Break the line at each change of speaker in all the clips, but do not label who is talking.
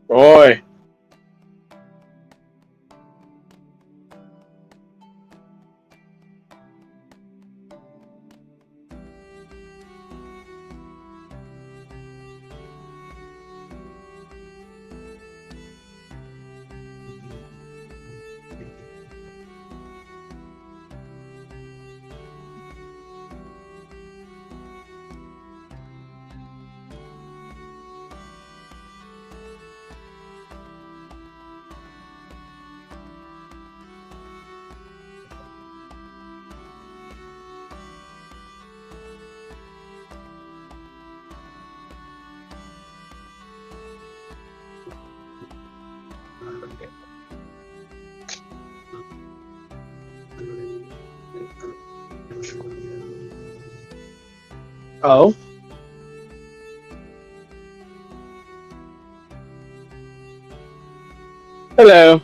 Oi. Oh. Hello.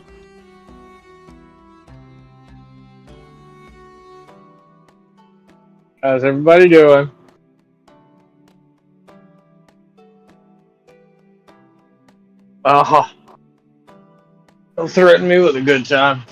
How's everybody doing? Oh, don't threaten me with a good time.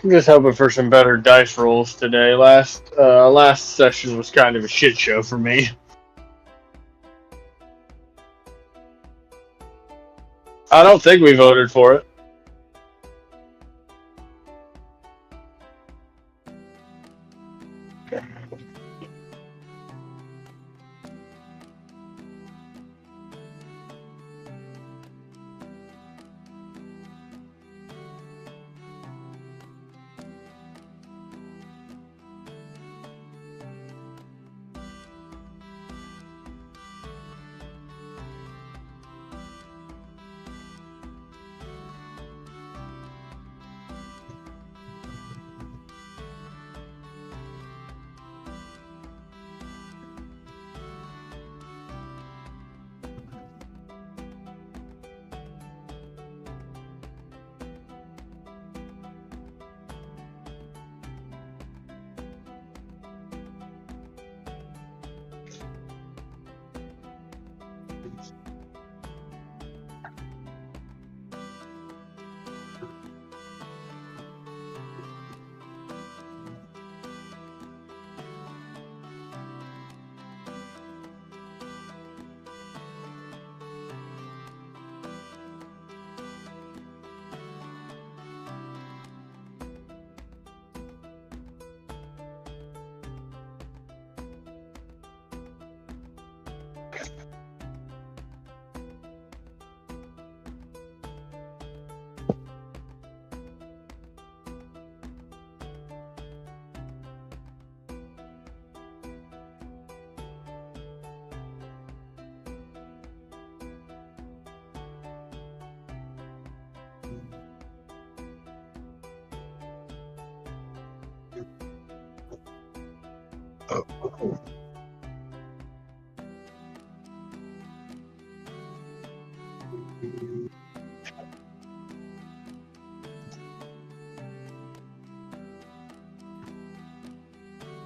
I'm just hoping for some better dice rolls today. Last session was kind of a shit show for me. I don't think we voted for it.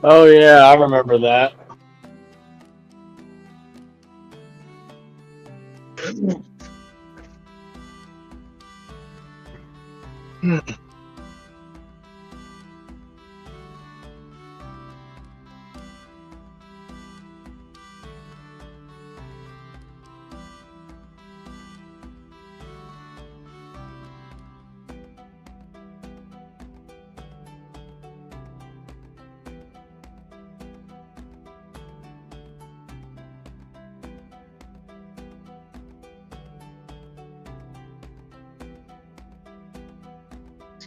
Oh yeah, I remember that.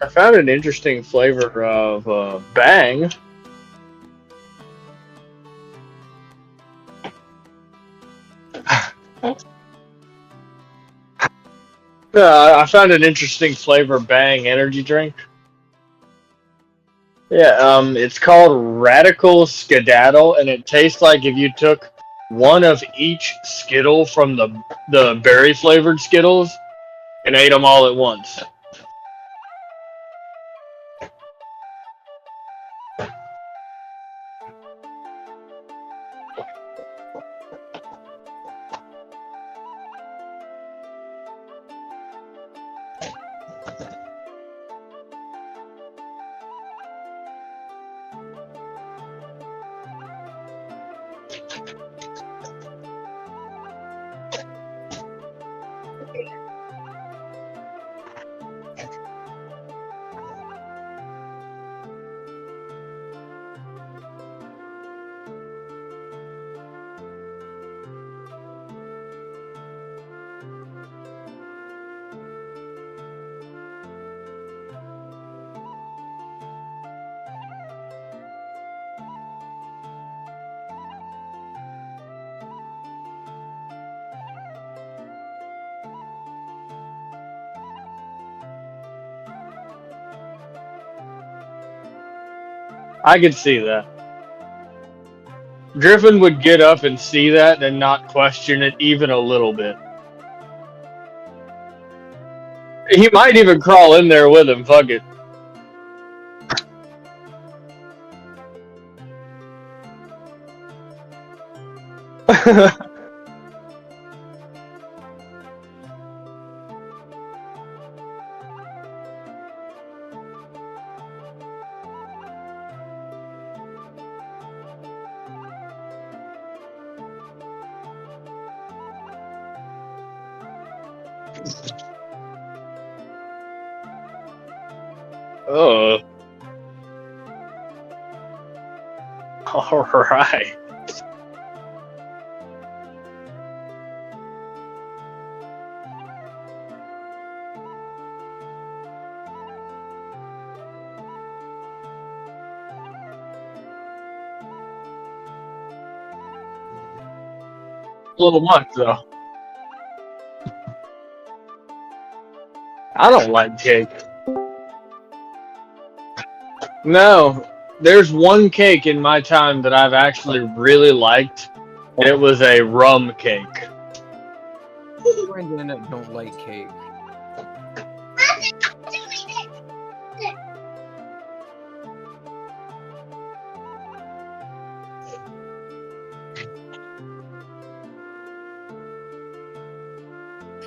I found an interesting flavor of Bang. I found an interesting flavor Bang energy drink. Yeah, it's called Radical Skedaddle, and it tastes like if you took one of each Skittle from the berry flavored Skittles and ate them all at once. I could see that. Griffin would get up and see that and not question it even a little bit. He might even crawl in there with him. Fuck it. Oh. All right. A little much, though. I don't like cake. No, there's one cake in my time that I've actually really liked, and it was a rum cake.
Brendan don't like cake.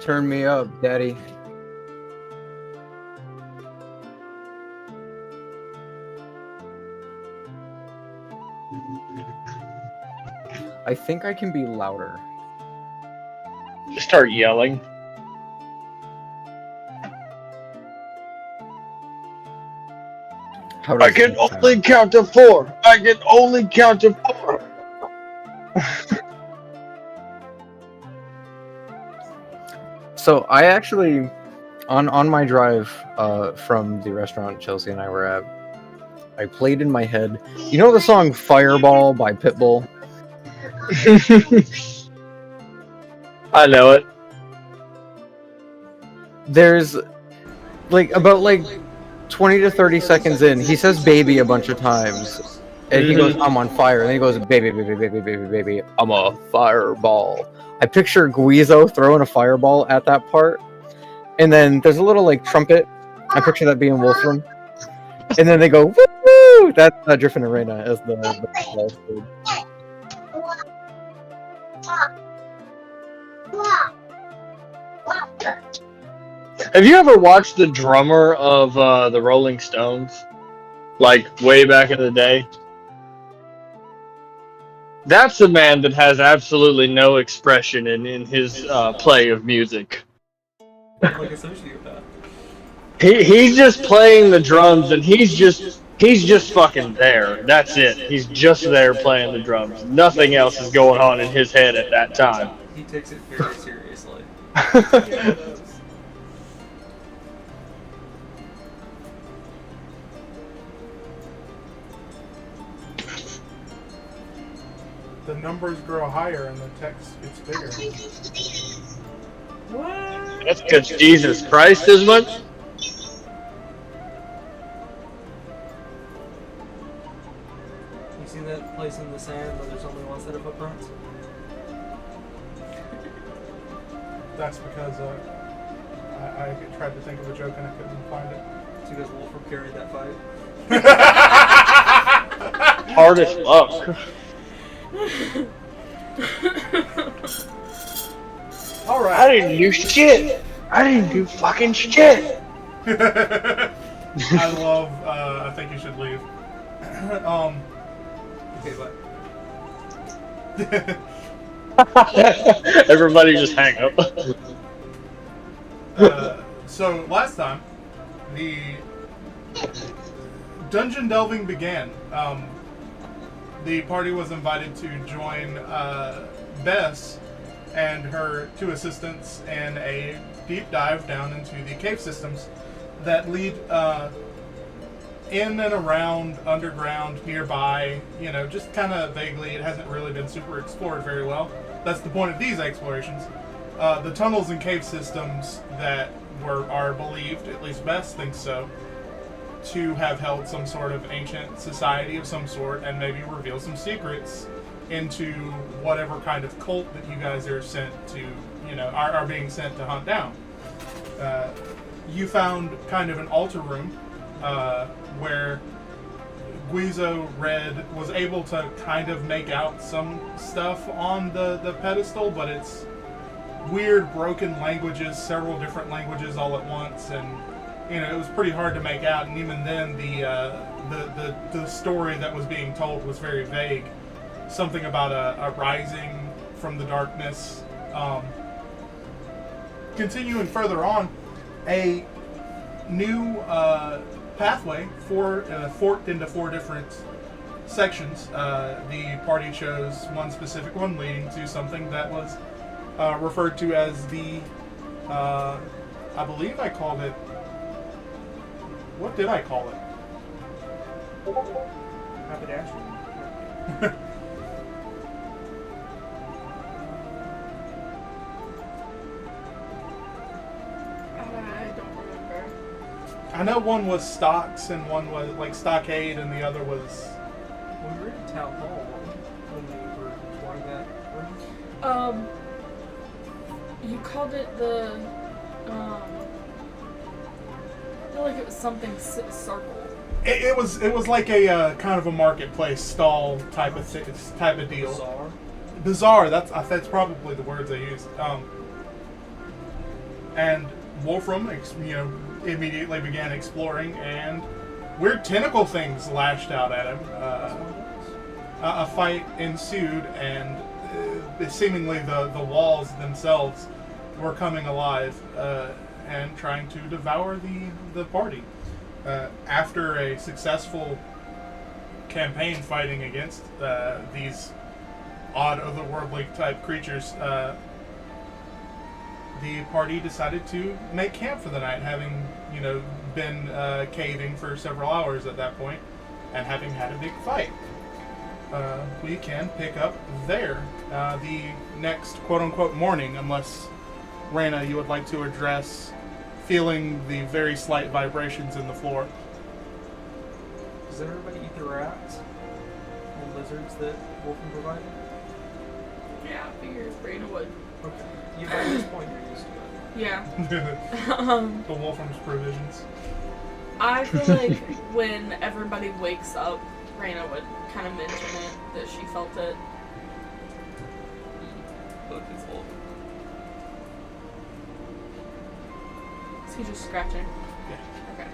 Turn me up, Daddy. I think I can be louder.
Just start yelling.
How do
I can only count to 4. I can only count to 4.
So I actually, on my drive from the restaurant Chelsea and I were at, I played in my head. You know the song "Fireball" by Pitbull?
I know it.
There's about 20 to 30 seconds in, he says "baby" a bunch of times, And he goes, I'm on fire. And then he goes, baby, baby, baby, baby, baby, I'm a fireball. I picture Guizo throwing a fireball at that part. And then there's a little, like, trumpet. I picture that being Wolfram. And then they go, woo woo! That's Drift and Arena as the
Have you ever watched the drummer of the Rolling Stones? Like, way back in the day? That's a man that has absolutely no expression in his play of music.
Like a sociopath.
He's just playing the drums, and he's just fucking there. That's it. He's just there playing the drums. Nothing else is going on in his head at that time.
He takes it very seriously.
The numbers grow higher and the text gets bigger.
What?
That's because Jesus Christ is much.
You seen that place in the sand where there's only one set of footprints?
That's because I tried to think of a joke and I couldn't find it.
It's because Wolfram carried that fight.
Hard as fuck.
All right.
I didn't do shit. I didn't do fucking shit.
I love. I think you should leave.
Okay, bye.
Everybody just hang up.
So last time, the dungeon delving began. The party was invited to join Bess and her two assistants in a deep dive down into the cave systems that lead in and around, underground, nearby, you know, just kind of vaguely. It hasn't really been super explored very well. That's the point of these explorations. The tunnels and cave systems that are believed, at least Bess thinks so, to have held some sort of ancient society of some sort and maybe reveal some secrets into whatever kind of cult that you guys are sent to, you know, are being sent to hunt down. You found kind of an altar room where Guizo Red was able to kind of make out some stuff on the pedestal, but it's weird broken languages, several different languages all at once, and you know, it was pretty hard to make out, and even then the story that was being told was very vague. Something about a rising from the darkness. Continuing further on, a new pathway forked into 4 different sections. The party chose one specific one leading to something that was referred to as the, I believe I called it, what did I call it?
Haberdashery?
I don't remember.
I know one was stocks and one was like stockade and the other was...
When we were in Town Hall, when we were touring that room,
You called it the, I feel like it was something circle.
It was like a kind of a marketplace stall type of deal.
Bizarre.
Bizarre. That's probably the words I used. And Wolfram, immediately began exploring, and weird tentacle things lashed out at him. A fight ensued, and seemingly the walls themselves were coming alive and trying to devour the party. After a successful campaign fighting against these odd otherworldly type creatures, the party decided to make camp for the night, having been caving for several hours at that point and having had a big fight. We can pick up there the next quote-unquote morning, unless Raina, you would like to address feeling the very slight vibrations in the floor.
Does everybody eat the rats and lizards that Wolfen provided?
Yeah, I figure Raina would.
Okay. You by this point you're used to it.
Yeah.
The Wolfram's provisions.
I feel like when everybody wakes up, Raina would kind of mention it, that she felt it.
Book is full.
Is he just scratching?
Yeah.
Okay.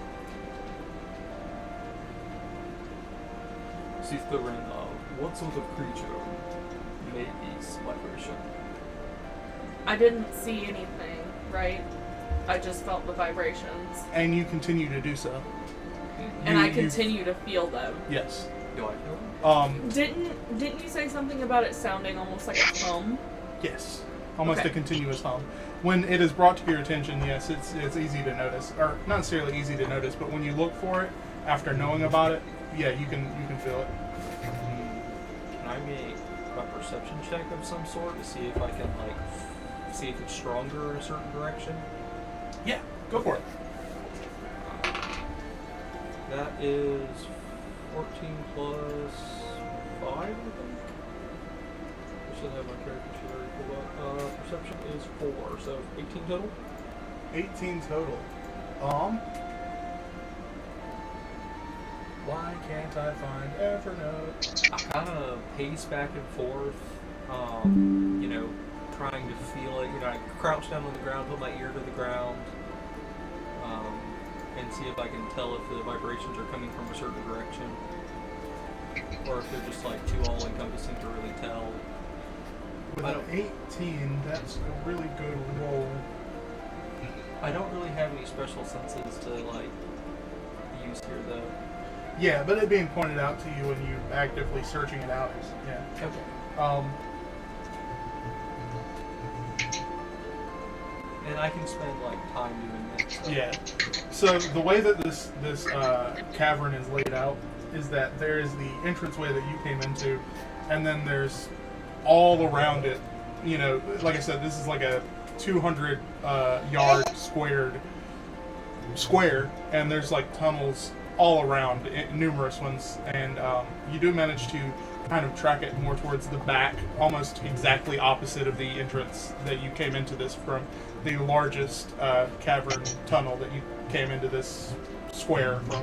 Sister Raina, what sort of creature made this vibration?
I didn't see anything, right? I just felt the vibrations.
And you continue to do so.
And I
You-
continue to feel them.
Yes.
Do I know?
Didn't you say something about it sounding almost like a hum?
Yes. Almost
Okay.
a continuous hum. When it is brought to your attention, yes, it's easy to notice, or not necessarily easy to notice, but when you look for it after knowing about it, yeah, you can feel it.
Can I make a perception check of some sort to see if I can see if it's stronger in a certain direction?
Yeah, go for it.
That is 14 plus 5, I think. I should have my character sheet already pulled up. Perception is 4, so 18 total.
18 total. Why can't I find Evernote?
I kind of pace back and forth, trying to feel it. I crouch down on the ground, put my ear to the ground, and see if I can tell if the vibrations are coming from a certain direction, or if they're just too all-encompassing to really tell.
With an 18, that's a really good roll.
I don't really have any special senses to use here though.
Yeah, but it being pointed out to you and you actively searching it out is, yeah.
Okay. And I can spend time doing that. So.
Yeah. So the way that this cavern is laid out is that there is the entranceway that you came into, and then there's all around it. Like I said, this is like a 200 yard square, and there's tunnels all around, numerous ones, and you do manage to kind of track it more towards the back, almost exactly opposite of the entrance that you came into this from, the largest cavern tunnel that you came into this square from.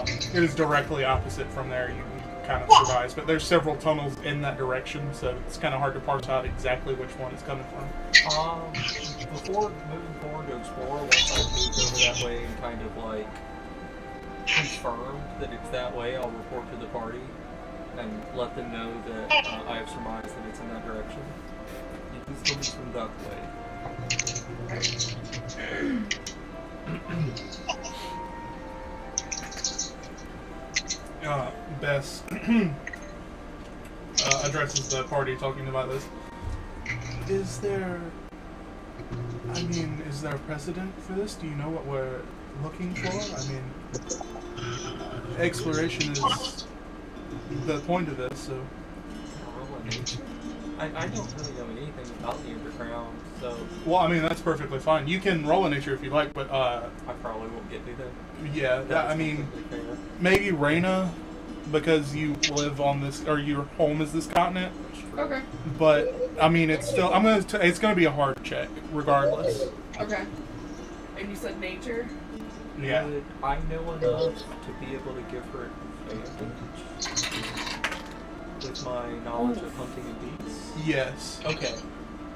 It is directly opposite from there. You kind of survives, but there's several tunnels in that direction, so it's kind of hard to parse out exactly which one it's coming from.
Before moving forward to explore, once I've moved over that way and kind of confirmed that it's that way, I'll report to the party and let them know that I have surmised that it's in that direction. It is coming from that way.
Bess addresses the party talking about this. Is there a precedent for this? Do you know what we're looking for? Exploration is the point of this, so...
I don't really know anything about the underground, so...
Well, that's perfectly fine. You can roll a nature if you like, but,
I probably won't get to that.
yeah, maybe Raina, because you live on this, or your home is this continent.
Okay.
But, it's still, it's gonna be a hard check, regardless.
Okay. And you said nature?
Yeah.
Would I know enough to be able to give her advantage with my knowledge of hunting and beasts?
Yes.
Okay.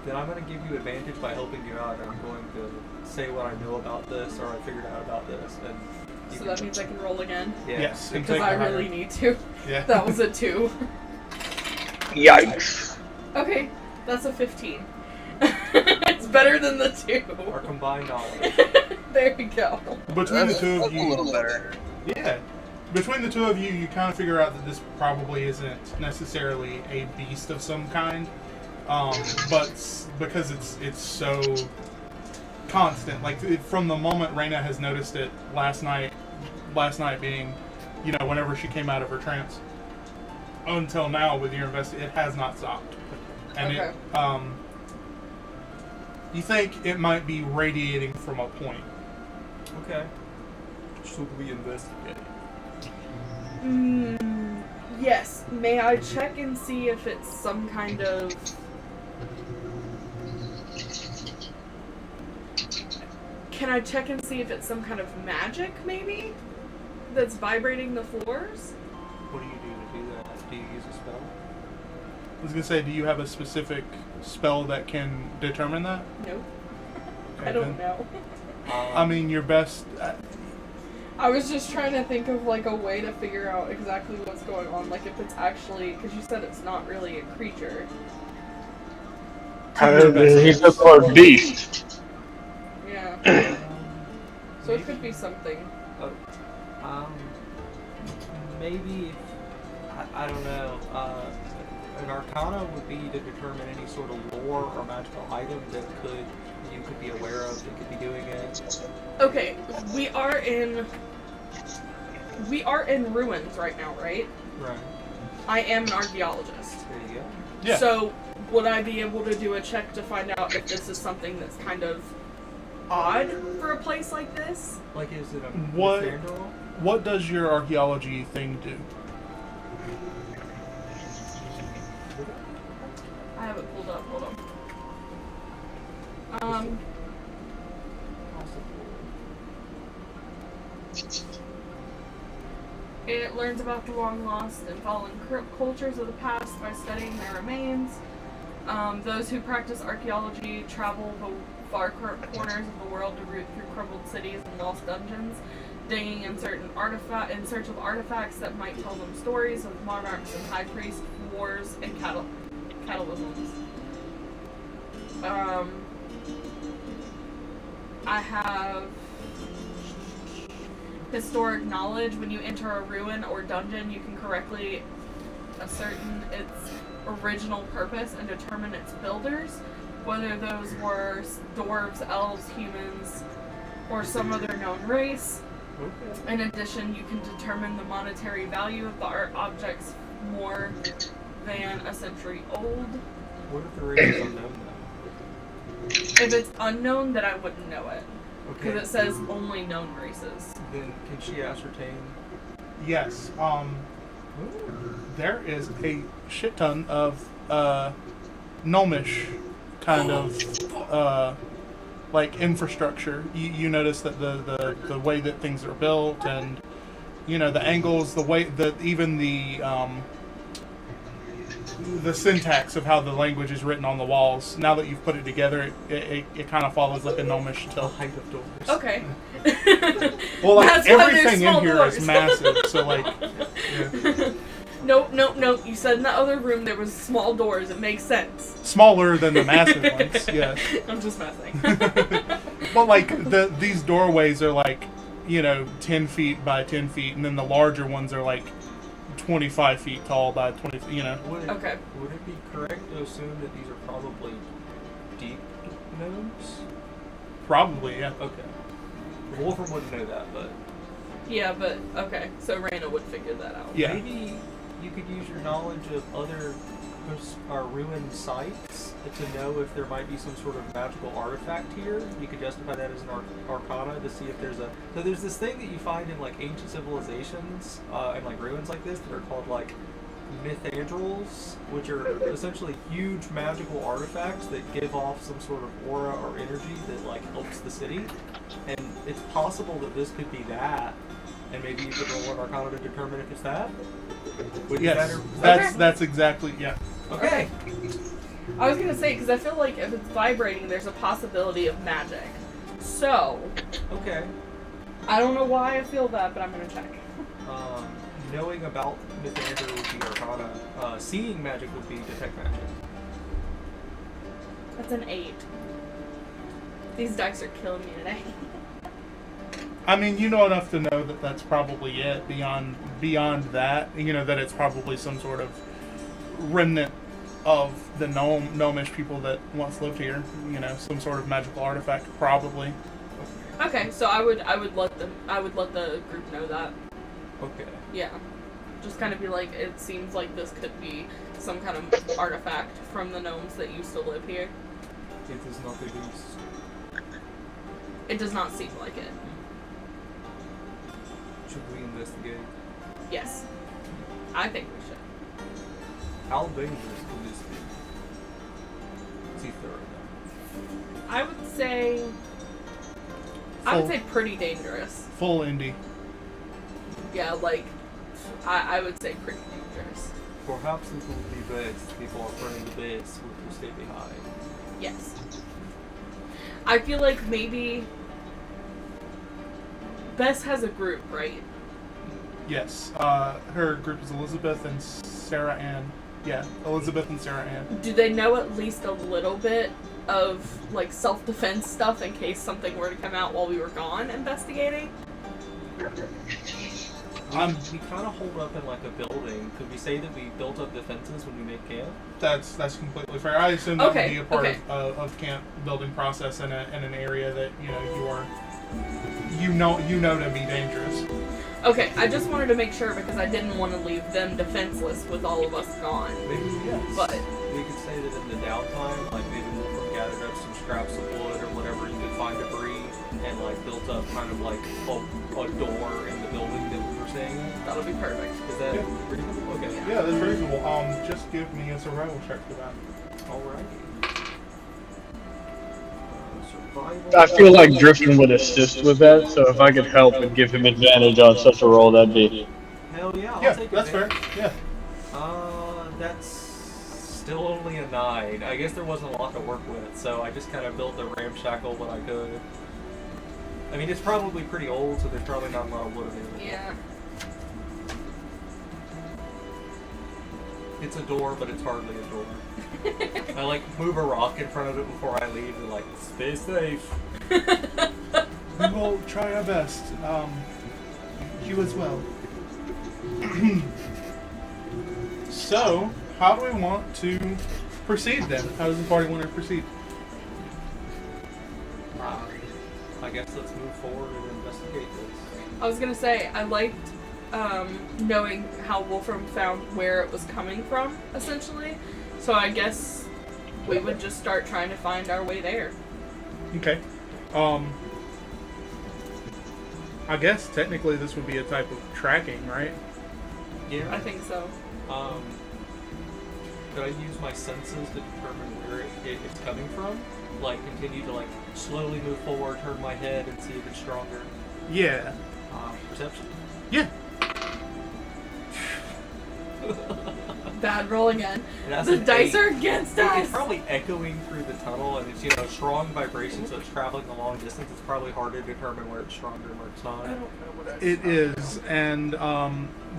Then I'm going to give you advantage by helping you out. I'm going to say what I know about this, or I figured out about this, and
So that means I can roll again?
yeah.
Yes. and
Because
take
I
the higher.
really need to.
Yeah.
That was a 2.
Yikes.
Okay, that's a 15. It's better than the 2.
Our combined knowledge.
There we go.
Between the two of
That's a
you,
little better.
yeah. Between the two of you, you kind of figure out that this probably isn't necessarily a beast of some kind, but because it's so constant, from the moment Raina has noticed it last night being, whenever she came out of her trance, until now with your it has not stopped, and
Okay.
you think it might be radiating from a point.
Okay. Should we investigate?
Yes. May I check and see if it's some kind of... Can I check and see if it's some kind of magic, maybe? That's vibrating the floors?
What do you do to do that? Do you use a spell?
I was gonna say, do you have a specific spell that can determine that?
Nope.
Okay,
I don't
then-
know.
I mean, your best.
I was just trying to think of like a way to figure out exactly what's going on. Like if it's actually, because you said it's not really a creature.
He's a part beast.
Yeah. So it could be something.
Maybe, I don't know, an arcana would be to determine any sort of lore or magical item that you could be aware of that could be doing it.
Okay, we are in ruins right now, right?
Right.
I am an archaeologist.
There you go.
Yeah.
So would I be able to do a check to find out if this is something that's kind of odd for a place like this?
Like, is it a
What-
Mythandrel?
What does your archaeology thing do?
I have it pulled up. Hold on. It learns about the long lost and fallen cultures of the past by studying their remains. Those who practice archaeology travel the far corners of the world to root through crumbled cities and lost dungeons, digging in search of artifacts that might tell them stories of monarchs and high priests, wars, and cataclysms. I have historic knowledge. When you enter a ruin or dungeon, you can correctly ascertain its original purpose and determine its builders, whether those were dwarves, elves, humans, or some other known race.
Okay.
In addition, you can determine the monetary value of the art objects more than a century old.
What if the race is unknown, though?
If it's unknown, then I wouldn't know it. Because
Okay.
it says only known races.
Then can she ascertain?
Yes. There is a shit ton of gnomish kind of like infrastructure. You notice that the way that things are built, and you know the angles, the way that even the syntax of how the language is written on the walls. Now that you've put it together, it kind of follows like a gnomish
The
tilt.
height of doors.
Okay.
Well, like
That's why there's
everything in
small
here
doors.
is massive, so like. Yeah.
Nope. You said in the other room there was small doors. It makes sense.
Smaller than the massive ones, yes.
I'm just messing.
But like these doorways are like, 10 feet by 10 feet, and then the larger ones are like 25 feet tall by 20.
Okay.
Would it be correct to assume that these are probably deep gnomes?
Probably, yeah.
Okay. Wolfram wouldn't know that, but
Yeah, but okay. So Raina would figure that out.
Yeah.
maybe you could use your knowledge of other ruined sites to know if there might be some sort of magical artifact here. You could justify that as an arcana to see if there's a... So there's this thing that you find in like ancient civilizations and like ruins like this that are called like Mythandrels, which are essentially huge magical artifacts that give off some sort of aura or energy that like helps the city. And it's possible that this could be that, and maybe you could roll an arcana to determine if it's that. Would you
Yes,
better-
that's exactly, yeah.
Okay.
I was gonna say because I feel like if it's vibrating, there's a possibility of magic. So
Okay.
I don't know why I feel that, but I'm gonna check.
Knowing about Mythander would be arcana. Seeing magic would be detect magic.
That's an 8. These dice are killing me today.
I mean, you know enough to know that that's probably it. Beyond that, that it's probably some sort of remnant of the gnomish people that once lived here. Some sort of magical artifact, probably.
Okay, so I would let the group know that.
Okay.
Yeah. Just kind of be like, it seems like this could be some kind of artifact from the gnomes that used to live here.
It is not the beast.
It does not seem like it.
Should we investigate?
Yes. I think we should.
How dangerous could this be? Is he thorough enough?
I would say pretty dangerous.
Full indie.
Yeah, like I would say pretty dangerous.
Perhaps it would be best if our friend Bess would stay behind.
Yes. I feel like maybe Bess has a group, right?
Yes. Her group is Elizabeth and Sarah Ann. Yeah, Elizabeth and Sarah Ann.
Do they know at least a little bit of like self-defense stuff in case something were to come out while we were gone investigating?
We kind of hold up in like a building. Could we say that we built up defenses when we made camp?
That's completely fair. I assume that would be a part
okay.
of camp building process in an area that you know to be dangerous.
Okay, I just wanted to make sure because I didn't want to leave them defenseless with all of us gone.
Maybe yes.
But
we could say that in the downtime, like maybe we'll gathered up some scraps of wood or whatever you could find debris, and like built up kind of like a door in the building that we were staying in.
that'll be perfect.
Is that
Yeah.
reasonable? Okay.
Yeah, that's reasonable. Just give me a survival check for that.
Alrighty. Survival.
I feel like Griffin would assist with that, so if I could help and give him advantage on such a roll, that'd be.
Hell yeah, I'll
Yeah,
take
that's fair.
advantage.
Yeah.
That's still only a 9. I guess there wasn't a lot to work with, so I just kind of built the ramshackle what I could. I mean, it's probably pretty old, so there's probably not a lot of wood available.
Yeah.
It's a door, but it's hardly a door. I like move a rock in front of it before I leave and like, stay safe.
We will try our best. You as well. So, how do we want to proceed then? How does the party want to proceed?
I guess let's move forward and investigate this.
I was gonna say I liked knowing how Wolfram found where it was coming from, essentially. So I guess we would just start trying to find our way there.
Okay. I guess technically this would be a type of tracking, right?
Yeah.
I think so.
Could I use my senses to determine where it's coming from? Like, continue to, like, slowly move forward, turn my head, and see if it's stronger?
Yeah.
Perception.
Yeah.
Bad roll again.
It has
The
an
dice
8.
are against us!
It's probably echoing through the tunnel, and it's, strong vibration, so it's traveling a long distance. It's probably hard to determine where it's stronger and where it's not.
It is, and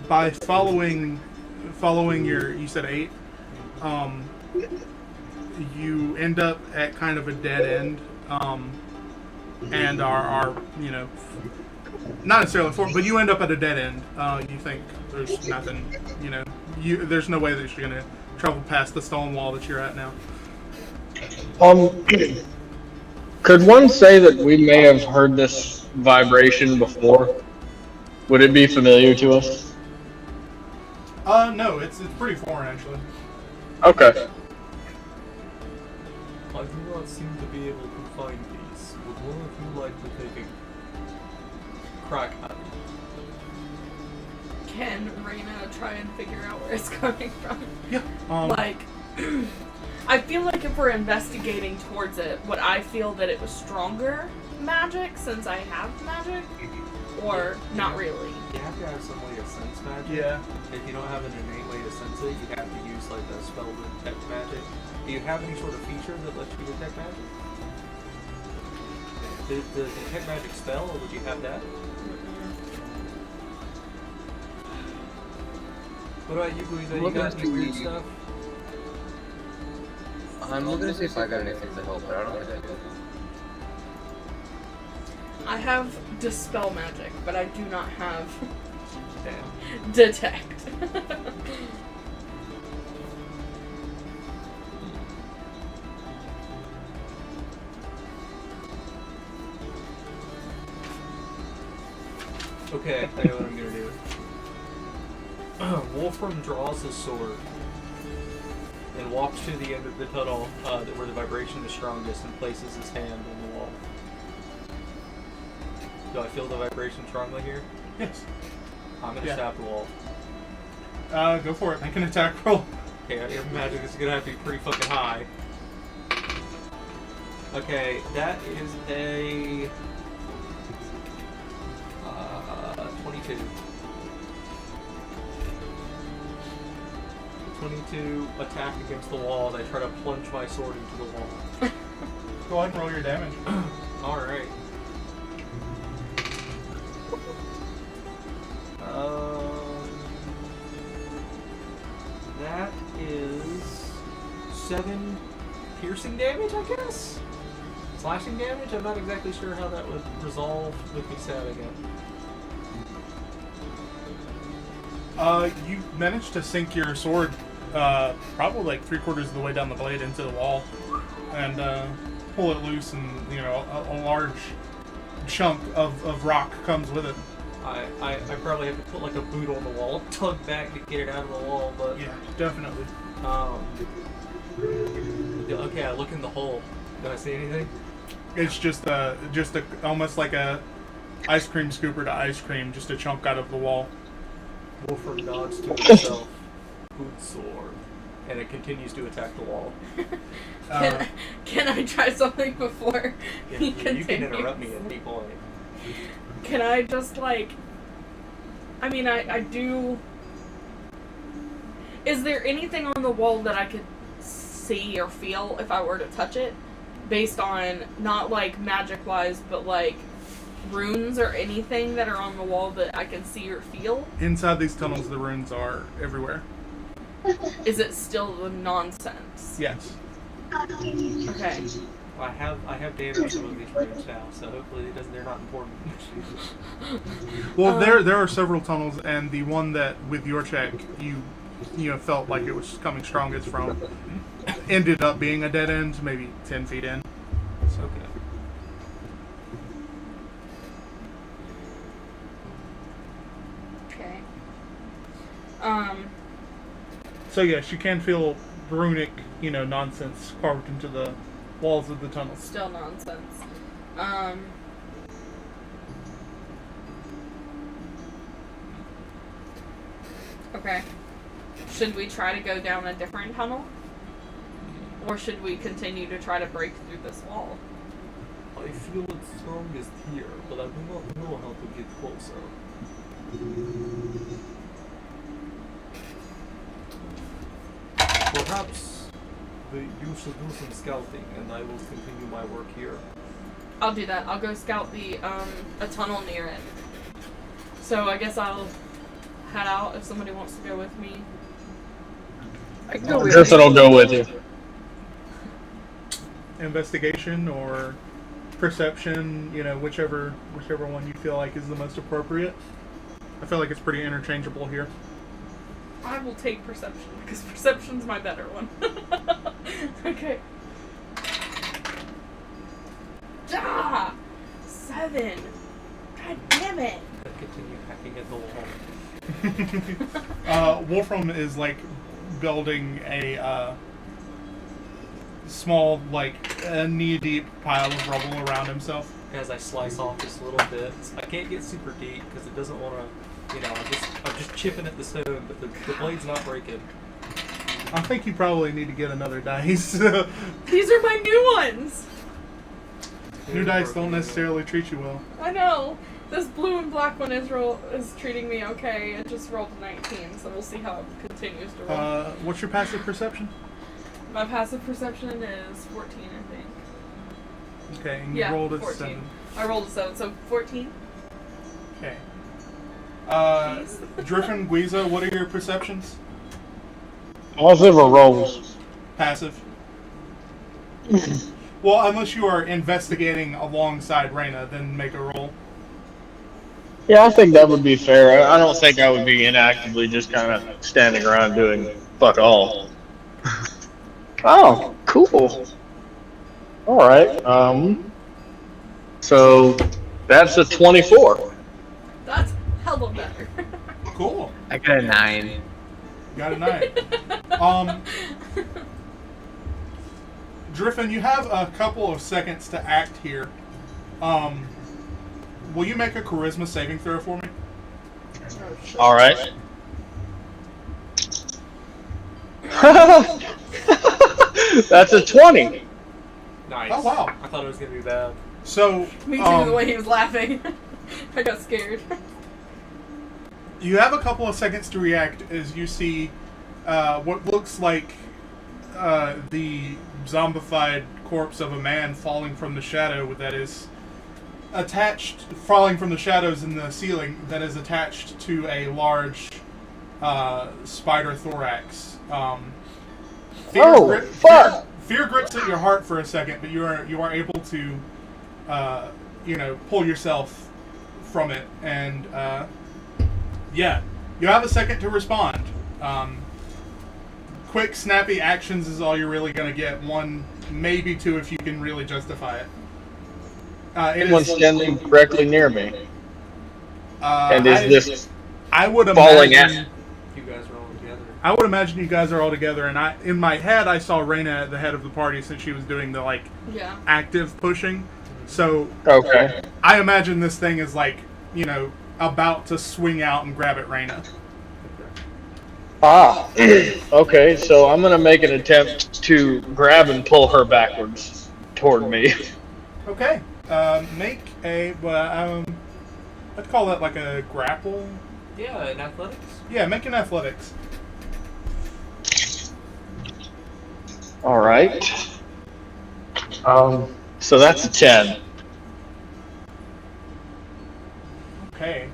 by following your, you said 8, you end up at kind of a dead end, and are not necessarily but you end up at a dead end. You think there's nothing, there's no way that you're gonna travel past the stone wall that you're at now.
Could one say that we may have heard this vibration before? Would it be familiar to us?
No, it's pretty foreign actually.
Okay.
I do not seem to be able to find these. Would one of you like to take a crack at it?
Can Reyna try and figure out where it's coming from?
Yeah.
I feel like if we're investigating towards it, would I feel that it was stronger magic since I have magic? Or not really?
You have to have some way to sense magic.
Yeah.
If you don't have an innate way to sense it, you have to use like a spell to detect magic. Do you have any sort of feature that lets you detect magic? The detect magic spell, or would you have that? What about you, Louisa? You got any weird stuff?
I'm looking to see if I got anything to help, but I don't think I do.
I have dispel magic, but I do not have
Damn.
detect.
Okay, I know what I'm gonna do. Wolfram draws his sword and walks to the end of the tunnel where the vibration is strongest and places his hand on the wall. Do I feel the vibration strongly here?
Yes.
I'm gonna stab the wall.
Go for it. Make an attack roll.
Okay, I imagine it's gonna have to be pretty fucking high. Okay, that is a 22. 22 attack against the wall, and I try to plunge my sword into the wall.
Go ahead and roll your damage.
Alright. That is 7 piercing damage, I guess? Slashing damage? I'm not exactly sure how that would resolve with me stabbing it.
You managed to sink your sword probably like 3/4 of the way down the blade into the wall, and pull it loose, and a large chunk of rock comes with it.
I probably have to put like a boot on the wall, tug back to get it out of the wall, but
Yeah, definitely.
Okay, I look in the hole. Do I see anything?
It's just almost like a ice cream scooper to ice cream, just a chunk out of the wall.
Wolfram nods to himself. Good sword. And it continues to attack the wall.
Can I try something before he
You can
continues?
interrupt me at any point.
Can I just I do. Is there anything on the wall that I could see or feel if I were to touch it? Based on, not like magic wise, but like runes or anything that are on the wall that I can see or feel?
Inside these tunnels, the runes are everywhere.
Is it still the nonsense?
Yes.
Okay.
I have damaged some of these runes now, so hopefully they're not important.
Well, there are several tunnels, and the one that with your check you felt like it was coming strongest from ended up being a dead end, maybe 10 feet in. So
Okay.
Okay.
So yes, you can feel runic, nonsense carved into the walls of the tunnels.
Still nonsense. Okay. Should we try to go down a different tunnel? Or should we continue to try to break through this wall?
I feel it's strongest here, but I do not know how to get closer. Perhaps you should do some scouting, and I will continue my work here.
I'll do that. I'll go scout a tunnel near it. So I guess I'll head out if somebody wants to go with me.
I can go with
Griffin will go with you.
Investigation or perception, whichever one you feel like is the most appropriate. I feel like it's pretty interchangeable here.
I will take perception because perception's my better one. Okay. Ah! 7. God damn it!
I continue hacking at the wall.
Wolfram is building a small, knee-deep pile of rubble around himself.
As I slice off just little bits. I can't get super deep because it doesn't want to, I'm just chipping at the stone, but the blade's not breaking.
I think you probably need to get another dice.
These are my new ones!
New dice don't necessarily treat you well.
I know! This blue and black one is treating me okay. It just rolled a 19, so we'll see how it continues to roll.
What's your passive perception?
My passive perception is 14, I think.
Okay, and you
Yeah,
rolled a
14.
7.
I rolled a 7, so 14.
Okay. Driffin, Guiza, what are your perceptions?
Positive or rolls?
Passive. Well, unless you are investigating alongside Reyna, then make a roll.
Yeah, I think that would be fair. I don't think I would be inactively just kind of standing around doing fuck all. Oh, cool. All right. So that's a 24.
That's hella better.
Cool.
I got a 9.
Got a 9. Driffin, you have a couple of seconds to act here. Will you make a charisma saving throw for me?
All right. That's a 20.
Nice.
Oh, wow.
I thought it was gonna be bad.
So,
Me too, the way he was laughing. I got scared.
you have a couple of seconds to react as you see what looks like the zombified corpse of a man falling from the shadow that is falling from the shadows in the ceiling that is attached to a large spider thorax.
Fuck!
Fear grips at your heart for a second, but you are able to, pull yourself from it, and yeah, you have a second to respond. Quick, snappy actions is all you're really going to get. One, maybe two, if you can really justify it.
Someone's standing directly near me. And is this
I would
falling
imagine,
You guys are all together.
I would imagine you guys are all together, and in my head, I saw Raina at the head of the party since she was doing the
Yeah.
active pushing. So
okay?
I imagine this thing is about to swing out and grab at Raina.
Ah, okay. So I'm gonna make an attempt to grab and pull her backwards toward me.
Okay. Make a. I'd call that like a grapple.
Yeah, in athletics.
Yeah, make an athletics.
All right. So that's a 10.
Okay.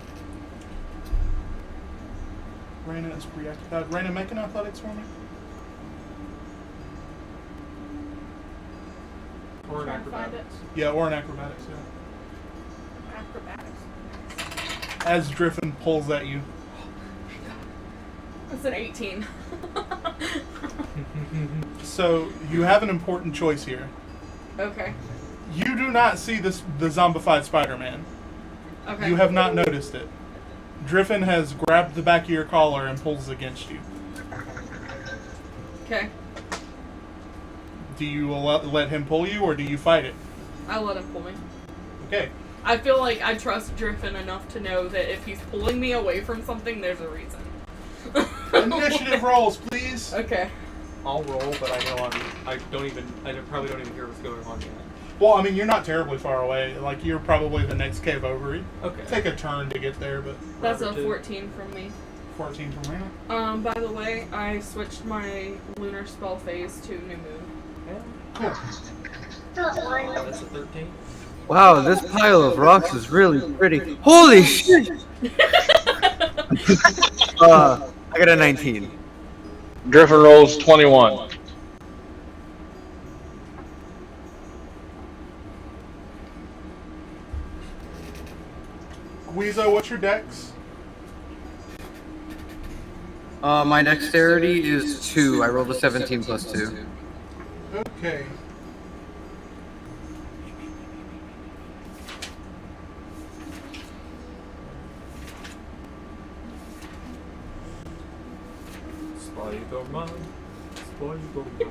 Raina is reacting. Raina, make an athletics for me.
Or an
Trying to find it.
acrobatics.
Yeah, or an acrobatics. Yeah.
Acrobatics.
As Driffin pulls at you.
That's an 18.
So you have an important choice here.
Okay.
You do not see the zombified Spider-Man.
Okay.
You have not noticed it. Driffin has grabbed the back of your collar and pulls against you.
Okay.
Do you let him pull you, or do you fight it?
I'll let him pull me.
Okay.
I feel like I trust Driffin enough to know that if he's pulling me away from something, there's a reason.
Initiative rolls, please.
Okay.
I'll roll, but I know I probably don't even hear what's going on yet.
Well, I mean, you're not terribly far away. You're probably the next cave over.
Okay.
Take a turn to get there, but
That's a
Robert did.
14 from me.
14 from Raina.
By the way, I switched my lunar spell phase to new moon.
Yeah,
Cool.
that's a 13.
Wow, this pile of rocks is really pretty. Holy shit! I got a 19.
Driffin rolls 21.
Guizo, what's your dex?
My dexterity is 2. I rolled a 17 plus 2.
Okay.
Spider-Man, Spider-Man.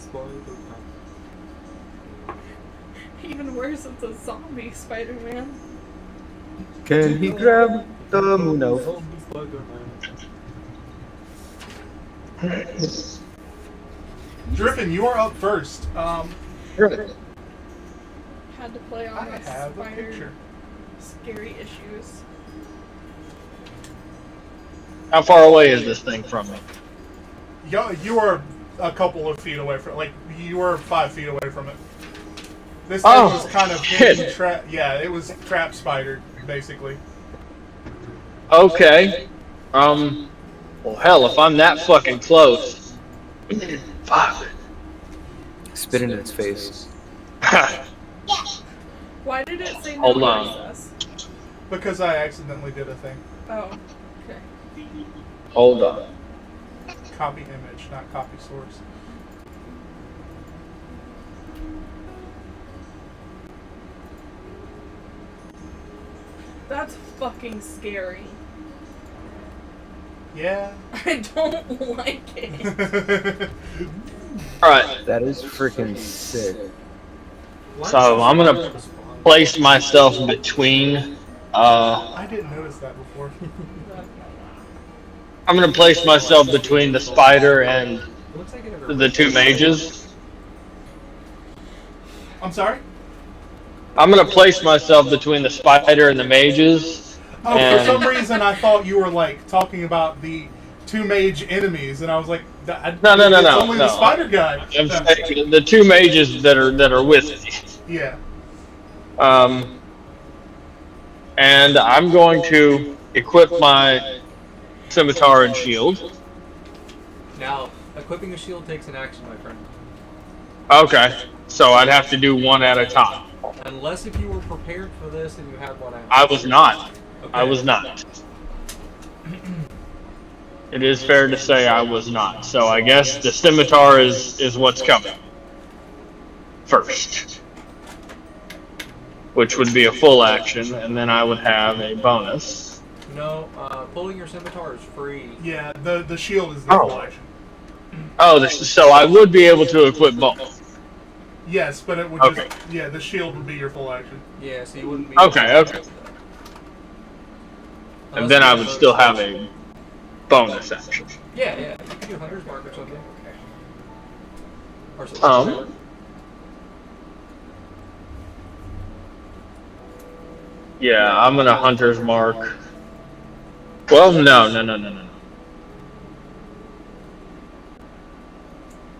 Spider-Man.
Even worse, it's a zombie Spider-Man.
Can he grab the moon elf?
Driffin, you are up first.
Had to play
I
on my
have a
spider
picture.
scary issues.
How far away is this thing from me?
You are a couple of feet away from you were 5 feet away from it. This thing
Oh,
was kind of
shit.
hidden it was trap spider, basically.
Okay. Well, hell, if I'm that fucking close. Fuck.
Spit in its face.
Why did it say no
Hold on.
access?
Because I accidentally did a thing.
Oh, okay.
Hold on.
Copy image, not copy source.
That's fucking scary.
Yeah.
I don't like it.
Alright,
That is freaking sick.
so I'm gonna place myself between,
I didn't notice that before.
I'm gonna place myself between the spider and
It looks like it never
the two mages.
I'm sorry?
I'm gonna place myself between the spider and the mages.
Oh, for
And-
some reason I thought you were like talking about the two mage enemies, and I was like,
No.
It's only the spider guy.
I'm saying the two mages that are with me.
Yeah.
And I'm going to equip my scimitar and shield.
Now, equipping a shield takes an action, my friend.
Okay, so I'd have to do one at a time.
Unless if you were prepared for this and you had one action.
I was not.
Okay.
I was not. It is fair to say I was not. So I guess the scimitar is what's coming first, which would be a full action, and then I would have a bonus.
No, pulling your scimitar is free.
Yeah, the shield is the
Oh.
full action.
Oh, so I would be able to equip both.
Yes, but it would
Okay.
just, yeah, the shield would be your full action.
Yeah, so you wouldn't be.
Okay. And
Unless
then
you
I
have
would
a-
still have a bonus action.
Yeah, you can do Hunter's Mark or something. Or something.
Yeah, I'm gonna Hunter's Mark. Well, no.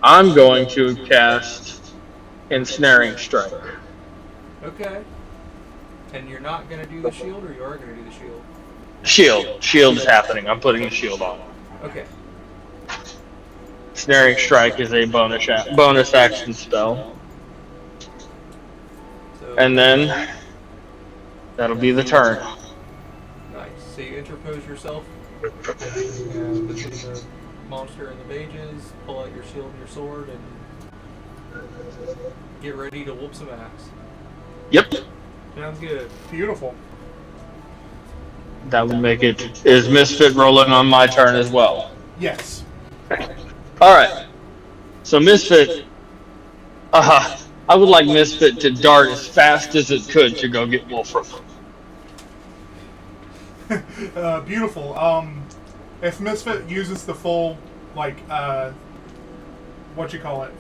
I'm going to cast Ensnaring Strike.
Okay. And you're not gonna do the shield, or you are gonna do the shield?
Shield is happening. I'm putting a shield on.
Okay.
Snaring Strike is a bonus action spell,
So,
and then that'll be the turn.
nice. So you interpose yourself between the monster and the mages, pull out your shield and your sword, and get ready to whoop some ass.
Yep,
Sounds good.
Beautiful.
that would make it. Is Misfit rolling on my turn as well?
Yes.
All right. So Misfit, I would like Misfit to dart as fast as it could to go get Wolfram.
Beautiful. If Misfit uses the full, like, what you call it,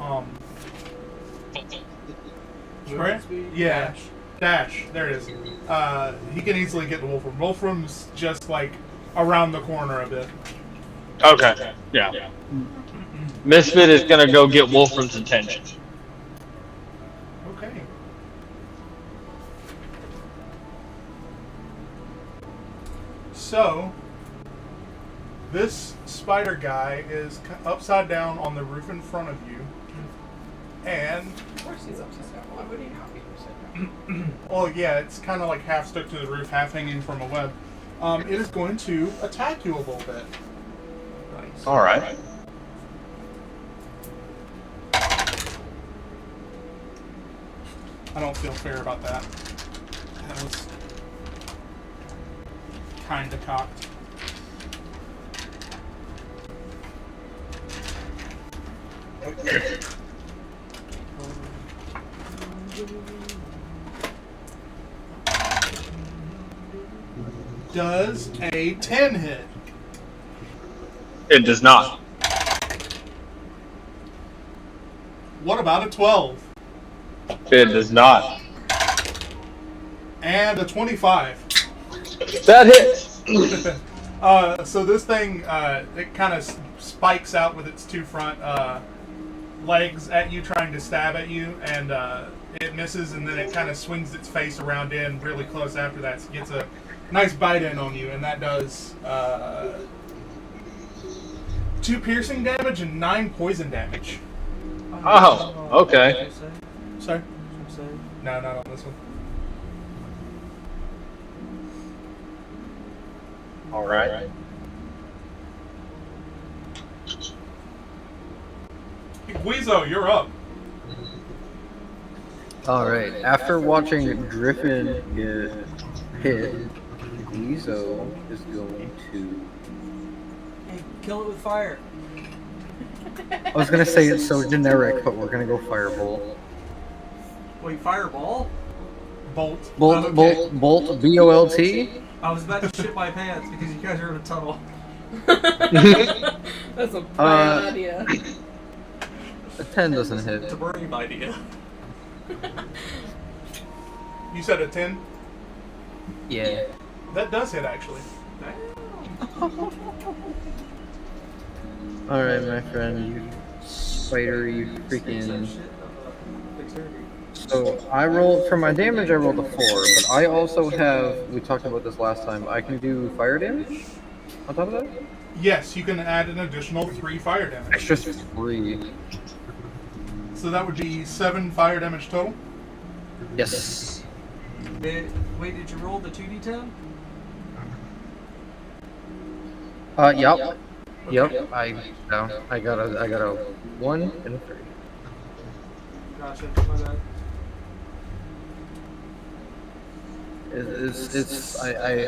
sprint?
Speed,
Yeah.
dash.
Dash. There it is. He can easily get the Wolfram. Wolfram's just, like, around the corner a bit.
Okay. Yeah. Misfit is gonna go get Wolfram's attention.
Okay. So, this spider guy is upside down on the roof in front of you, and
Of course he's upside down. Why would he not be upside down?
well, yeah, it's kind of like half stuck to the roof, half hanging from a web. It is going to attack you a little bit.
Nice.
All right.
I don't feel fair about that. That was kind of cocked. Does a 10 hit?
It does not.
What about a 12?
It does not.
And a 25.
That hits.
So this thing, it kind of spikes out with its two front legs at you, trying to stab at you, and it misses, and then it kind of swings its face around in really close after that, so it gets a nice bite in on you, and that does 2 piercing damage and 9 poison damage.
Oh, okay.
Sorry? No, not on this one.
All right.
Guizo, you're up.
Alright, after watching Griffin get hit, Guizo is going to...
Hey, kill it with fire.
I was gonna say it's so generic, but we're gonna go Firebolt.
Wait, fireball?
Bolt.
Bolt,
Okay.
Bolt, B-O-L-T?
I was about to shit my pants because you guys are in a tunnel.
That's a bad idea.
A 10 doesn't hit.
It's a brave idea.
You said a 10?
Yeah.
That does hit, actually.
Alright, my friend, you spider, you freaking... So, I rolled, for my damage, I rolled a 4, but I also have, we talked about this last time, I can do fire damage on top of that?
Yes, you can add an additional 3 fire damage.
Extra 3.
So that would be 7 fire damage total.
Yes.
Wait, did you roll the 2d10?
Yep. Yep, I got a 1 and a 3.
Gotcha, my bad.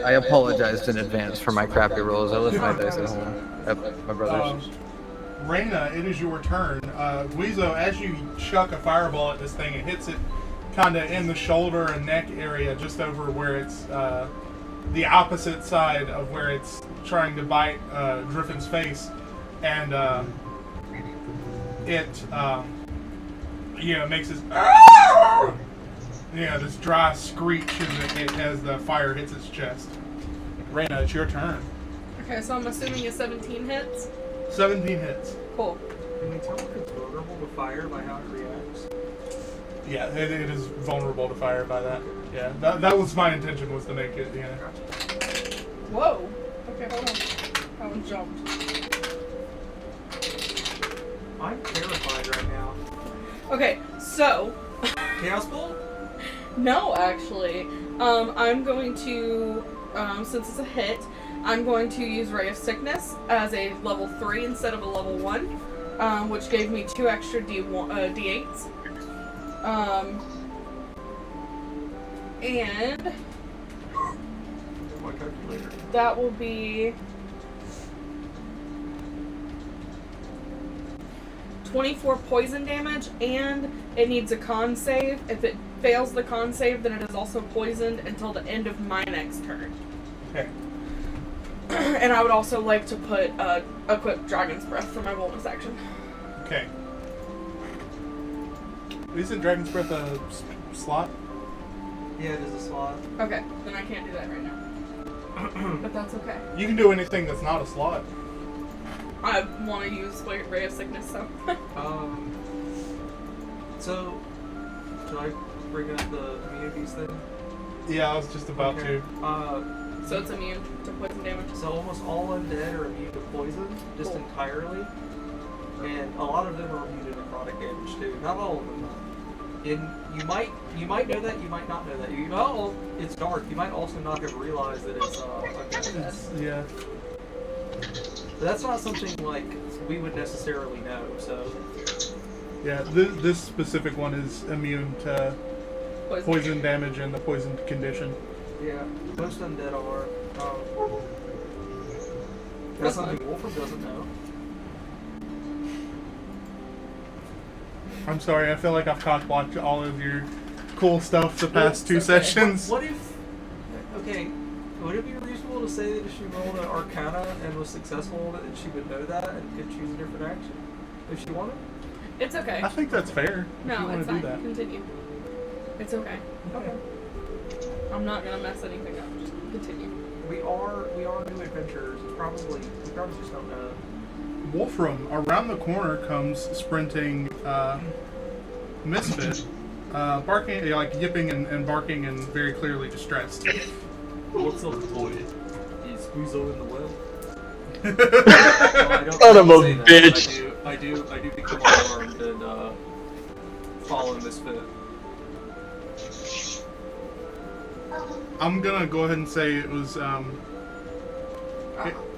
I apologized in advance for my crappy rolls. I left my dice at home at my brother's.
Reyna, it is your turn. Weezo, as you chuck a fireball at this thing, it hits it kind of in the shoulder and neck area, just over where it's the opposite side of where it's trying to bite Griffin's face, and it makes this this dry screech as the fire hits its chest. Reyna, it's your turn.
Okay, so I'm assuming a 17 hits.
17 hits.
Cool.
Can you tell if it's vulnerable to fire by how it reacts?
Yeah, it is vulnerable to fire by that. Yeah, that was my intention, was to make it, yeah.
Whoa. Okay, hold on. That one jumped.
I'm terrified right now.
Okay, so
Chaos Bolt?
no, actually, I'm going to, since it's a hit, I'm going to use Ray of Sickness as a level 3 instead of a level 1, which gave me 2 extra D8s. And
My calculator.
that will be 24 poison damage, and it needs a con save. If it fails the con save, then it is also poisoned until the end of my next turn.
Okay.
And I would also like to put equip Dragon's Breath for my bonus action.
Okay. Isn't Dragon's Breath a slot?
Yeah, it is a slot.
Okay, then I can't do that right now. But that's okay.
You can do anything that's not a slot.
I want to use Ray of Sickness, so.
So, should I bring up the immunities thing?
Yeah, I was just about to.
So it's immune to poison damage.
So almost all undead are immune to poison, just
Cool.
entirely. And a lot of them are immune to necrotic damage too. Not all of them. And you might know that, you might not know that. You know, it's dark. You might also not have realized that it's undead.
Yeah.
But that's not something like we would necessarily know. So
Yeah, this specific one is immune to poison damage and the poisoned condition.
yeah, most undead are. That's
That's
something Wolfram doesn't know.
I'm sorry, I feel like I've cock-blocked all of your cool stuff the past two
it's okay.
sessions.
What if? Okay, would it be reasonable to say that if she rolled an Arcana and was successful, that she would know that and could choose a different action if she wanted?
It's okay.
I think that's fair. If you
No,
want
it's
to do
fine.
that.
Continue. It's okay.
Okay.
I'm not gonna mess anything up. Just continue.
We are new adventurers. We probably just don't know.
Wolfram, around the corner comes sprinting Misfit, barking, like yipping and barking and very clearly distressed.
What's up, boy? Is Uzo in the well?
Son of a bitch.
I do become alarmed and follow Misfit.
I'm gonna go ahead and say it was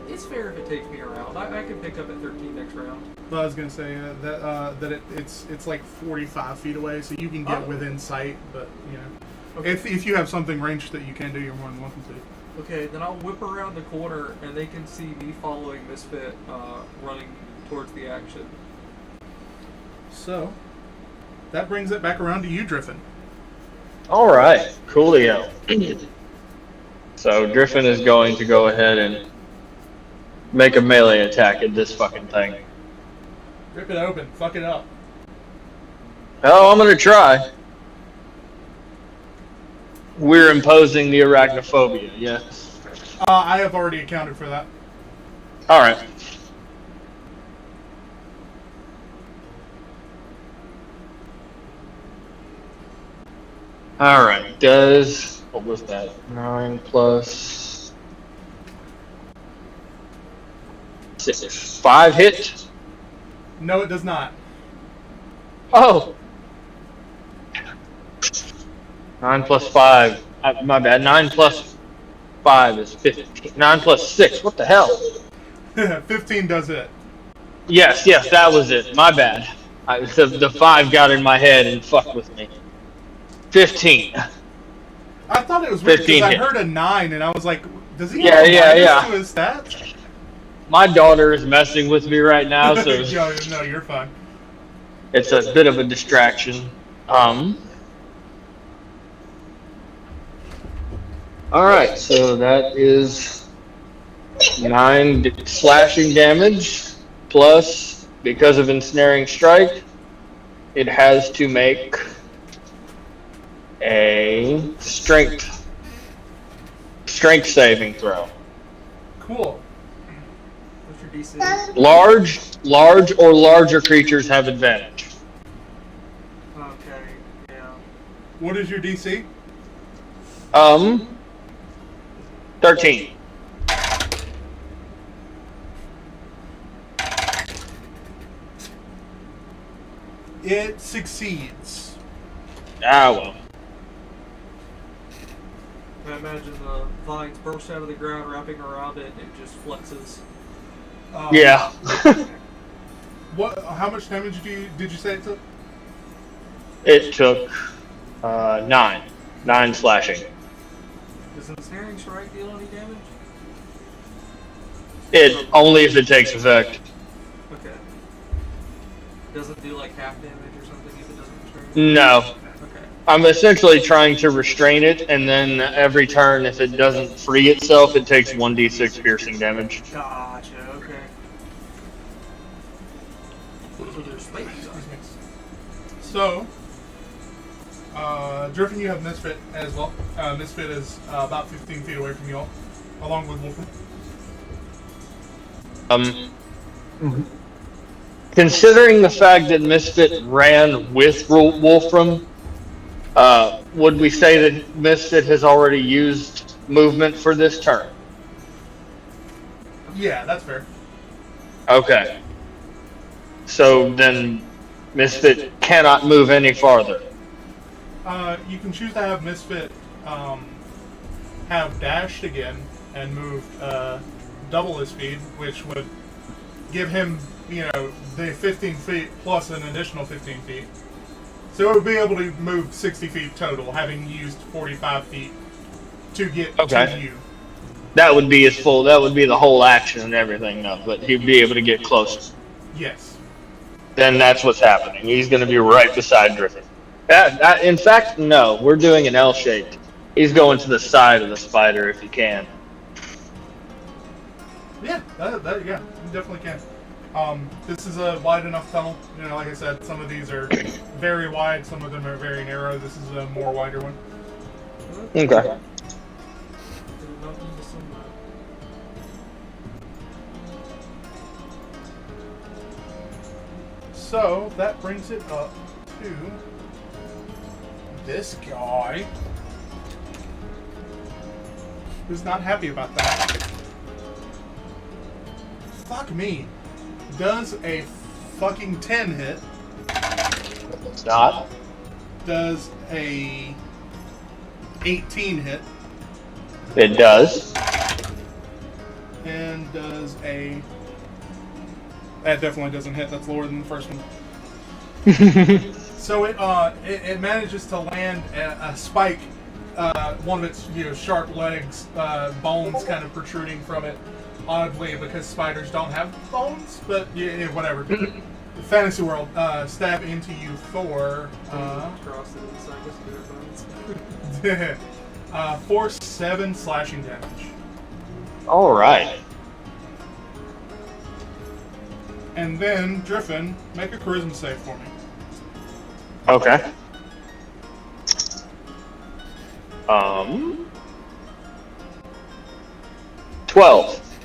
It's fair if it takes me around. I can pick up at 13 next round.
well, I was gonna say that it's like 45 feet away, so you can get within sight. But you know,
Okay.
if you have something ranged that you can do, you're more than welcome to.
Okay, then I'll whip around the corner and they can see me following Misfit running towards the action.
So that brings it back around to you, Driffin.
All right, coolio. So Griffin is going to go ahead and make a melee attack at this fucking thing.
Rip it open. Fuck it up.
Oh, I'm gonna try. We're imposing the arachnophobia, yes.
I have already accounted for that.
Alright. Alright, does... What was that? 9 plus... 6. 5 hit?
No, it does not.
Oh! 9 plus 5. My bad. 9 plus 5 is 15. 9 plus 6. What the hell?
15 does it.
Yes, that was it. My bad. The 5 got in my head and fucked with me. 15.
I thought it was weird
15
because I
hit.
heard a 9 and I was like, does he
Yeah,
have
yeah,
minus
yeah.
to his stats?
My daughter is messing with me right now, so
Yo, no, you're fine.
it's a bit of a distraction. Alright, so that is 9 slashing damage, plus, because of Ensnaring Strike, it has to make a strength saving throw.
Cool.
What's your DC?
Large or larger creatures have advantage.
Okay, yeah.
What is your DC?
13.
It succeeds.
Ah, well.
I imagine the vines burst out of the ground, wrapping around it, and it just flexes.
Yeah.
What? How much damage did you say it took?
It took 9. 9 slashing.
Does Ensnaring Strike deal any damage?
It only if it takes effect.
Okay. Doesn't do like half damage or something if it doesn't restrain?
No.
Okay.
I'm essentially trying to restrain it, and then every turn, if it doesn't free itself, it takes 1d6 piercing damage.
Gotcha, okay. So there's space on it.
So, Driffin, you have Misfit as well. Misfit is about 15 feet away from you all, along with Wolfram.
Considering the fact that Misfit ran with Wolfram, would we say that Misfit has already used movement for this turn?
Yeah, that's fair.
Okay. So then Misfit cannot move any farther.
You can choose to have Misfit have dashed again and moved double his speed, which would give him, the 15 feet plus an additional 15 feet. So it would be able to move 60 feet total, having used 45 feet to get to you.
That would be his full. That would be the whole action and everything, though. But he'd be able to get closer.
Yes.
Then that's what's happening. He's going to be right beside Griffin. In fact, no. We're doing an L shape. He's going to the side of the spider if he can.
Yeah, yeah, you definitely can. This is a wide enough tunnel. Like I said, some of these are very wide, some of them are very narrow. This is a more wider one.
Okay.
So that brings it up to this guy, who's not happy about that. Fuck me. Does a fucking 10 hit?
It's not.
Does a 18 hit?
It does.
And does a... That definitely doesn't hit. That's lower than the first one. So it manages to land a spike. One of its sharp legs, bones kind of protruding from it. Oddly, because spiders don't have bones, but yeah, whatever. Fantasy world, stab into you, Thor. For 7 slashing damage.
All right.
And then, Driffin, make a charisma save for me.
Okay. 12.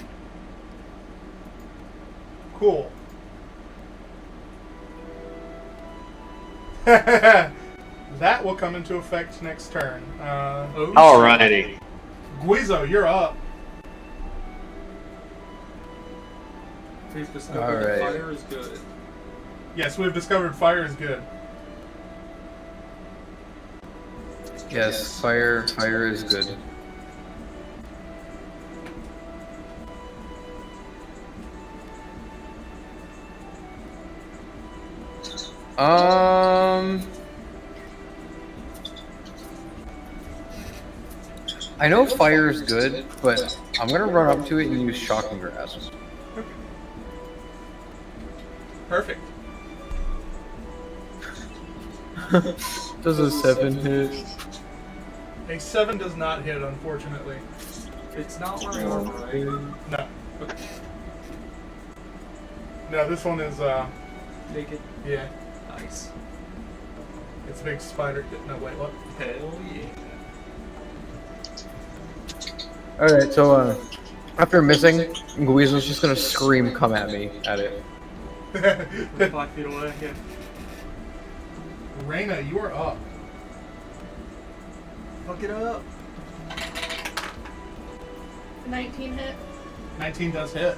Cool. That will come into effect next turn.
Alrighty.
Guizo, you're up.
We've discovered
Alright.
that fire is good.
Yes, we've discovered fire is good.
Yes, fire is good. I know fire is good, but I'm gonna run up to it and use shocking grasp.
Perfect.
Does a 7 hit?
A 7 does not hit, unfortunately.
It's not wearing armor, right?
No. No, this one is,
Naked.
yeah.
Nice.
It's a big spider. No, wait, what?
Hell yeah.
Alright, so, after missing, Guizo's just gonna scream, come at me, at it.
5 feet away, yeah.
Reyna, you are up.
Fuck it up.
19 hit.
19 does hit.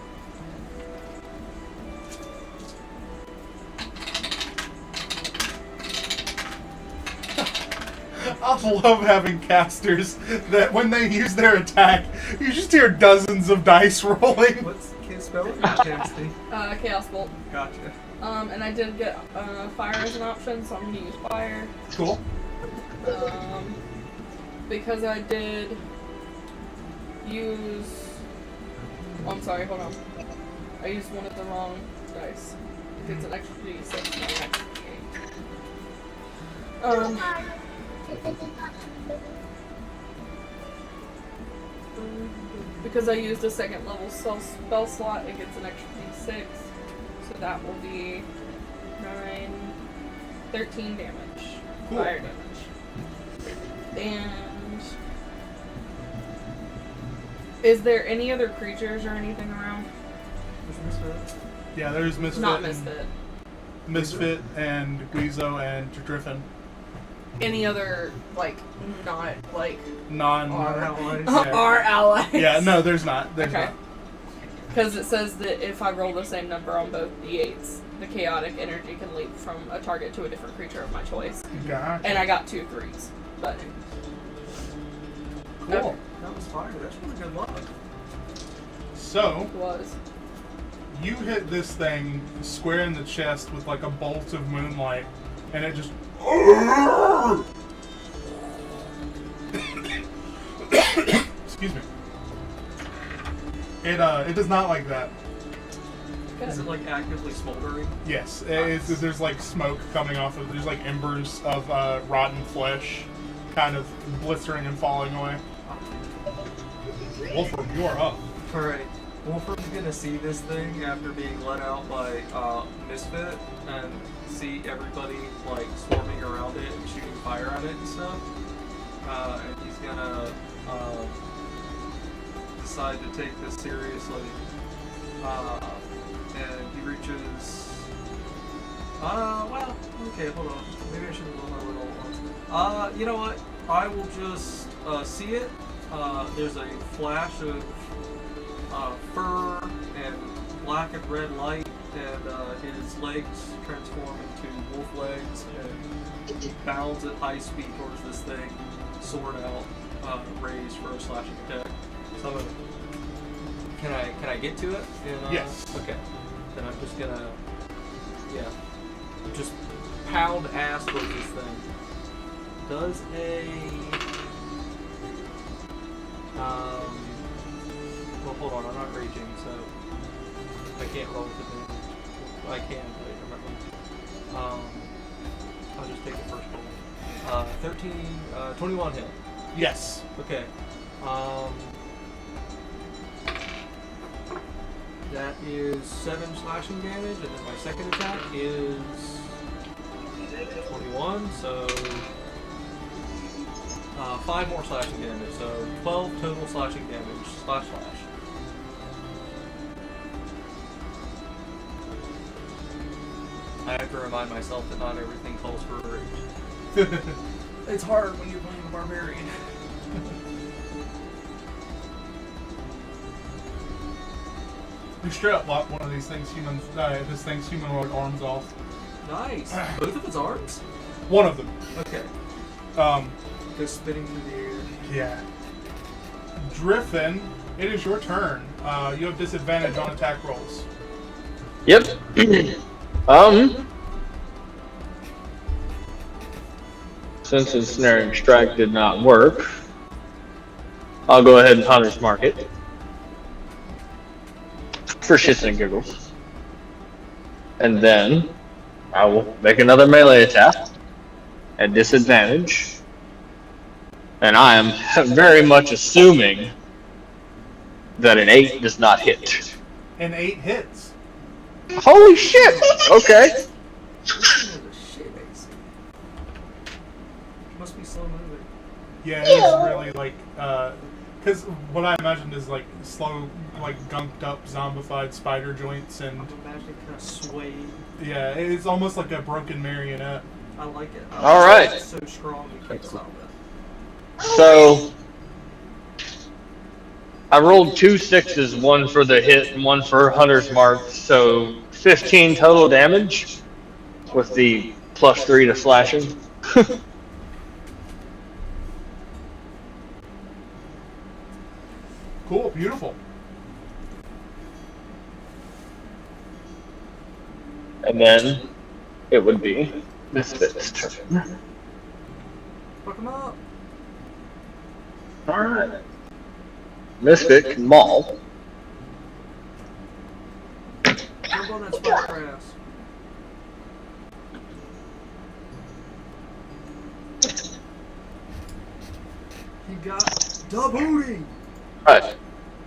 I love having casters that when they use their attack, you just hear dozens of dice rolling.
What's the spell you're casting?
Chaos Bolt.
Gotcha.
And I did get fire as an option, so I'm gonna use fire.
Cool.
Because I did use. Oh, I'm sorry, hold on. I used one of the wrong dice. It's an extra D6, not an extra D8. Because I used a second level spell slot, it gets an extra D6. So that will be 13 damage.
Cool.
Fire damage. And is there any other creatures or anything around?
Yeah, there's Misfit.
Not
and-
Misfit.
Misfit and Guizo and Driffin.
Any other, like, not, like,
Non.
Our allies.
Yeah.
our allies?
Yeah, no, there's not. There's
Okay.
not.
Because it says that if I roll the same number on both D8s, the chaotic energy can leap from a target to a different creature of my choice.
Gotcha.
And I got 2 3s. But
Cool.
Okay.
That was fire. That's really good luck.
So,
it was.
you hit this thing square in the chest with like a bolt of moonlight, and it just. Excuse me. It does not like that.
Is it like actively smoldering?
Yes, there's like smoke coming off of. There's like embers of rotten flesh, kind of blistering and falling away. Wolfram, you are up.
Alright. Wolfram's gonna see this thing after being let out by Misfit and see everybody like swarming around it and shooting fire at it and stuff. And he's gonna decide to take this seriously. And he reaches. Well, okay, hold on. Maybe I should have rolled my little one. You know what? I will just see it. There's a flash of fur and black and red light, and his legs transform into wolf legs, and he bounds at high speed towards this thing, sword out, raised for a slashing attack. So, can I get to it? And,
Yes.
Okay. Then I'm just gonna, just pound ass towards this thing. Does a well, hold on, I'm not raging, so I can't roll with advantage. I can, but remember. I'll just take the first roll. 21 hit.
Yes.
Okay. That is 7 slashing damage, and then my second attack is 21, so 5 more slashing damage, so 12 total slashing damage. Slash. I have to remind myself that not everything calls for rage. It's hard when you're playing a barbarian.
We straight up lock one of these things this thing's humanoid arms off.
Nice. Both of its arms?
One of them.
Okay. Goes spinning through the air.
Yeah. Driffin, it is your turn. You have disadvantage on attack rolls.
Yep. Since ensnaring strike did not work, I'll go ahead and Hunter's Mark it. For shits and giggles. And then I will make another melee attack at disadvantage. And I am very much assuming that an 8 does not hit.
And 8 hits.
Holy shit! Okay.
Shit, AC. Must be slow moving.
Yeah, it's really like, because what I imagined is like slow, like gunked up, zombified spider joints, and
I'm imagining kind of swayed.
yeah, it's almost like a broken marionette.
I like it.
All right.
It's so strong you can't stop it.
So I rolled 2 6s, one for the hit and one for Hunter's Mark, so 15 total damage with the +3 to slashing.
Cool, beautiful.
And then it would be Misfit's turn.
Fuck him up.
Alright. Misfit can maul.
Jump on that spike grass. He got the booty.
Alright.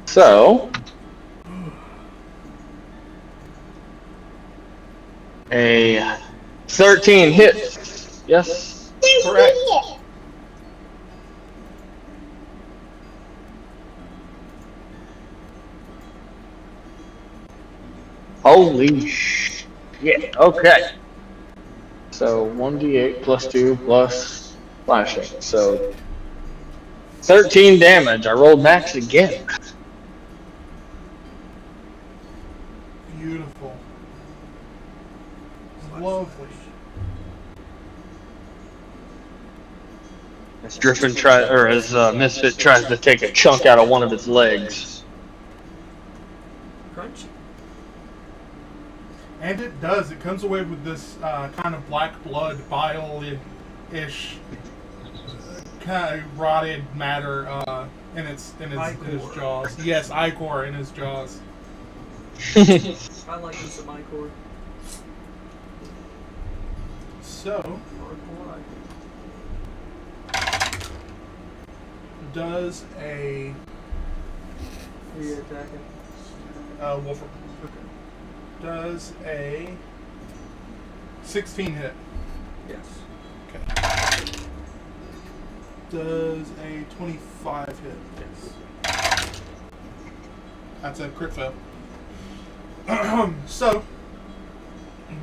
So a 13 hit. Yes. Correct. Holy shit. Okay. So 1d8 plus 2 plus slashing. So 13 damage. I rolled max again.
Beautiful. Lovely.
As Driffin Misfit tries to take a chunk out of one of its legs.
Crunchy.
And it does. It comes away with this kind of black blood, bile-ish, kind of rotted matter in his jaws. Yes, ichor in his jaws.
I like this in my core.
So, does a
Are you attacking?
Wolfram. Does a 16 hit?
Yes.
Okay. Does a 25 hit?
Yes.
That's a crit fail. So,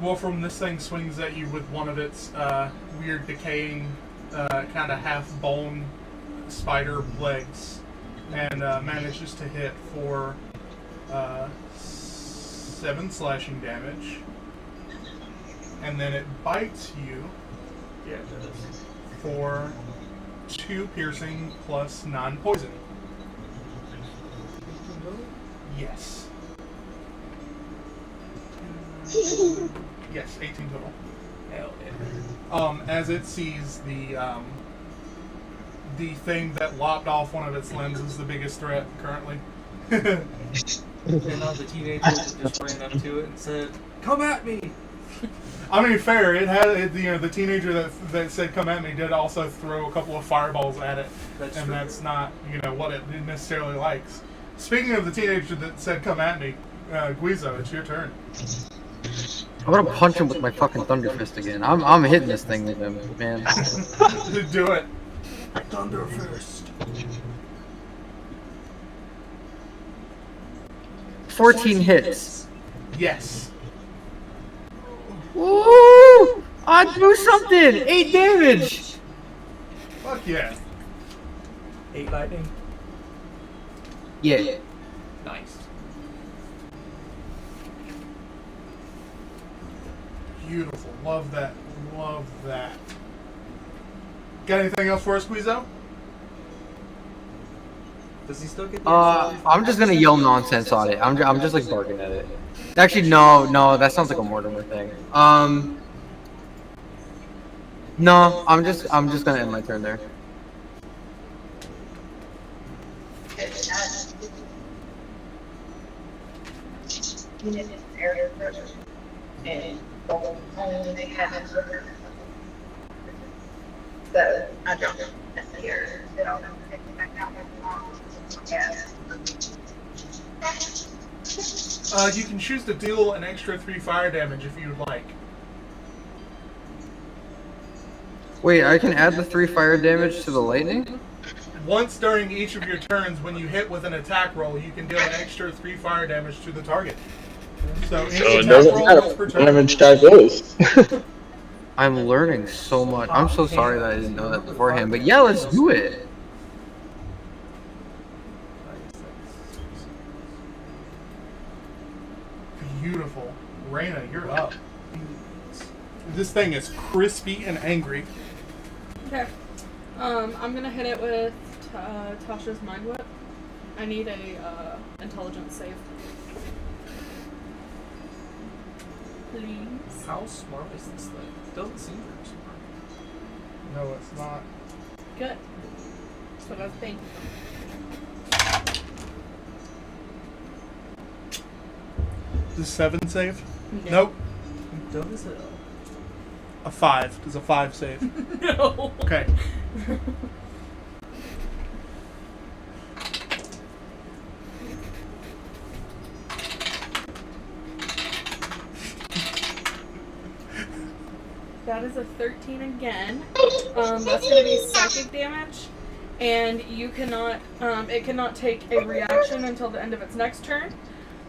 Wolfram, this thing swings at you with one of its weird decaying, kind of half-bone spider legs, and manages to hit for 7 slashing damage. And then it bites you
Yeah, it does.
for 2 piercing plus 9 poison. Yes. Yes, 18 total.
Hell yeah.
As it sees the thing that lopped off one of its limbs is the biggest threat currently.
And not the teenager that just ran up to it and said, "Come at me!"
I mean, fair. It had the teenager that said "come at me" did also throw a couple of fireballs at it,
That's
and
true.
that's not what it necessarily likes. Speaking of the teenager that said "come at me," Guizo, it's your turn.
I'm gonna punch him with my fucking Thunder Fist again. I'm hitting this thing with him, man.
Do it. Thunder Fist.
14 hits.
Yes.
Woo! I do something! 8 damage!
Fuck yeah.
8 lightning.
Yeah.
Nice.
Beautiful. Love that. Love that. Got anything else for us, Guizo?
Does he still get the
I'm just gonna yell nonsense on it. I'm just like barking at it. Actually, no, that sounds like a Mortimer thing. No, I'm just gonna end my turn there.
So I don't necessarily
You can choose to deal an extra 3 fire damage if you'd like.
Wait, I can add the 3 fire damage to the lightning?
Once during each of your turns, when you hit with an attack roll, you can deal an extra 3 fire damage to the target. So any
So it
attack
doesn't
roll
matter
once per
what
turn.
damage type is.
I'm learning so much. I'm so sorry that I didn't know that beforehand, but yeah, let's do it.
Beautiful. Raina, you're up. This thing is crispy and angry.
Okay. I'm gonna hit it with Tasha's Mind Whip. I need a intelligence save. Please.
How smart is this thing? It doesn't seem very smart.
No, it's not.
Good. That's what I was thinking.
Does 7 save?
No.
Nope.
Dumb as hell.
A 5. Does a 5 save?
No.
Okay.
That is a 13 again. That's going to be psychic damage, and you cannot. It cannot take a reaction until the end of its next turn.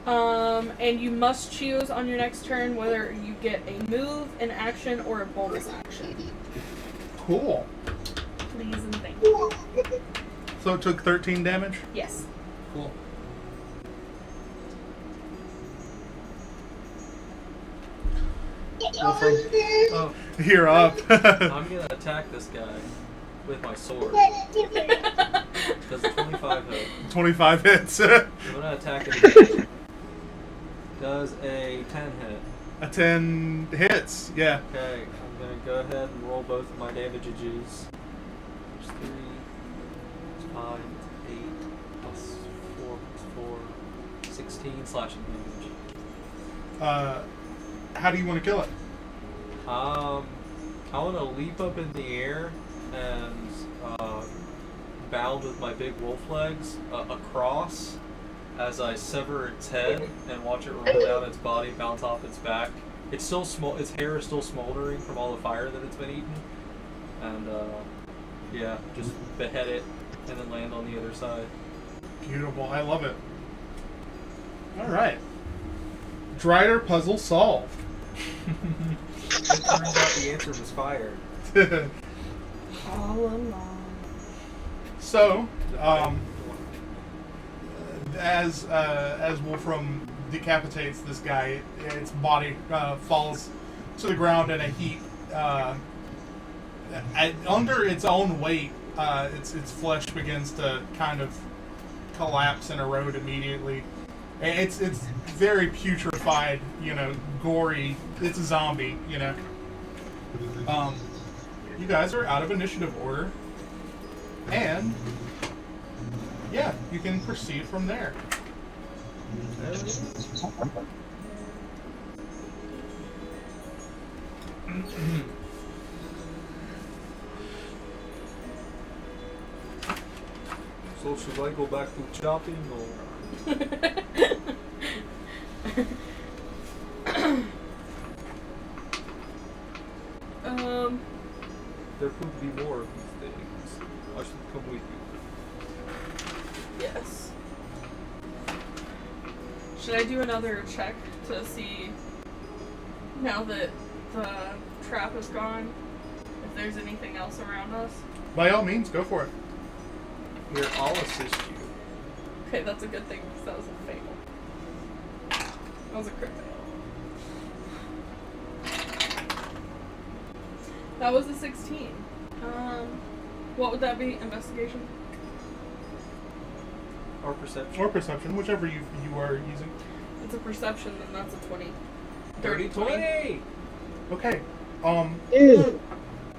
And you must choose on your next turn whether you get a move, an action, or a bonus action.
Cool.
Please and thank you.
So it took 13 damage?
Yes.
Cool.
Oh,
You're up.
I'm gonna attack this guy with my sword. Does a 25 hit?
25 hits.
I'm gonna attack it again. Does a 10 hit?
A 10 hits, yeah.
Okay, I'm gonna go ahead and roll both of my damages. There's 3, 5, 8, plus 4, plus 4, 16 slashing damage.
How do you want to kill it?
I want to leap up in the air and bound with my big wolf legs across as I sever its head and watch it roll down its body, bounce off its back. It's still its hair is still smoldering from all the fire that it's been eaten, and yeah, just behead it and then land on the other side.
Beautiful. I love it. Alright. Drider puzzle solved.
It turns out the answer was fire.
All along.
So, as Wolfram decapitates this guy, its body falls to the ground in a heap. Under its own weight, its flesh begins to kind of collapse and erode immediately. It's very putrefied, gory. It's a zombie, You guys are out of initiative order, and yeah, you can proceed from there.
So should I go back to chopping or? There could be more of these things. I should come with you.
Yes. Should I do another check to see, now that the trap is gone, if there's anything else around us?
By all means, go for it.
Here, I'll assist you.
Okay, that's a good thing because that was a fail. That was a crit fail. That was a 16. What would that be? Investigation?
Or perception.
Or perception, whichever you are using.
It's a perception, then that's a 20.
Dirty 20!
Okay.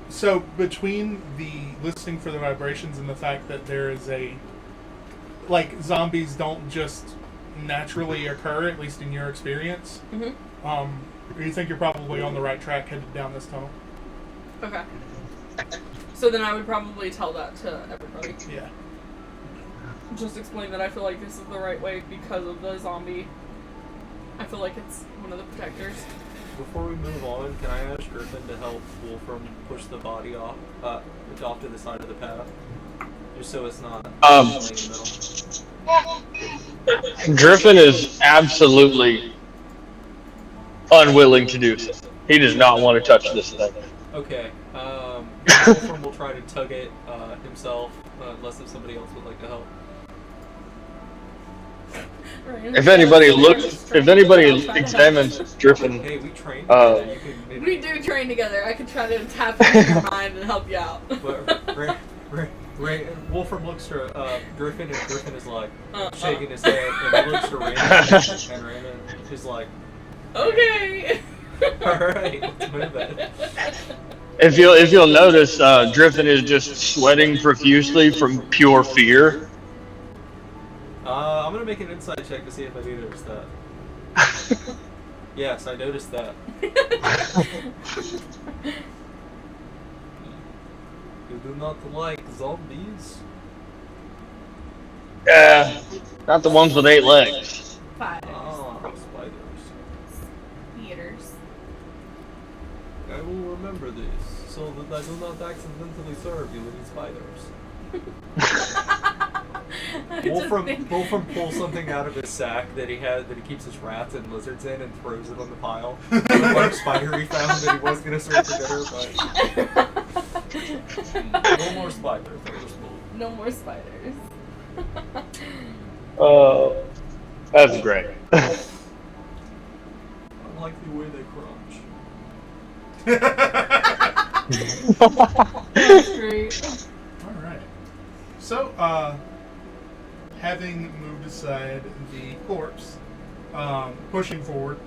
So between the listening for the vibrations and the fact that there is like zombies don't just naturally occur, at least in your experience.
Mm-hmm.
You think you're probably on the right track headed down this tunnel.
Okay. So then I would probably tell that to everybody.
Yeah.
Just explain that I feel like this is the right way because of the zombie. I feel like it's one of the protectors.
Before we move on, can I ask Griffin to help Wolfram push the body off to the side of the path? Just so it's not laying in the middle.
Griffin is absolutely unwilling to do so. He does not want to touch this thing.
Okay, Wolfram will try to tug it himself, unless if somebody else would like to help.
If anybody examines Griffin,
Hey, we trained together. You can maybe...
We do train together. I could try to tap into your mind and help you out.
But Wolfram looks to Griffin, and Griffin is like shaking his head, and he looks to Raymond, and Raymond is like,
Okay.
alright, let's move it.
if you'll notice, Griffin is just sweating profusely from pure fear.
I'm gonna make an insight check to see if I do notice that. Yes, I noticed that. You do not like zombies?
Not the ones with 8 legs.
Spiders.
Ah, spiders.
Theaters.
I will remember this, so that I do not accidentally serve you with spiders. Wolfram pulls something out of his sack that he keeps his rats and lizards in and throws it on the pile. The large spider he found that he was gonna serve for dinner, but no more spiders.
No more spiders.
Oh, that's great.
I like the way they crunch.
That's great.
All right. So, having moved aside the corpse, pushing forward,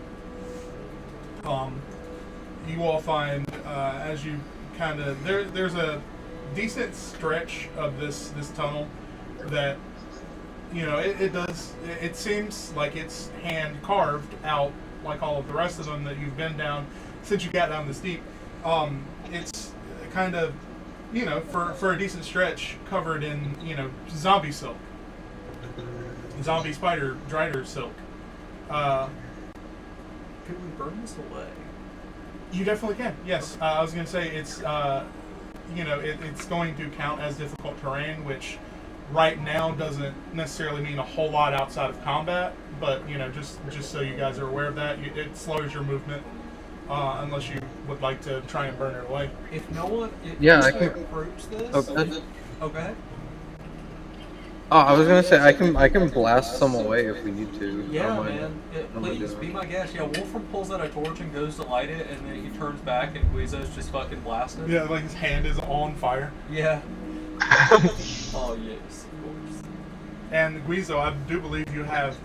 you all find as you kind of there's a decent stretch of this tunnel that it seems like it's hand carved out like all of the rest of them that you've been down since you got down this deep. It's kind of for a decent stretch covered in zombie silk, zombie spider drider silk.
Can we burn this away?
You definitely can. Yes, I was going to say it's it's going to count as difficult terrain, which right now doesn't necessarily mean a whole lot outside of combat. But just so you guys are aware of that, it slows your movement unless you would like to try and burn it away.
If no one,
I can
approach this.
Oh, go ahead.
Oh, go ahead.
Oh, I was gonna say I can blast some away if we need to.
Yeah, man. Please be my guest. Yeah, Wolfram pulls out a torch and goes to light it, and then he turns back, and Guizo's just fucking blasting.
Yeah, like his hand is on fire.
Yeah. Oh yes, of course.
And Guizo, I do believe you have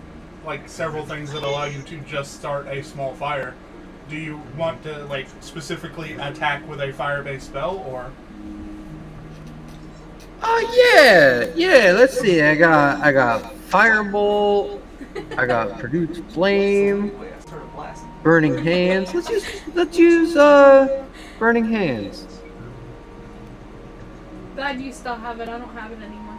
like several things that allow you to just start a small fire. Do you want to like specifically attack with a fire-based spell, or?
Yeah. Let's see. I got firebolt. I got produce flame.
Wait, I started blasting.
Burning hands. Let's use burning hands.
Glad you still have it. I don't have it anymore.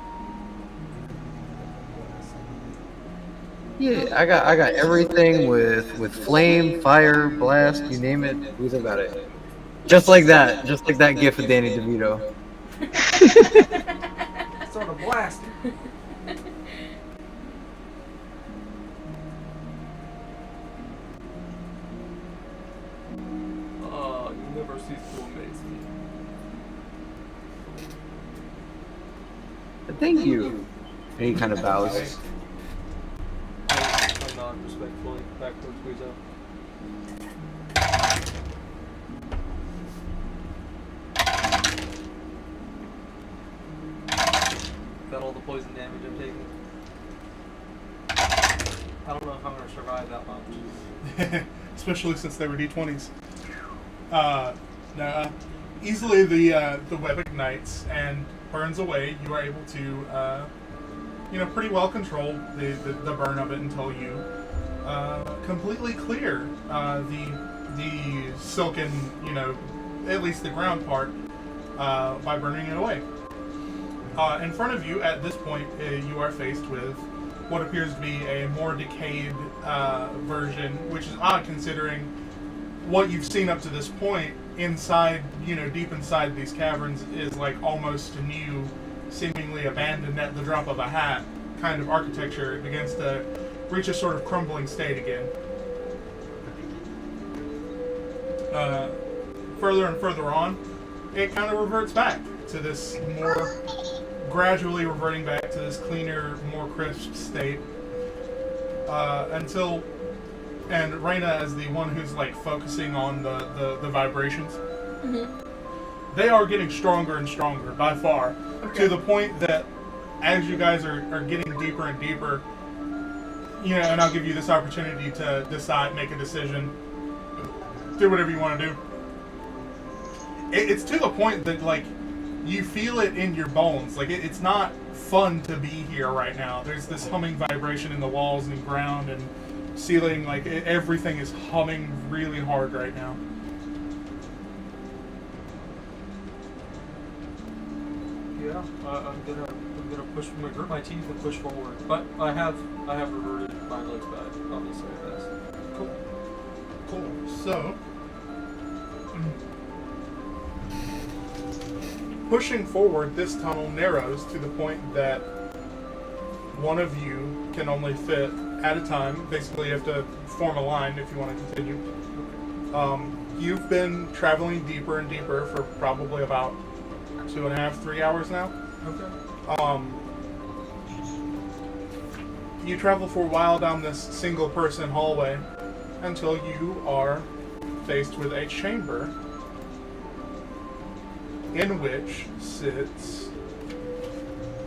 Yeah, I got everything with flame, fire, blast, you name it. Who's about it? Just like that gif of Danny DeVito.
Sort of blasted. Oh, you never cease to amaze me.
Thank you. And he kind of bows.
I nod respectfully back towards Guizo. Got all the poison damage I'm taking. I don't know if I'm gonna survive that much.
Especially since they were D20s. Easily the web ignites and burns away. You are able to, pretty well control the burn of it until you completely clear the silken, at least the ground part, by burning it away. In front of you, at this point, you are faced with what appears to be a more decayed version, which is odd considering what you've seen up to this point. Inside, deep inside these caverns is like almost a new, seemingly abandoned at the drop of a hat kind of architecture. It begins to reach a sort of crumbling state again. Further and further on, it kind of reverts back to this more gradually reverting back to this cleaner, more crisp state until, and Reyna as the one who's like focusing on the vibrations, they are getting stronger and stronger by far, to the point that as you guys are getting deeper and deeper, and I'll give you this opportunity to decide, make a decision, do whatever you want to do. It's to the point that like you feel it in your bones. Like it's not fun to be here right now. There's this humming vibration in the walls and ground and ceiling. Like everything is humming really hard right now.
Yeah, I'm gonna push my grit my teeth and push forward. But I have reverted my legs back. Obviously, that's
Cool. So pushing forward, this tunnel narrows to the point that one of you can only fit at a time. Basically, you have to form a line if you want to continue. You've been traveling deeper and deeper for probably about 2.5, 3 hours now.
okay.
You travel for a while down this single-person hallway until you are faced with a chamber in which sits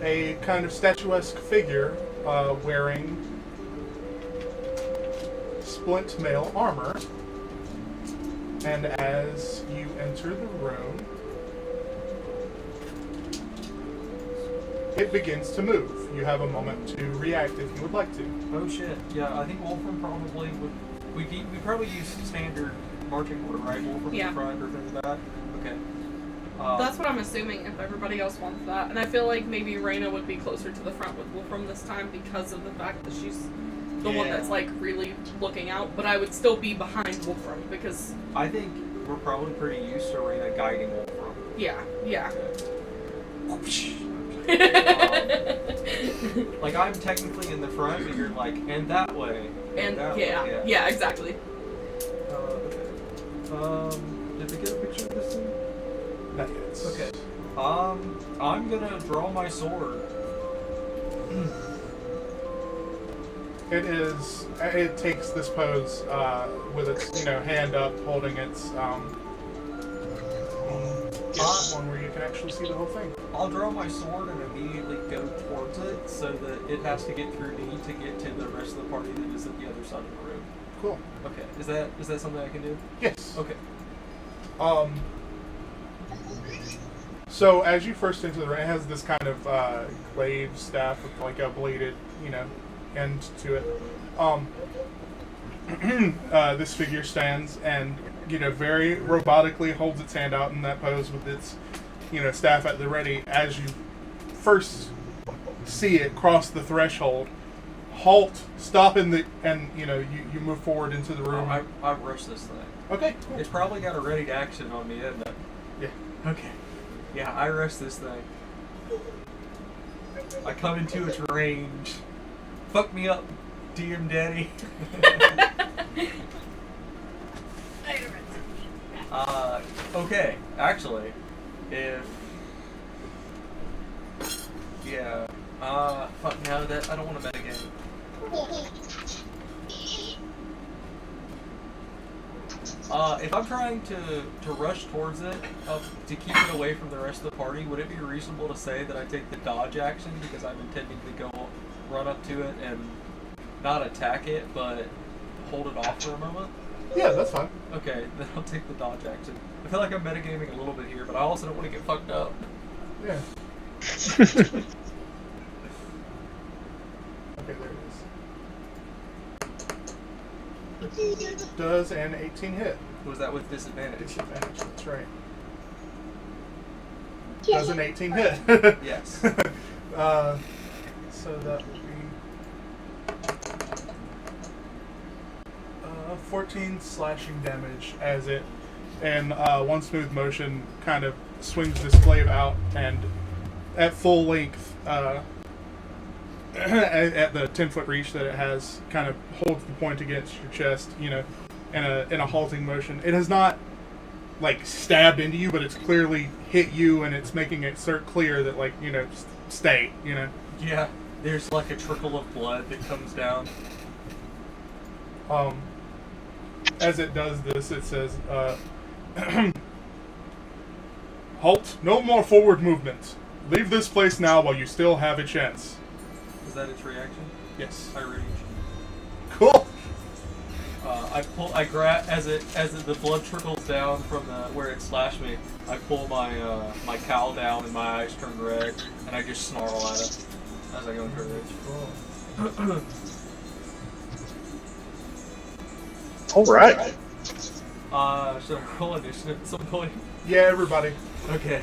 a kind of statuesque figure wearing splint mail armor. And as you enter the room, it begins to move. You have a moment to react if you would like to.
Oh shit. Yeah, I think Wolfram probably would. We probably use standard marching order, right? Wolfram
Yeah.
in front, Griffin in the back. Okay.
That's what I'm assuming if everybody else wants that. And I feel like maybe Reyna would be closer to the front with Wolfram this time because of the fact that she's the one that's like really looking out. But I would still be behind Wolfram because...
I think we're probably pretty used to Reyna guiding Wolfram.
Yeah.
Like I'm technically in the front, but you're like, and that way.
And
that
yeah,
way.
exactly.
Okay. Did we get a picture of this thing?
Not yet.
Okay. I'm gonna draw my sword.
It takes this pose with its hand up, holding its one where you can actually see the whole thing.
I'll draw my sword and immediately go towards it so that it has to get through me to get to the rest of the party that is at the other side of the room.
Cool.
Okay. Is that something I can do?
Yes.
Okay.
So as you first enter the room, it has this kind of glaive staff with like a bladed, end to it. This figure stands and very robotically holds its hand out in that pose with its staff at the ready. As you first see it cross the threshold, halt, stop in the, and you move forward into the room.
I rush this thing.
Okay, cool.
It's probably got a ready to action on me, isn't it?
Yeah.
Okay. Yeah, I rush this thing. I come into its range. Fuck me up, DM Daddy. Okay, actually, fuck now that I don't want to metagame. If I'm trying to rush towards it, to keep it away from the rest of the party, would it be reasonable to say that I take the dodge action because I'm intending to go run up to it and not attack it, but hold it off for a moment?
Yeah, that's fine.
Okay, then I'll take the dodge action. I feel like I'm metagaming a little bit here, but I also don't want to get fucked up.
Yeah. Okay, there it is. Does an 18 hit?
Was that with disadvantage?
Disadvantage, that's right. Does an 18 hit?
Yes.
So that would be 14 slashing damage as it, in one smooth motion, kind of swings this glaive out and at full length, at the 10-foot reach that it has, kind of holds the point against your chest, in a halting motion. It has not like stabbed into you, but it's clearly hit you, and it's making it clear that stay.
Yeah. There's like a trickle of blood that comes down.
As it does this, it says, "Halt! No more forward movement. Leave this place now while you still have a chance."
Is that its reaction?
Yes.
I rage.
Cool.
I grab as the blood trickles down from where it slashed me. I pull my cowl down and my eyes turn red, and I just snarl at it as I go into rage.
All right.
Should I roll initiative at some point?
Yeah, everybody.
Okay.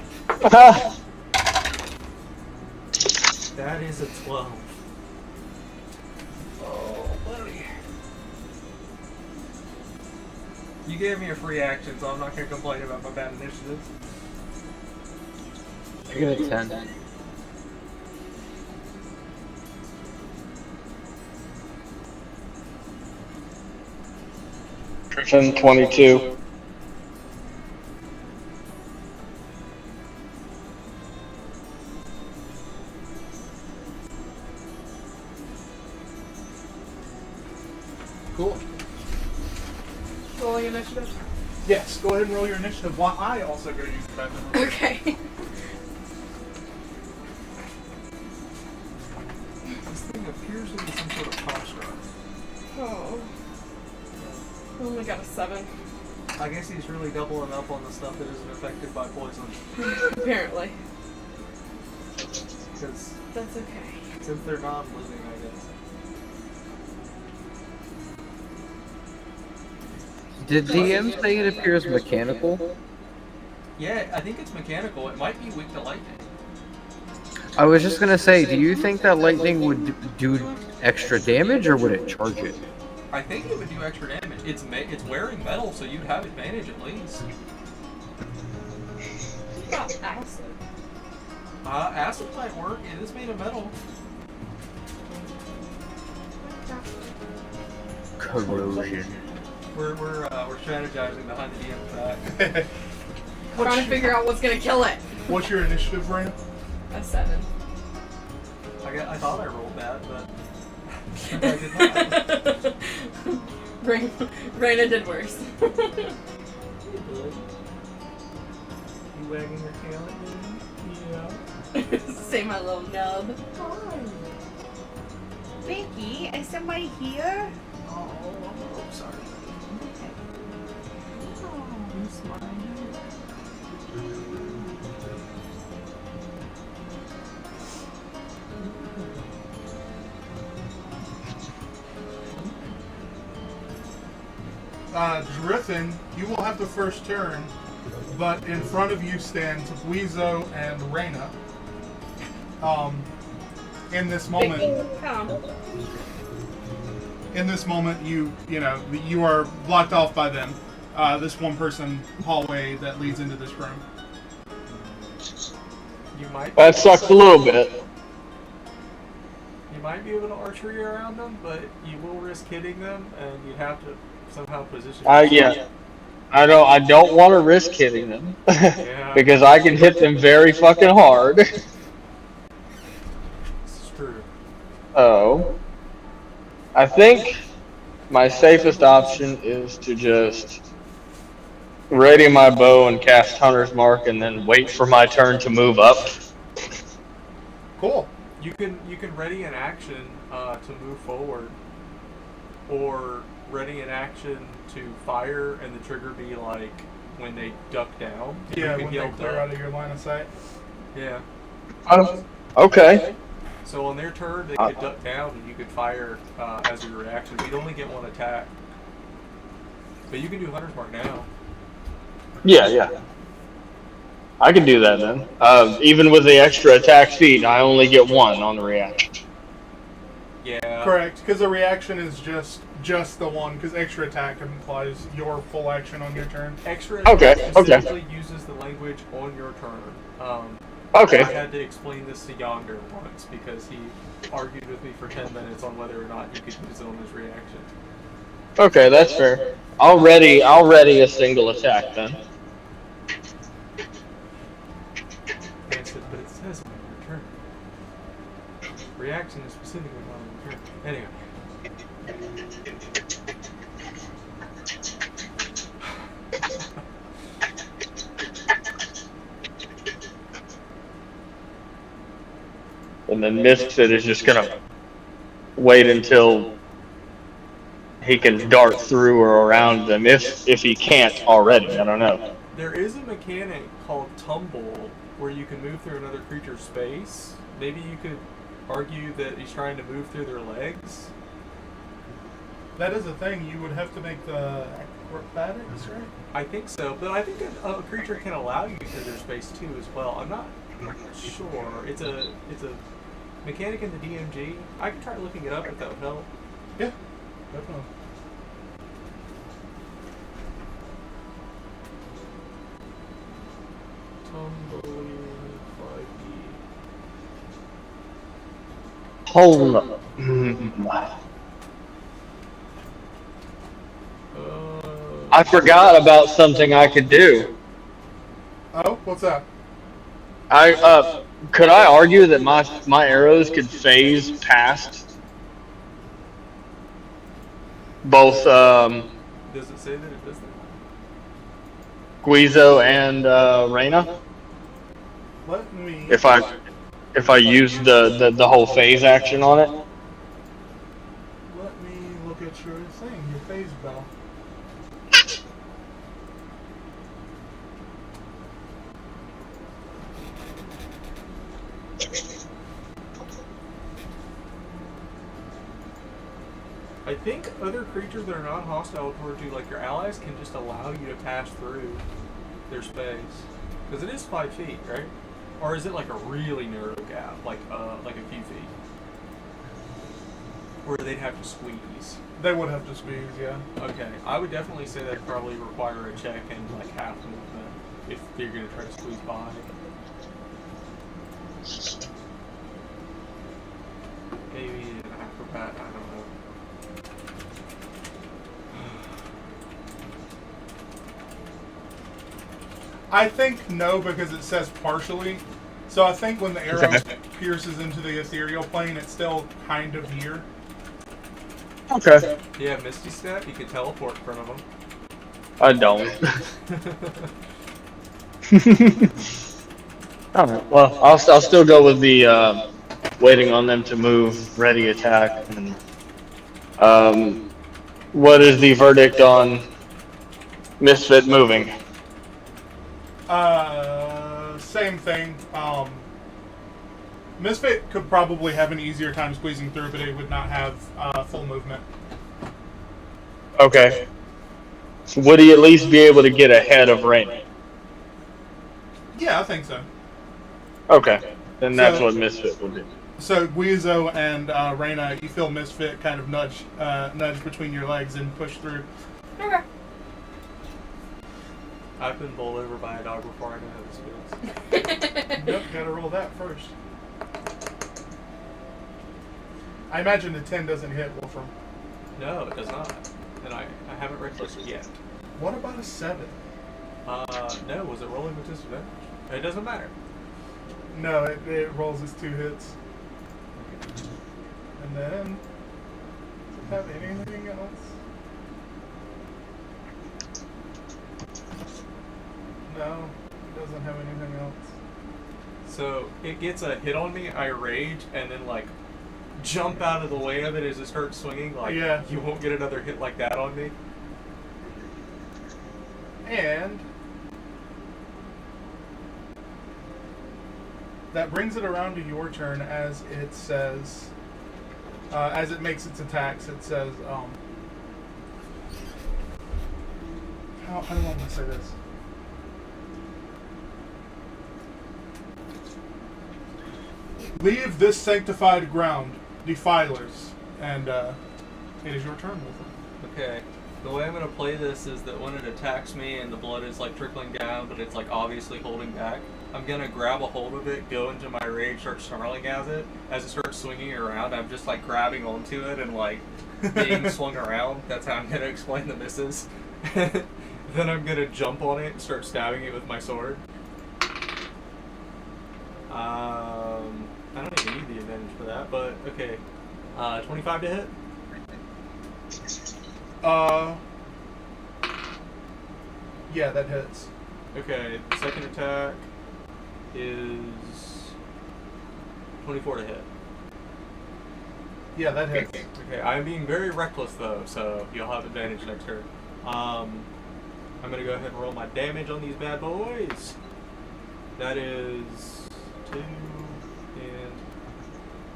That is a 12. Oh, buddy. You gave me a free action, so I'm not going to complain about my bad initiatives.
I get a 10.
Griffin 22.
Cool.
Rolling initiative.
Yes, go ahead and roll your initiative while I also go use the bathroom.
Okay.
This thing appears to be some sort of construct.
Oh. I only got a 7.
I guess he's really doubling up on the stuff that isn't affected by poison.
Apparently.
Because
That's okay.
since they're non-living, I guess.
Did DM say it appears mechanical?
Yeah, I think it's mechanical. It might be weak to lightning.
I was just gonna say, do you think that lightning would do extra damage, or would it charge it?
I think it would do extra damage. It's wearing metal, so you'd have advantage at least.
What about acid?
Acid might work. It is made of metal.
Corrosion.
We're strategizing behind the DM's back.
Trying to figure out what's gonna kill it.
What's your initiative, Rand?
A 7.
I thought I rolled bad, but I did not.
Raina did worse.
You wagging your tail at me? Yeah.
Say my little nub.
Vicky, is somebody here?
Oh, sorry.
Griffin, you will have the first turn, but in front of you stand Weezo and Raina. In this moment,
Come.
in this moment, you are blocked off by them. This one-person hallway that leads into this room.
You might.
That sucks a little bit.
You might be able to archery around them, but you will risk hitting them, and you'd have to somehow position.
Yeah. I don't want to risk hitting them
Yeah.
because I can hit them very fucking hard.
This is true.
Oh. I think my safest option is to just ready my bow and cast Hunter's Mark and then wait for my turn to move up.
Cool.
You can ready an action to move forward, or ready an action to fire and the trigger be like when they duck down.
Yeah,
You can
when they
yell
clear
duck.
out of your line of sight.
Yeah.
Okay.
So on their turn, they could duck down and you could fire as your reaction. You'd only get one attack. But you can do Hunter's Mark now.
Yeah. I can do that then. Even with the extra attack speed, I only get one on the reaction.
Yeah.
Correct, because the reaction is just the one, because extra attack implies your full action on your turn.
Extra
Okay,
attack specifically uses the language on your turn.
Okay.
I had to explain this to Yonder once because he argued with me for 10 minutes on whether or not you could use it on his reaction.
Okay, that's fair. I'll ready a single attack then.
And I said, but it says on your turn. Reaction is specifically not on your turn. Anyway.
And then Misfit is just gonna wait until he can dart through or around them if he can't already. I don't know.
There is a mechanic called Tumble where you can move through another creature's space. Maybe you could argue that he's trying to move through their legs.
That is a thing. You would have to make the acrobatics, right?
I think so, but I think a creature can allow you through their space too as well. I'm not sure. It's a mechanic in the DMG. I could try looking it up if that would help.
Yeah, definitely.
Tumbling 5e.
Hold up. I forgot about something I could do.
Oh, what's that?
Could I argue that my arrows could phase past both
Does it say that it does that?
Guizo and Reyna?
Let me.
If I use the whole phase action on it?
Let me look at your thing, your phase bell.
I think other creatures that are not hostile towards you, like your allies, can just allow you to pass through their space. Because it is 5 feet, right? Or is it like a really narrow gap, like a few feet? Or they'd have to squeeze?
They would have to squeeze, yeah.
Okay, I would definitely say that'd probably require a check and like half movement if you're going to try to squeeze by. Maybe an acrobat, I don't know.
I think no, because it says partially. So I think when the arrow pierces into the ethereal plane, it's still kind of here.
Okay.
Yeah, Misty Step, you could teleport in front of them.
I don't. Alright, well, I'll still go with the waiting on them to move, ready attack. And, what is the verdict on Misfit moving?
Same thing. Misfit could probably have an easier time squeezing through, but it would not have full movement.
Okay. Would he at least be able to get ahead of Rain?
Yeah, I think so.
Okay. Then that's
So-
what Misfit would do.
So Guizo and Reyna, you feel Misfit kind of nudge between your legs and push through.
Okay.
I've been bowled over by a dog before. I know how this feels.
Yep, gotta roll that first. I imagine the 10 doesn't hit Wolfram.
No, it does not. And I haven't reckless yet.
What about a 7?
No, was it rolling with disadvantage? It doesn't matter.
No, it rolls as 2 hits. And then, does it have anything else? No, it doesn't have anything else.
So it gets a hit on me, I rage, and then like jump out of the way of it as it starts swinging. Like,
Yeah.
you won't get another hit like that on me.
And that brings it around to your turn as it says, as it makes its attacks, it says, how do I want to say this? Leave this sanctified ground, defilers, and it is your turn, Wolfram.
Okay. The way I'm gonna play this is that when it attacks me and the blood is like trickling down, but it's like obviously holding back, I'm gonna grab a hold of it, go into my rage, start snarling at it. As it starts swinging around, I'm just like grabbing onto it and like being swung around. That's how I'm gonna explain the misses. Then I'm gonna jump on it and start stabbing it with my sword. I don't even need the advantage for that, but okay. 25 to hit?
Yeah, that hits.
Okay, second attack is 24 to hit.
Yeah, that hits.
Okay, I'm being very reckless though, so you'll have advantage next turn. I'm gonna go ahead and roll my damage on these bad boys. That is 2 and,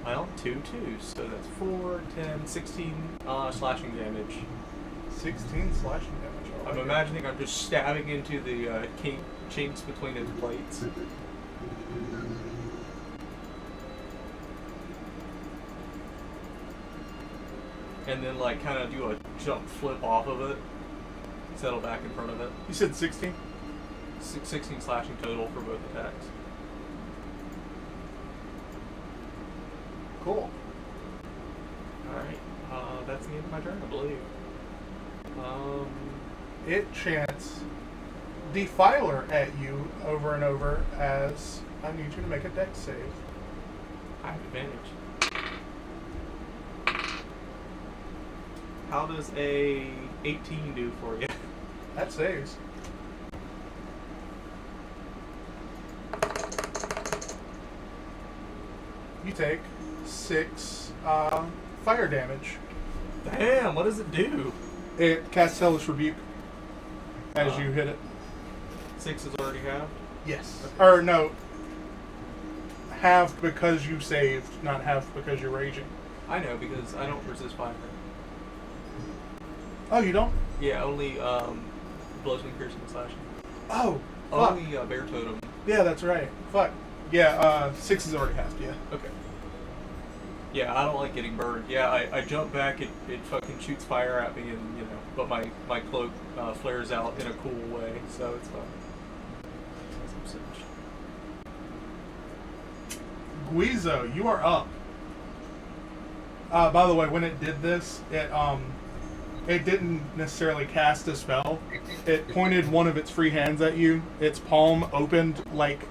well, 2 twos, so that's 4, 10, 16 slashing damage.
16 slashing damage. I
I'm
like it.
imagining I'm just stabbing into the chinks between his plates. And then like kind of do a jump flip off of it, settle back in front of it.
You said 16?
16 slashing total for both attacks.
Cool.
Alright, that's the end of my turn, I believe.
It chants Defiler at you over and over as I need you to make a dex save.
I have advantage. How does a 18 do for you?
That saves. You take 6 fire damage.
Damn, what does it do?
It casts Hellish Rebuke as you hit it.
6 is already halved?
Yes. Or no. Halved because you saved, not halved because you're raging.
I know, because I don't resist fire.
Oh, you don't?
Yeah, only bludgeoning, piercing, and slashing.
Oh, fuck.
Only bear totem.
Yeah, that's right. Fuck. Yeah, 6 is already halved, yeah.
Okay. Yeah, I don't like getting burned. Yeah, I jump back, it fucking shoots fire at me, and, you know, but my cloak flares out in a cool way, so it's fine.
Guizo, you are up. By the way, when it did this, it didn't necessarily cast a spell. It pointed one of its free hands at you. Its palm opened like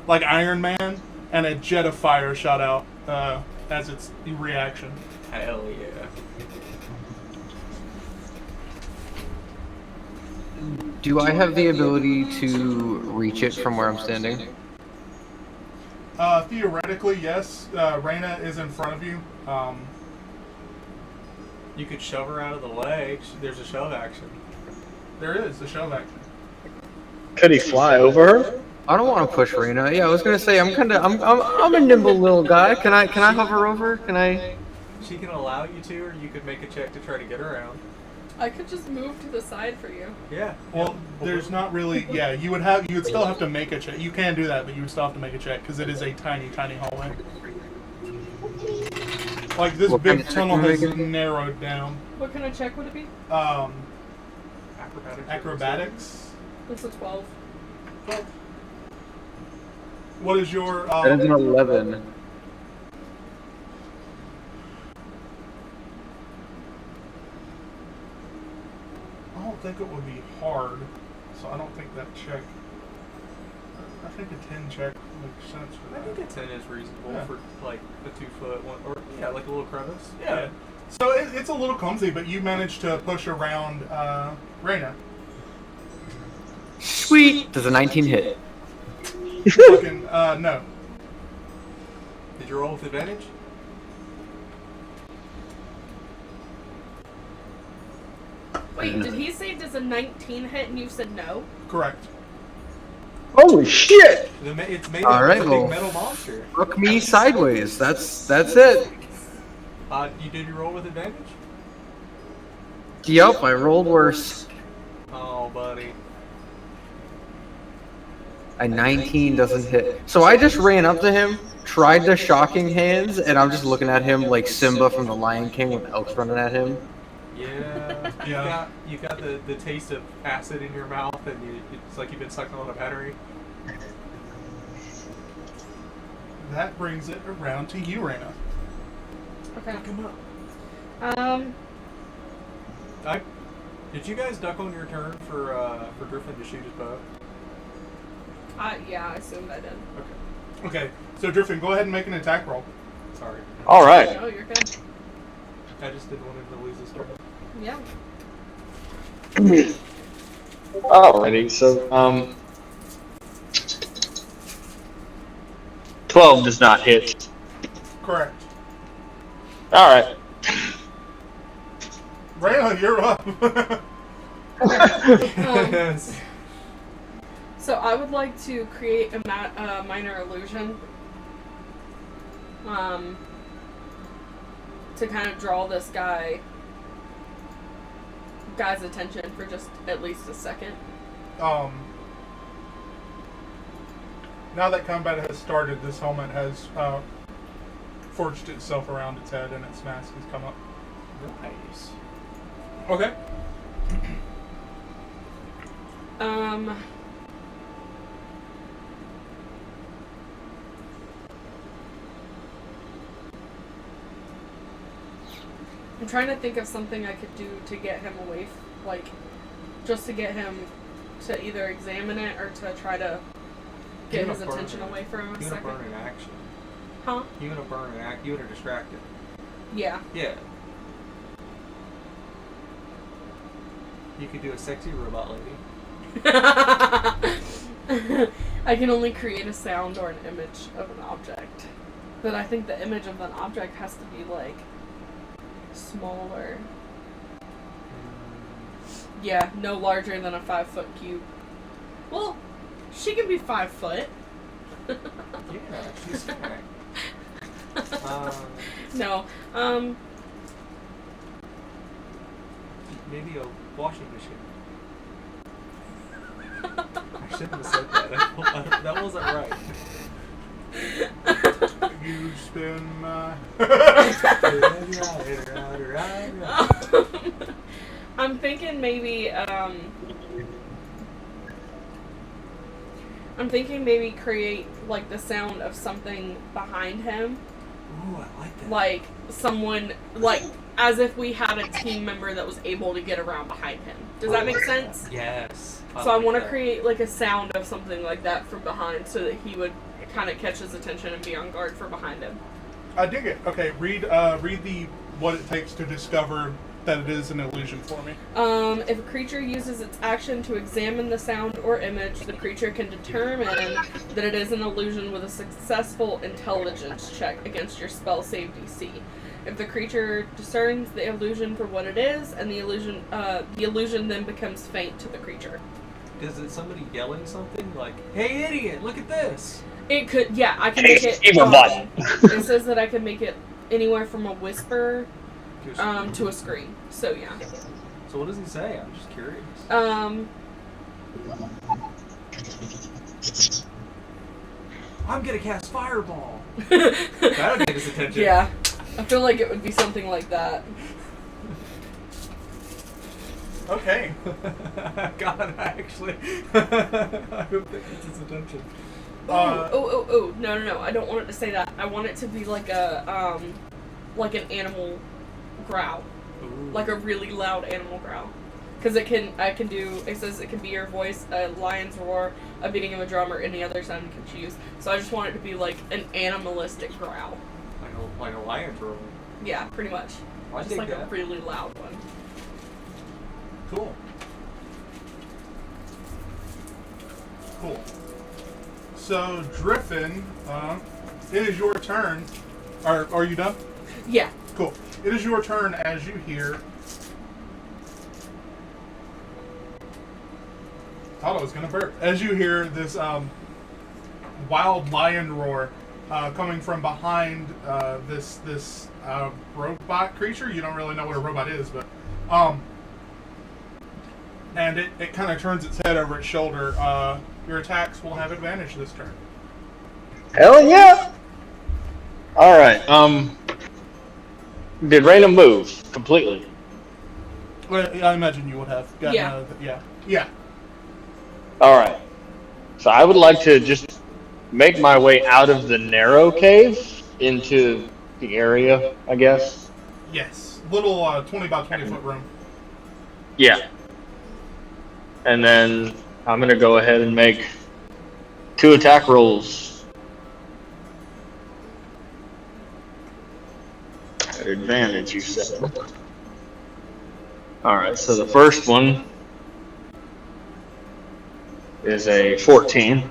Iron Man, and a jet of fire shot out as its reaction.
Hell yeah.
Do I have the ability to reach it from where I'm standing?
Theoretically, yes. Reyna is in front of you.
You could shove her out of the way. There's a shove action.
There is a shove action.
Could he fly over her?
I don't want to push Reyna. Yeah, I was gonna say I'm a nimble little guy. Can I hover over? Can I?
She can allow you to, or you could make a check to try to get around.
I could just move to the side for you.
Yeah.
Well, there's not really. Yeah, you would still have to make a check. You can do that, but you would still have to make a check because it is a tiny, tiny hallway. Like this
What
big
kind of check
tunnel
am I
has
making?
narrowed down.
What kind of check would it be?
Acrobatics.
Acrobatics.
That's a 12.
What is your?
That is an 11.
I don't think it would be hard, so I don't think that check. I think a 10 check makes sense for
I
that.
think a 10 is reasonable
Yeah.
for like a 2-foot one, or yeah, like a little crevice.
Yeah. So it's a little clumsy, but you managed to push around Reyna.
Sweet! Does a 19 hit?
Fucking no.
Did you roll with advantage?
Wait, did he say does a 19 hit and you said no?
Correct.
Holy shit!
It's made
All
of
right,
a
well.
big metal monster.
Look me sideways. That's it.
You did you roll with advantage?
Yup, I rolled worse.
Oh, buddy.
A 19 doesn't hit. So I just ran up to him, tried the shocking hands, and I'm just looking at him like Simba from The Lion King with elks running at him.
Yeah.
Yeah.
You got the taste of acid in your mouth, and it's like you've been sucking on a battery.
That brings it around to you, Reyna.
Okay.
Come up. Did you guys duck on your turn for Griffin to shoot his bow?
Yeah, I assumed I did.
Okay.
Okay, so Driffin, go ahead and make an attack roll.
Sorry.
All right.
Oh, you're good.
I just didn't want him to lose his turn.
Yeah.
Alrighty, so 12 does not hit.
Correct.
Alright.
Reyna, you're up.
So I would like to create a minor illusion. To kind of draw this guy's attention for just at least a second.
Now that combat has started, this helmet has forged itself around its head and its mask has come up.
Nice.
Okay.
I'm trying to think of something I could do to get him away, just to get him to either examine it or to try to get his attention away from him a
You're gonna
second.
burn an action.
Huh?
You're gonna burn an act. You're gonna distract it.
Yeah.
Yeah. You could do a sexy robot lady.
I can only create a sound or an image of an object. But I think the image of an object has to be, like, smaller. Yeah, no larger than a 5-foot cube. Well, she can be 5 foot.
Yeah, she's fine.
No,
Maybe a washing machine. I shouldn't have said that. That wasn't right.
You spin.
I'm thinking maybe, create, like, the sound of something behind him.
Ooh, I like that.
Like, someone, like, as if we had a team member that was able to get around behind him. Does that make sense?
Yes.
So I want to create, like, a sound of something like that from behind so that he would kind of catch his attention and be on guard for behind him.
I dig it. Okay, read the what it takes to discover that it is an illusion for me.
If a creature uses its action to examine the sound or image, the creature can determine that it is an illusion with a successful intelligence check against your spell save DC. If the creature discerns the illusion for what it is, and the illusion then becomes faint to the creature.
Is it somebody yelling something like, "Hey, idiot! Look at this"?
It could, yeah, I can make it.
Evil button.
It says that I can make it anywhere from a whisper to a scream. So yeah.
So what does he say? I'm just curious. I'm gonna cast fireball. That'll get his attention.
Yeah. I feel like it would be something like that.
Okay.
God, actually. I hope that gets his attention.
No, I don't want it to say that. I want it to be like a, like an animal growl.
Ooh.
Like a really loud animal growl. Because it says it can be your voice, a lion's roar, a beating of a drum, or any other sound you can choose. So I just want it to be like an animalistic growl.
Like a lion's roar.
Yeah, pretty much.
I
Just
dig
like a
that.
really loud one.
Cool. Cool. So, Driffin, it is your turn. Are you done?
Yeah.
Cool. It is your turn as you hear. Thought I was gonna burp. As you hear this wild lion roar coming from behind this robot creature. You don't really know what a robot is, but and it kind of turns its head over its shoulder. Your attacks will have advantage this turn.
Hell yeah! Alright, did Raina move completely?
Well, I imagine you would have gotten
Yeah.
Yeah.
Alright. So I would like to just make my way out of the narrow cave into the area, I guess.
Yes. Little 20 by 20 foot room.
Yeah. And then I'm gonna go ahead and make 2 attack rolls. At advantage, you said. Alright, so the first one is a 14.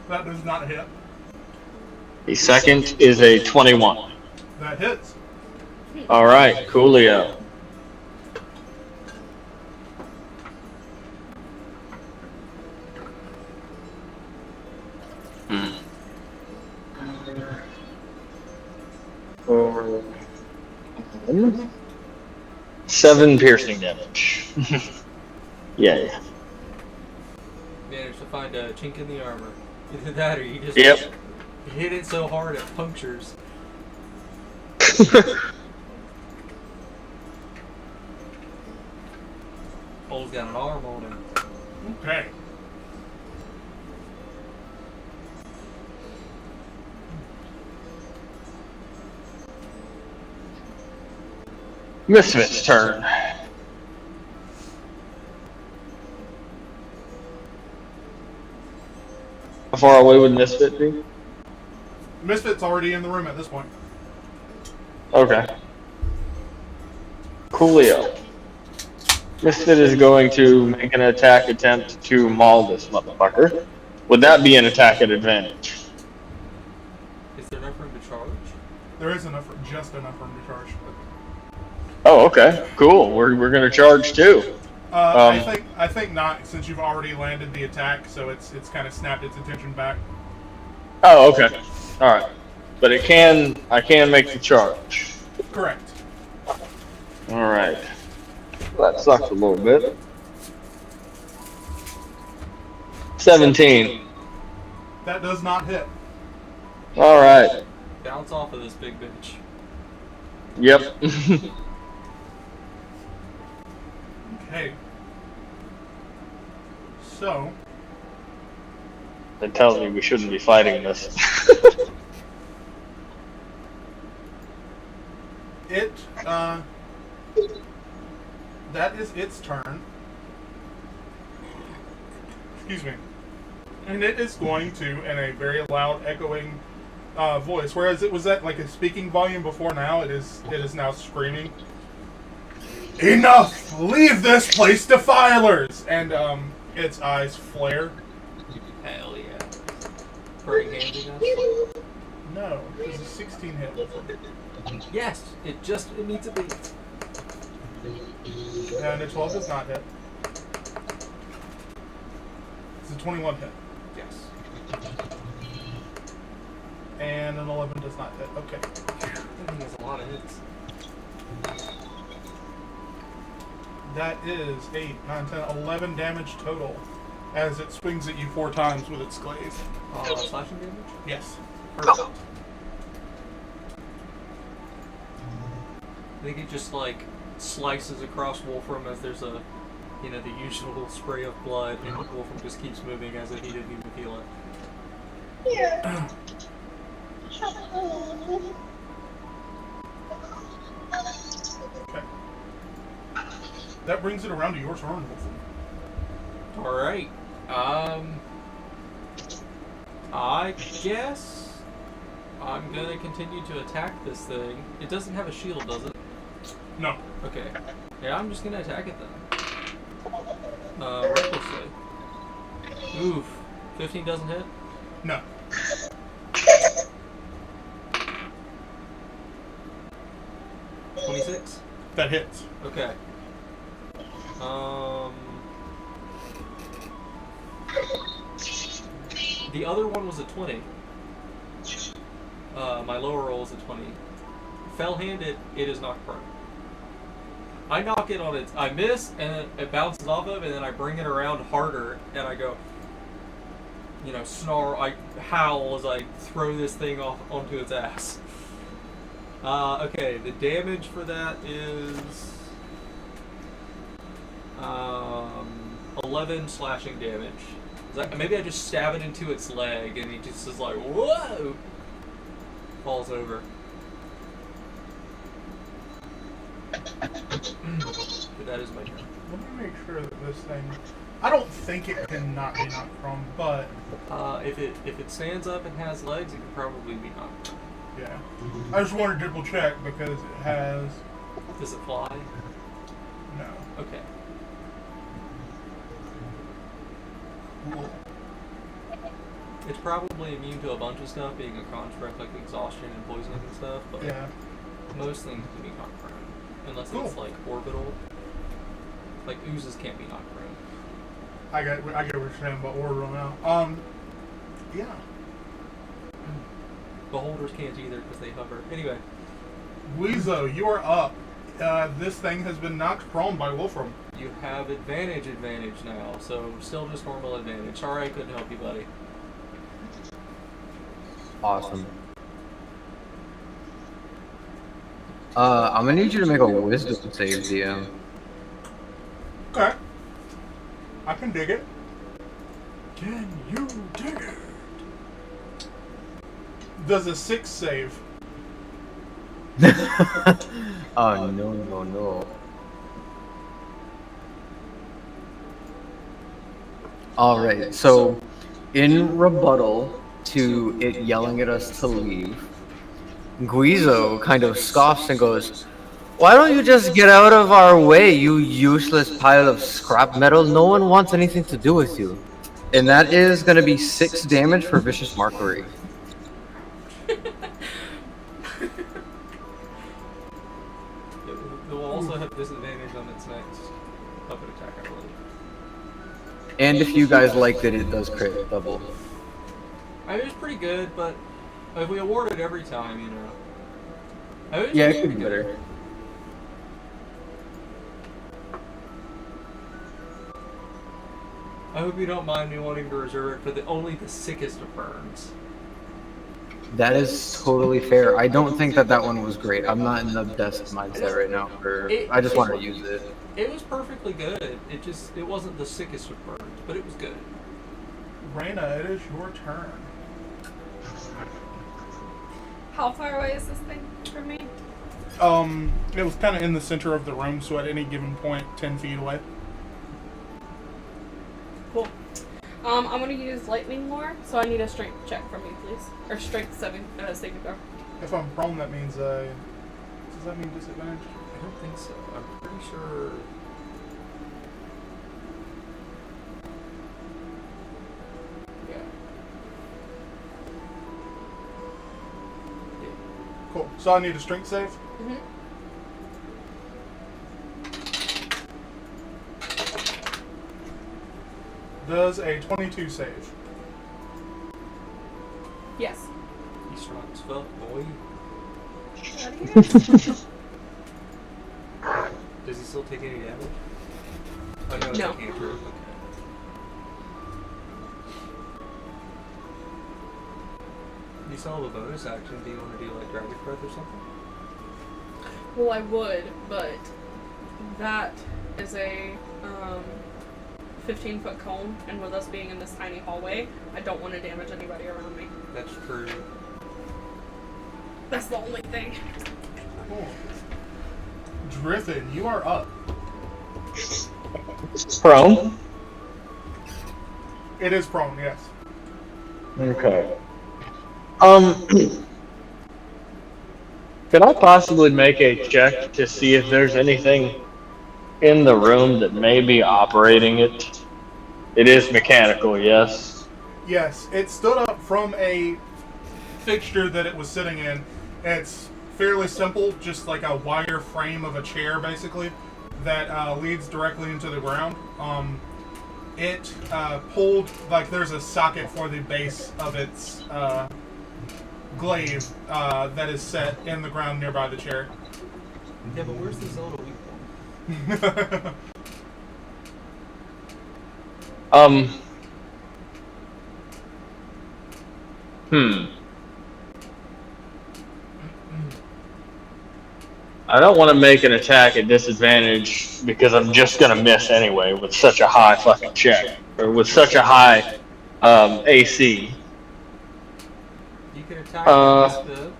That does not hit.
The second is a 21.
That hits.
Alright, coolio. Or 7 piercing damage. Yeah.
Managed to find a chink in the armor. Either that or you just
Yep.
hit it so hard it punctures. Hole's got an arm on him.
Okay.
Misfit's turn. How far away would Misfit be?
Misfit's already in the room at this point.
Okay. Coolio. Misfit is going to make an attack attempt to maul this motherfucker. Would that be an attack at advantage?
Is there enough room to charge?
There is just enough room to charge.
Oh, okay. Cool. We're gonna charge too.
I think not, since you've already landed the attack, so it's kind of snapped its attention back.
Oh, okay. All right. But I can make the charge.
Correct.
All right. That sucks a little bit. 17.
That does not hit.
All right.
Bounce off of this big bitch.
Yep.
Okay. So,
It tells me we shouldn't be fighting this.
that is its turn. Excuse me. And it is going to, in a very loud, echoing voice, whereas it was at like a speaking volume before, now it is now screaming. Enough! Leave this place, defilers! And its eyes flare.
Hell yeah. Pretty handy enough.
No, it's a 16 hit.
Yes, it needs a beat.
And a 12 does not hit. It's a 21 hit.
Yes.
And an 11 does not hit. Okay.
That thing has a lot of hits.
That is 8, 9, 10, 11 damage total as it swings at you 4 times with its glaive.
Slashing damage?
Yes. Perfect.
I think it just like slices across Wolfram as there's a, you know, the usual spray of blood, and Wolfram just keeps moving as if he didn't even feel it.
Okay. That brings it around to your turn, Wolfram.
Alright. I guess I'm gonna continue to attack this thing. It doesn't have a shield, does it?
No.
Okay. Yeah, I'm just gonna attack it then. Recklessly. Oof. 15 doesn't hit?
No.
26?
That hits.
Okay. The other one was a 20. My lower roll is a 20. Fell-handed, it is knocked prone. I knock it on its... I miss, and then it bounces off of, and then I bring it around harder, and I go... You know, snarl, I howl as I throw this thing off onto its ass. Okay, the damage for that is... 11 slashing damage. Maybe I just stab it into its leg, and he just is like, whoa! Falls over. But that is my turn.
Let me make sure that this thing... I don't think it can not be knocked prone, but...
If it stands up and has legs, it can probably be knocked prone.
Yeah. I just wanted to double check because it has...
Does it fly?
No.
Okay.
Cool.
It's probably immune to a bunch of stuff, being a construct like exhaustion and poisoning and stuff, but
Yeah.
most things can be knocked prone. Unless
Cool.
it's like orbital. Like oozes can't be knocked prone.
I get what you're saying about orbital now. Yeah.
Beholders can't either because they hover. Anyway,
Weezo, you are up. This thing has been knocked prone by Wolfram.
you have advantage now, so still just normal advantage. Sorry I couldn't help you, buddy.
Awesome. I'm gonna need you to make a wisdom save, DM.
Okay. I can dig it. Can you dig it? Does a 6 save?
Oh no. Alright, so in rebuttal to it yelling at us to leave, Guizo kind of scoffs and goes, "Why don't you just get out of our way, you useless pile of scrap metal? No one wants anything to do with you." And that is going to be 6 damage for Vicious Mockery.
It will also have disadvantage on its next puppet attack, I believe.
And if you guys liked it, it does crit double.
I mean, it's pretty good, but if we award it every time, you know. I mean,
Yeah,
it's
it could be
pretty good.
better.
I hope you don't mind me wanting to reserve it for only the sickest of burns.
That is totally fair. I don't think that one was great. I'm not in the best mindset right now. I just wanted to use it.
It was perfectly good. It wasn't the sickest of burns, but it was good.
Raina, it is your turn.
How far away is this thing from me?
It was kind of in the center of the room, so at any given point, 10 feet away.
Cool. I'm gonna use lightning lore, so I need a strength check from you, please. Or strength saving throw.
If I'm prone, that means, does that mean disadvantage?
I don't think so. I'm pretty sure. Yeah.
Cool. So I need a strength save?
Mm-hmm.
Does a 22 save?
Yes.
He's strong as fuck, boy. Does he still take any damage? Oh, no, it's
No.
a cantrip. Okay. You still have a bonus action. Do you want to do like Dragon's Breath or something?
Well, I would, but that is a 15-foot cone, and with us being in this tiny hallway, I don't want to damage anybody around me.
That's true.
That's the only thing.
Cool. Driffin, you are up.
Prone.
It is prone, yes.
Okay. Could I possibly make a check to see if there's anything in the room that may be operating it? It is mechanical, yes.
Yes, it stood up from a fixture that it was sitting in. It's fairly simple, just like a wire frame of a chair, basically, that leads directly into the ground. It pulled, like, there's a socket for the base of its glaive that is set in the ground nearby the chair.
Yeah, but where's the Zelda weak point?
I don't want to make an attack at disadvantage because I'm just going to miss anyway with such a high fucking check. Or with such a high AC.
You can attack with Misfit.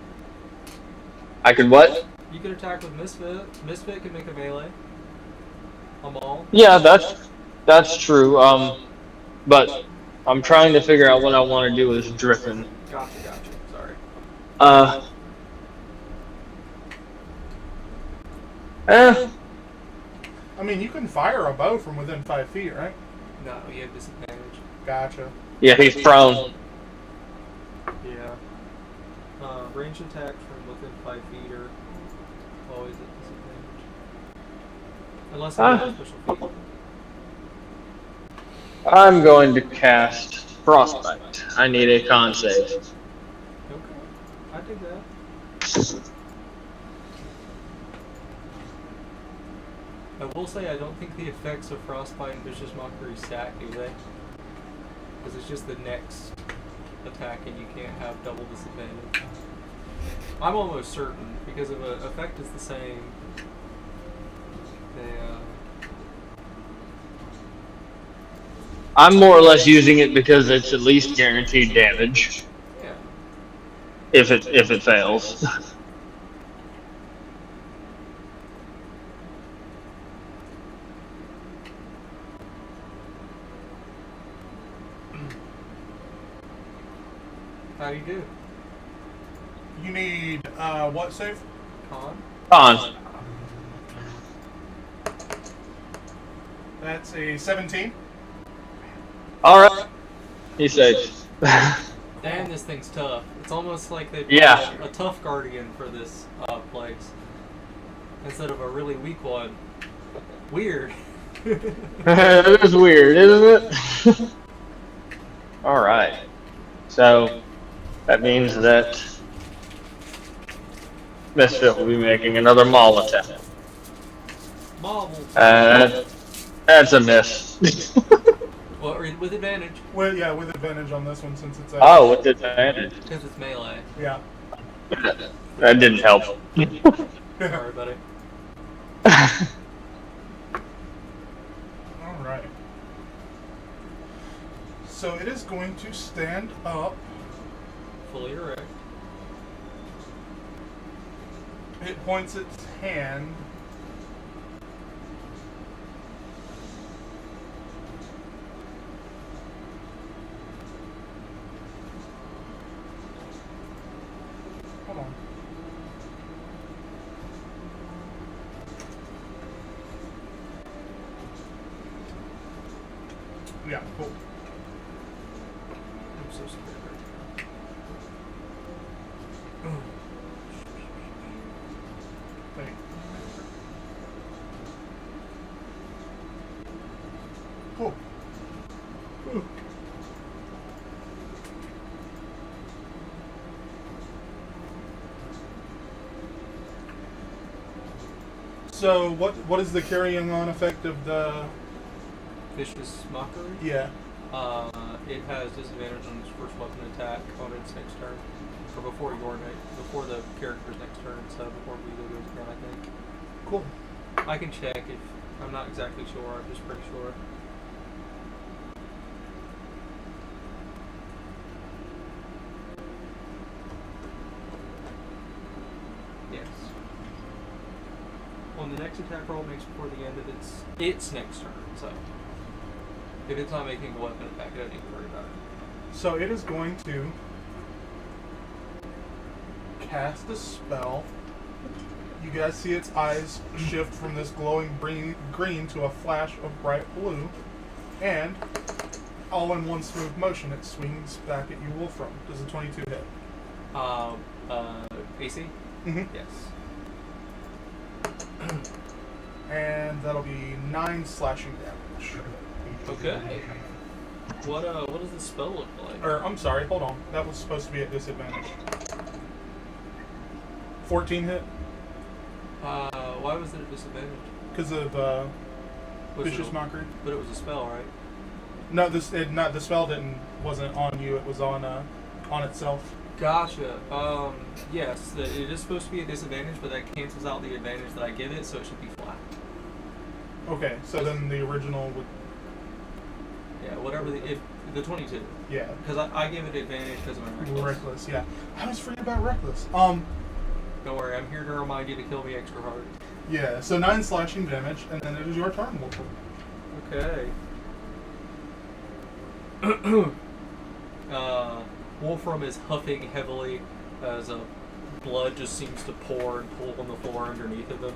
I could what?
You can attack with Misfit. Misfit can make a melee. A maul.
Yeah, that's true. But I'm trying to figure out what I want to do with Driffin.
Gotcha. Sorry.
I mean, you can fire a bow from within 5 feet, right?
No, you have disadvantage.
Gotcha.
Yeah, he's prone.
Yeah. Range attacks from within 5 feet are always at disadvantage. Unless you have a special feat.
I'm going to cast Frostbite. I need a con save.
Okay. I dig that. I will say I don't think the effects of Frostbite and Vicious Mockery stack, do they? Because it's just the next attack and you can't have double disadvantage. I'm almost certain, because if an effect is the same, they,
I'm more or less using it because it's at least guaranteed damage
yeah.
if it fails.
How do you do?
You need, what save?
Con?
Con.
That's a 17.
Alright. He saves.
Damn, this thing's tough. It's almost like they
Yeah.
a tough guardian for this place. Instead of a really weak one. Weird.
It is weird, isn't it? Alright. So, that means that Misfit will be making another maul attack.
Marvel.
That's a miss.
Well, with advantage.
Well, yeah, with advantage on this one since it's a...
Oh, with advantage.
Because it's melee.
Yeah.
That didn't help.
Sorry, buddy.
Alright. So it is going to stand up.
Fully erect.
It points its hand. Hold on. Yeah, cool.
I'm so scared.
Wait. Cool. So what is the carrying on effect of the...
Vicious Mockery?
Yeah.
It has disadvantage on its first weapon attack on its next turn. or before before the character's next turn, so before Vigo goes again, I think.
Cool.
I can check if I'm not exactly sure. I'm just pretty sure. Yes. On the next attack roll makes before the end of its next turn. So if it's not making a weapon attack, I don't need to worry about it.
So it is going to cast a spell. You guys see its eyes shift from this glowing green to a flash of bright blue, and all in one smooth motion, it swings back at you, Wolfram. Does a 22 hit?
AC?
Mm-hmm.
Yes.
And that'll be 9 slashing damage.
Okay. What does the spell look like?
Or, I'm sorry, hold on. That was supposed to be at disadvantage. 14 hit?
Why was it a disadvantage?
Because of Vicious Mockery.
But it was a spell, right?
No, the spell wasn't on you. It was on itself.
Gotcha. Yes, it is supposed to be a disadvantage, but that cancels out the advantage that I give it, so it should be flat.
Okay, so then the original would.
Yeah, whatever the 22.
Yeah.
Because I give it advantage because of my reckless.
Reckless, yeah. I always forget about reckless.
Don't worry, I'm here to remind you to kill me extra hard.
Yeah. So 9 slashing damage, and then it is your turn, Wolfram.
Okay. Wolfram is huffing heavily as blood just seems to pour and pool on the floor underneath of him.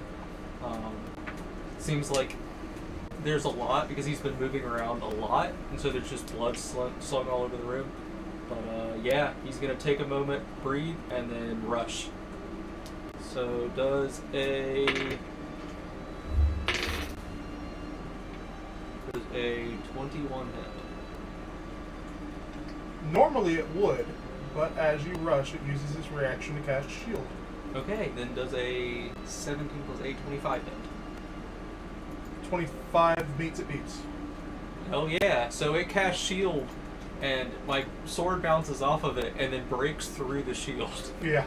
Seems like there's a lot because he's been moving around a lot, and so there's just blood slung all over the room. But yeah, he's gonna take a moment, breathe, and then rush. So does a 21 hit?
Normally it would, but as you rush, it uses its reaction to cast shield.
Okay, then does a 17 plus 8, 25 hit?
25 beats it beats.
Oh yeah, so it casts shield, and my sword bounces off of it and then breaks through the shield.
Yeah.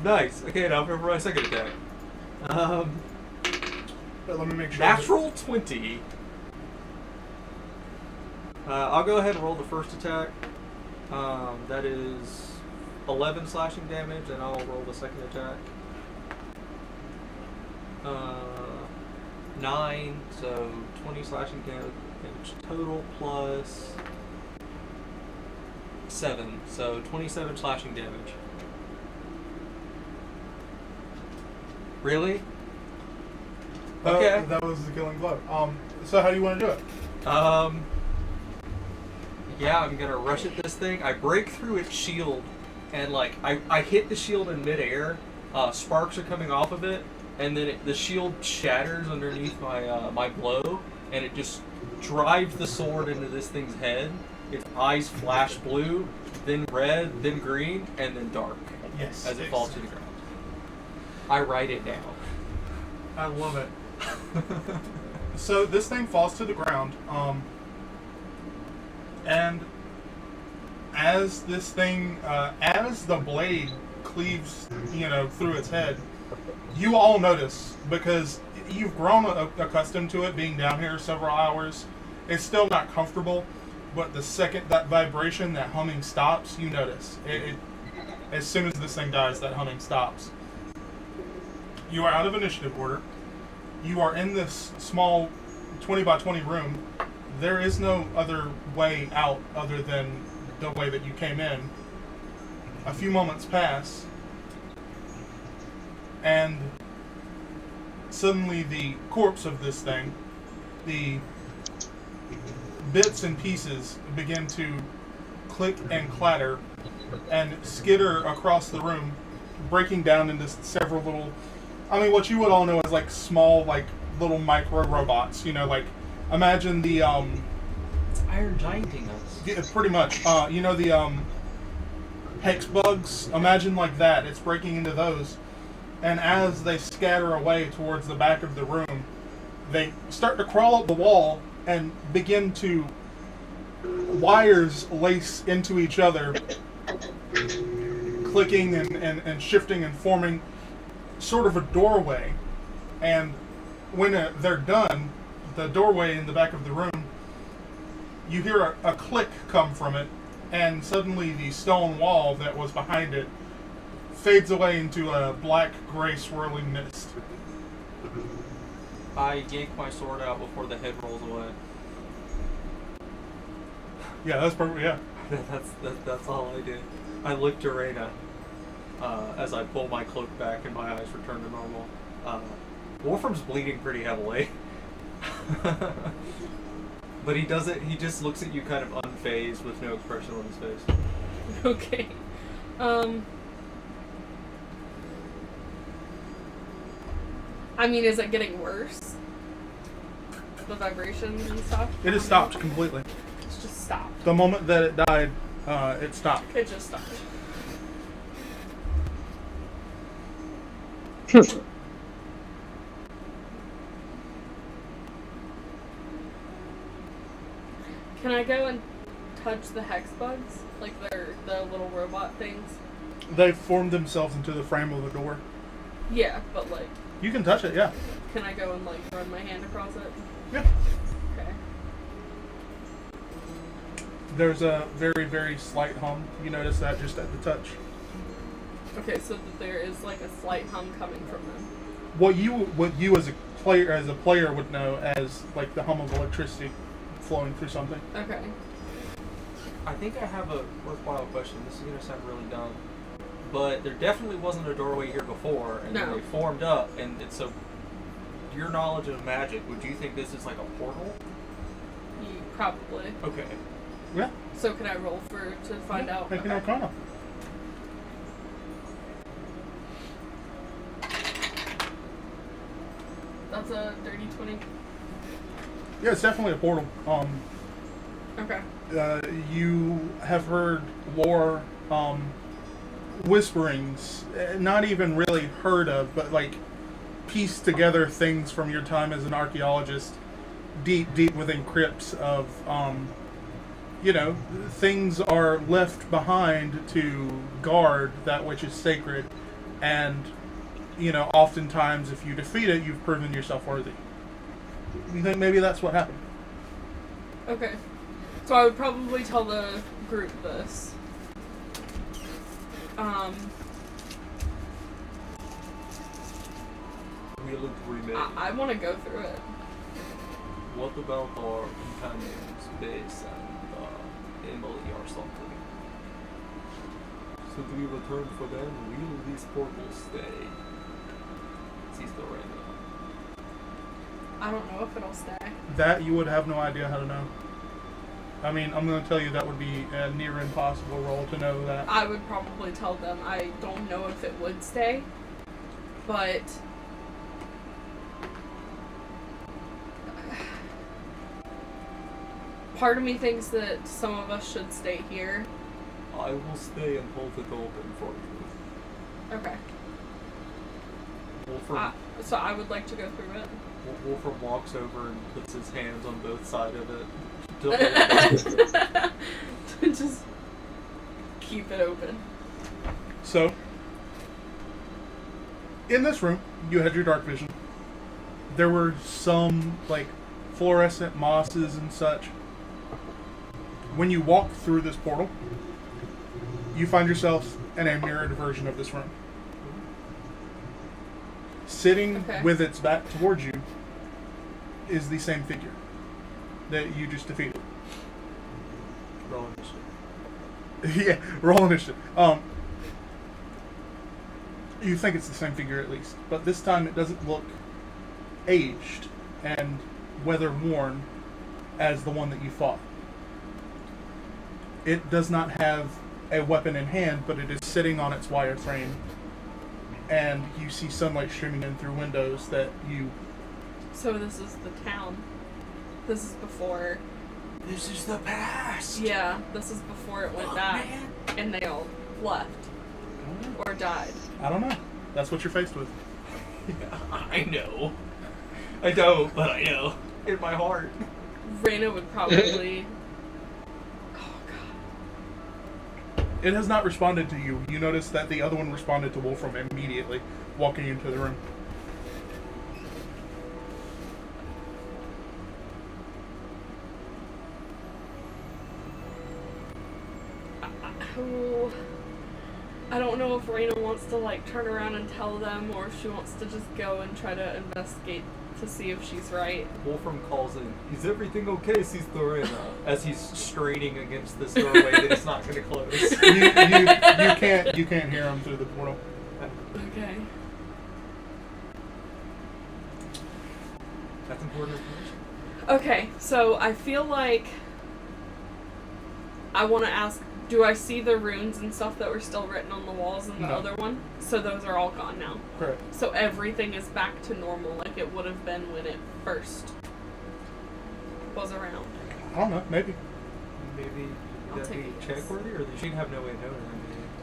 Nice. Okay, now for my second attack.
But let me make sure.
Natural 20. I'll go ahead and roll the first attack. That is 11 slashing damage, and I'll roll the second attack. 9, so 20 slashing damage total plus 7, so 27 slashing damage. Really? Okay.
That was the killing blow. So how do you want to do it?
Yeah, I'm gonna rush at this thing. I break through its shield, and like I hit the shield in midair. Sparks are coming off of it, and then the shield shatters underneath my my blow, and it just drives the sword into this thing's head. Its eyes flash blue, then red, then green, and then dark.
Yes.
As it falls to the ground. I write it down.
I love it. So this thing falls to the ground, and as this thing, as the blade cleaves, through its head, you all notice, because you've grown accustomed to it being down here several hours. It's still not comfortable, but the second that vibration, that humming stops, you notice. As soon as this thing dies, that humming stops. You are out of initiative order. You are in this small 20 by 20 room. There is no other way out other than the way that you came in. A few moments pass, and suddenly the corpse of this thing, the bits and pieces begin to click and clatter and skitter across the room, breaking down into several little, what you would all know as like small, like little micro robots. Imagine the
It's Iron Gianting us.
yeah, pretty much. The hex bugs. Imagine like that. It's breaking into those, and as they scatter away towards the back of the room, they start to crawl up the wall and begin to wires lace into each other, clicking and shifting and forming sort of a doorway. And when they're done, the doorway in the back of the room, you hear a click come from it, and suddenly the stone wall that was behind it fades away into a black-gray swirling mist.
I yank my sword out before the head rolls away.
Yeah, that's perfect. Yeah.
That's all I did. I look to Reyna as I pull my cloak back and my eyes return to normal. Wolfram's bleeding pretty heavily. But he doesn't, he just looks at you kind of unfazed with no expression on his face.
Okay. I mean, is it getting worse? The vibrations and stuff?
It has stopped completely.
It's just stopped.
The moment that it died, it stopped.
It just stopped. Can I go and touch the hex bugs? Like they're the little robot things?
They've formed themselves into the frame of the door.
Yeah, but like,
You can touch it, yeah.
can I go and like run my hand across it?
Yeah.
Okay.
There's a very, very slight hum. You notice that just at the touch.
Okay, so that there is like a slight hum coming from them.
What you as a player would know as like the hum of electricity flowing through something.
Okay.
I think I have a worthwhile question. This is going to sound really dumb. But there definitely wasn't a doorway here before, and then
No.
they formed up, and it's so... Your knowledge of magic, would you think this is like a portal?
Probably.
Okay.
Yeah.
So can I roll to find out?
Make an
Okay.
Arcana.
That's a dirty 20.
Yeah, it's definitely a portal.
Okay.
You have heard lore, whisperings, not even really heard of, but like pieced together things from your time as an archaeologist, deep within crypts of, things are left behind to guard that which is sacred, and, oftentimes if you defeat it, you've proven yourself worthy. You think maybe that's what happened?
Okay. So I would probably tell the group this.
We look remade.
I want to go through it.
What about our companions, Base and Emily or something? Should we return for them? Will these portals stay? She's still right now.
I don't know if it'll stay.
That you would have no idea how to know. I mean, I'm going to tell you that would be a near impossible role to know that.
I would probably tell them I don't know if it would stay, but part of me thinks that some of us should stay here.
I will stay and hold it open for you.
Okay.
Wolfram,
So I would like to go through it.
Wolfram walks over and puts his hands on both sides of it.
Just keep it open.
So, in this room, you had your dark vision. There were some, fluorescent mosses and such. When you walk through this portal, you find yourself in a mirrored version of this room. Sitting with its back towards you is the same figure that you just defeated.
Roll initiative.
Yeah, roll initiative. You think it's the same figure at least, but this time it doesn't look aged and weather-worn as the one that you fought. It does not have a weapon in hand, but it is sitting on its wire frame, and you see sunlight streaming in through windows that you...
So this is the town. This is before...
This is the past!
Yeah, this is before it went bad. And they all left. Or died.
I don't know. That's what you're faced with.
I know. I don't, but I know. In my heart.
Reyna would probably... Oh, God.
It has not responded to you. You notice that the other one responded to Wolfram immediately, walking into the room.
I don't know if Raina wants to like turn around and tell them, or if she wants to just go and try to investigate to see if she's right.
Wolfram calls in, "Is everything okay, Sister?" As he's straining against this doorway that it's not going to close.
You can't hear him through the portal.
Okay.
That's important information.
Okay, so I feel like I want to ask, do I see the runes and stuff that were still written on the walls in the
No.
other one? So those are all gone now.
Correct.
So everything is back to normal like it would have been when it first was around.
I don't know. Maybe.
Maybe
I'll
that'd
take
be
a guess.
check worthy, or she'd have no way of knowing.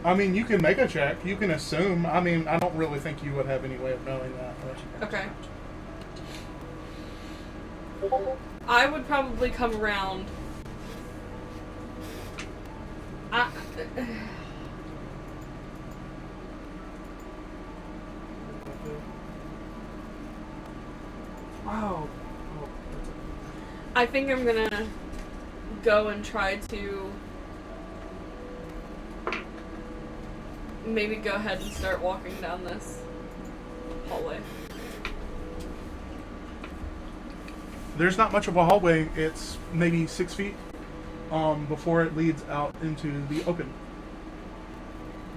I mean, you can make a check. You can assume. I mean, I don't really think you would have any way of knowing that.
Okay. I would probably come around.
Wow.
I think I'm gonna go and try to maybe go ahead and start walking down this hallway.
There's not much of a hallway. It's maybe 6 feet before it leads out into the open.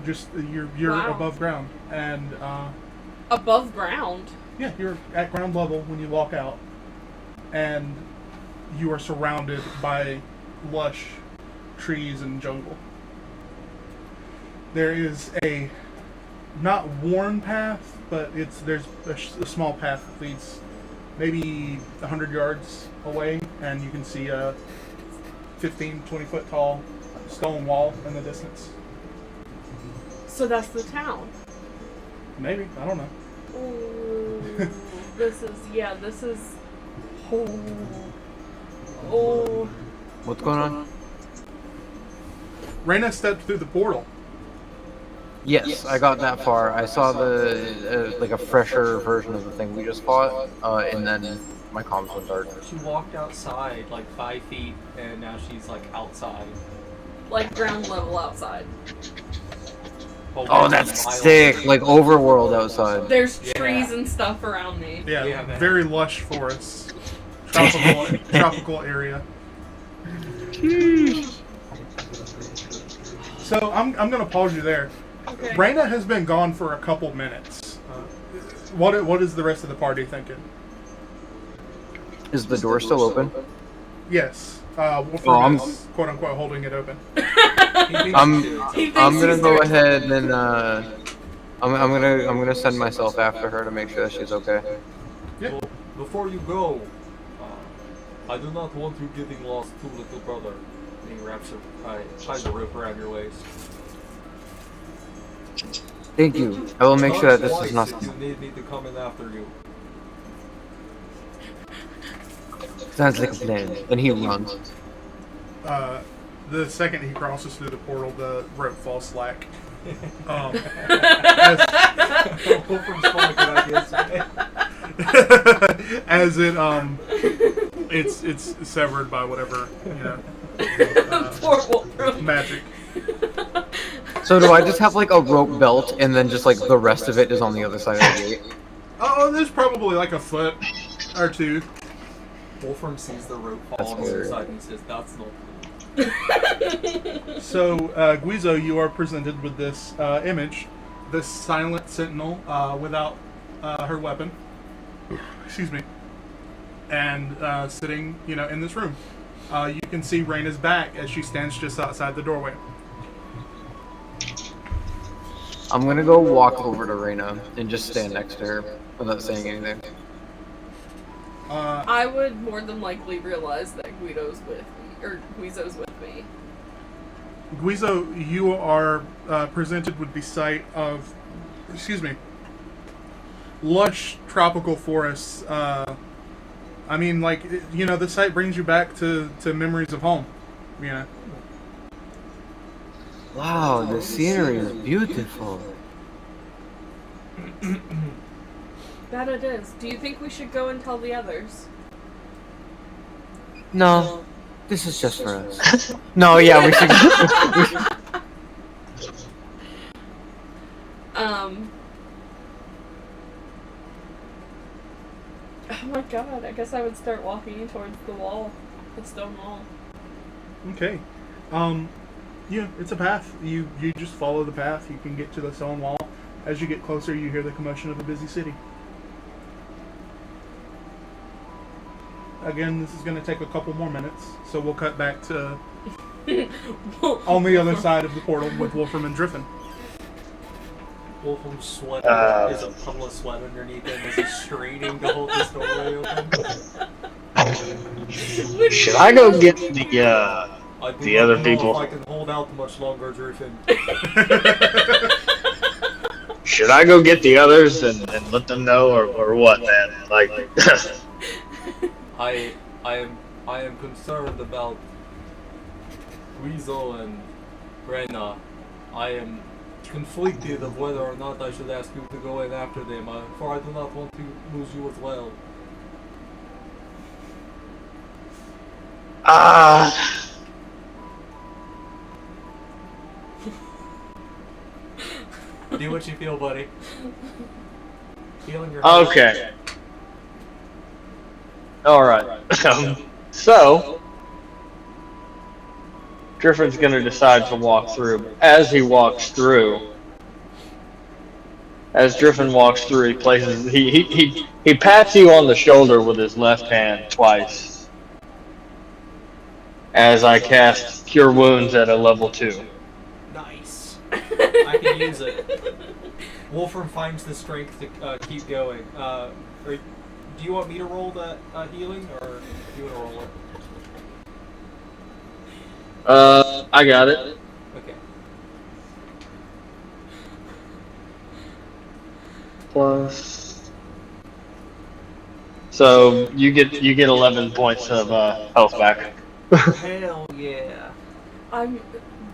Just you're
Wow.
above ground, and
Above ground?
yeah, you're at ground level when you walk out, and you are surrounded by lush trees and jungle. There is a not worn path, but there's a small path that leads maybe 100 yards away, and you can see a 15, 20 foot tall stone wall in the distance.
So that's the town.
Maybe, I don't know.
Ooh, this is. Oh.
What's going on?
Reyna stepped through the portal.
Yes, I got that far. I saw the like a fresher version of the thing we just fought, and then my comms went dark.
She walked outside like 5 feet, and now she's like outside.
Like ground level outside.
Oh, that's sick! Like overworld outside.
There's
Yeah.
trees and stuff around me.
Yeah,
Yeah, man.
very lush forests. Tropical area. So I'm gonna pause you there.
Okay.
Reyna has been gone for a couple minutes. What is the rest of the party thinking?
Is the door still open?
Yes, Wolfram
I'm-
is quote unquote holding it open.
I'm
He thinks
I'm gonna
he's
go
doing-
ahead and I'm gonna send myself after her to make sure that she's okay.
Yeah.
Before you go, I do not want you getting lost too, little brother. And he ties a rope around your waist.
Thank you. I will make sure that this is not.
If you need me to come in after you.
Sounds like a plan. And he runs.
The second he crosses through the portal, the rope falls slack. As,
Wolfram's full of good ideas today.
as it's severed by whatever
Poor Wolfram.
magic.
So do I just have like a rope belt and then just like the rest of it is on the other side of the gate?
Oh, there's probably like a foot or two.
Wolfram sees the rope
That's
fall on the other
weird.
side and says, "That's not."
So, Guizo, you are presented with this image, this silent sentinel without her weapon. Excuse me. And sitting, in this room. You can see Reyna's back as she stands just outside the doorway.
I'm gonna go walk over to Reyna and just stand next to her without saying anything.
I would more than likely realize that Guizo's with me.
Guizo, you are presented with the sight of, lush tropical forests. The sight brings you back to memories of home.
Wow, the scenery is beautiful.
That it is. Do you think we should go and tell the others?
No, this is just for us. No, yeah, we should.
Oh my god, I guess I would start walking towards the wall. The stone wall.
Okay. Yeah, it's a path. You just follow the path. You can get to the stone wall. As you get closer, you hear the commotion of a busy city. Again, this is going to take a couple more minutes, so we'll cut back to on the other side of the portal with Wolfram and Driffin.
Wolfram's sweating. There's a puddle of sweat underneath him as he's straining to hold this doorway open.
Should I go get the
The
other people?
If I can hold out much longer, Driffin.
Should I go get the others and let them know, or what, man? Like,
I am concerned about Weasel and Rena. I am conflicted of whether or not I should ask you to go in after them, for I do not want to lose you as well. Do what you feel, buddy. Feeling your heart.
okay. Alright. So, Driffin's gonna decide to walk through. As he walks through, as Driffin walks through, he places he pats you on the shoulder with his left hand twice. As I cast Cure Wounds at a level 2.
Nice. I can use it. Wolfram finds the strength to keep going. Do you want me to roll that healing, or do you want to roll it?
I got it.
Okay.
Plus. So you get 11 points of health back.
Hell yeah.
I'm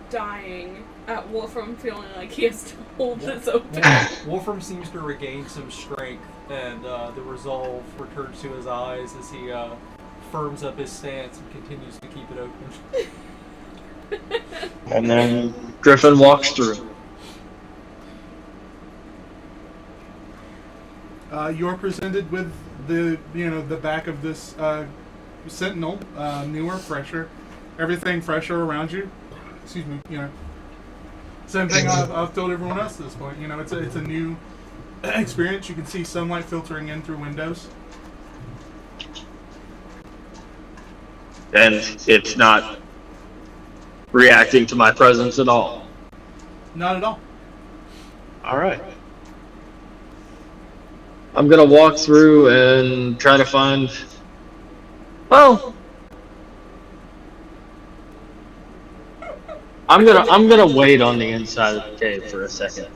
dying at Wolfram feeling like he has to hold this open.
Wolfram seems to regain some strength, and the resolve returns to his eyes as he firms up his stance and continues to keep it open.
And then Driffin walks through.
You're presented with the back of this Sentinel, newer, fresher, everything fresher around you. Excuse me, same thing I've told everyone else at this point. It's a new experience. You can see sunlight filtering in through windows.
And it's not reacting to my presence at all.
Not at all.
Alright. I'm gonna walk through and try to find... Well... I'm gonna wait on the inside of the cave for a second.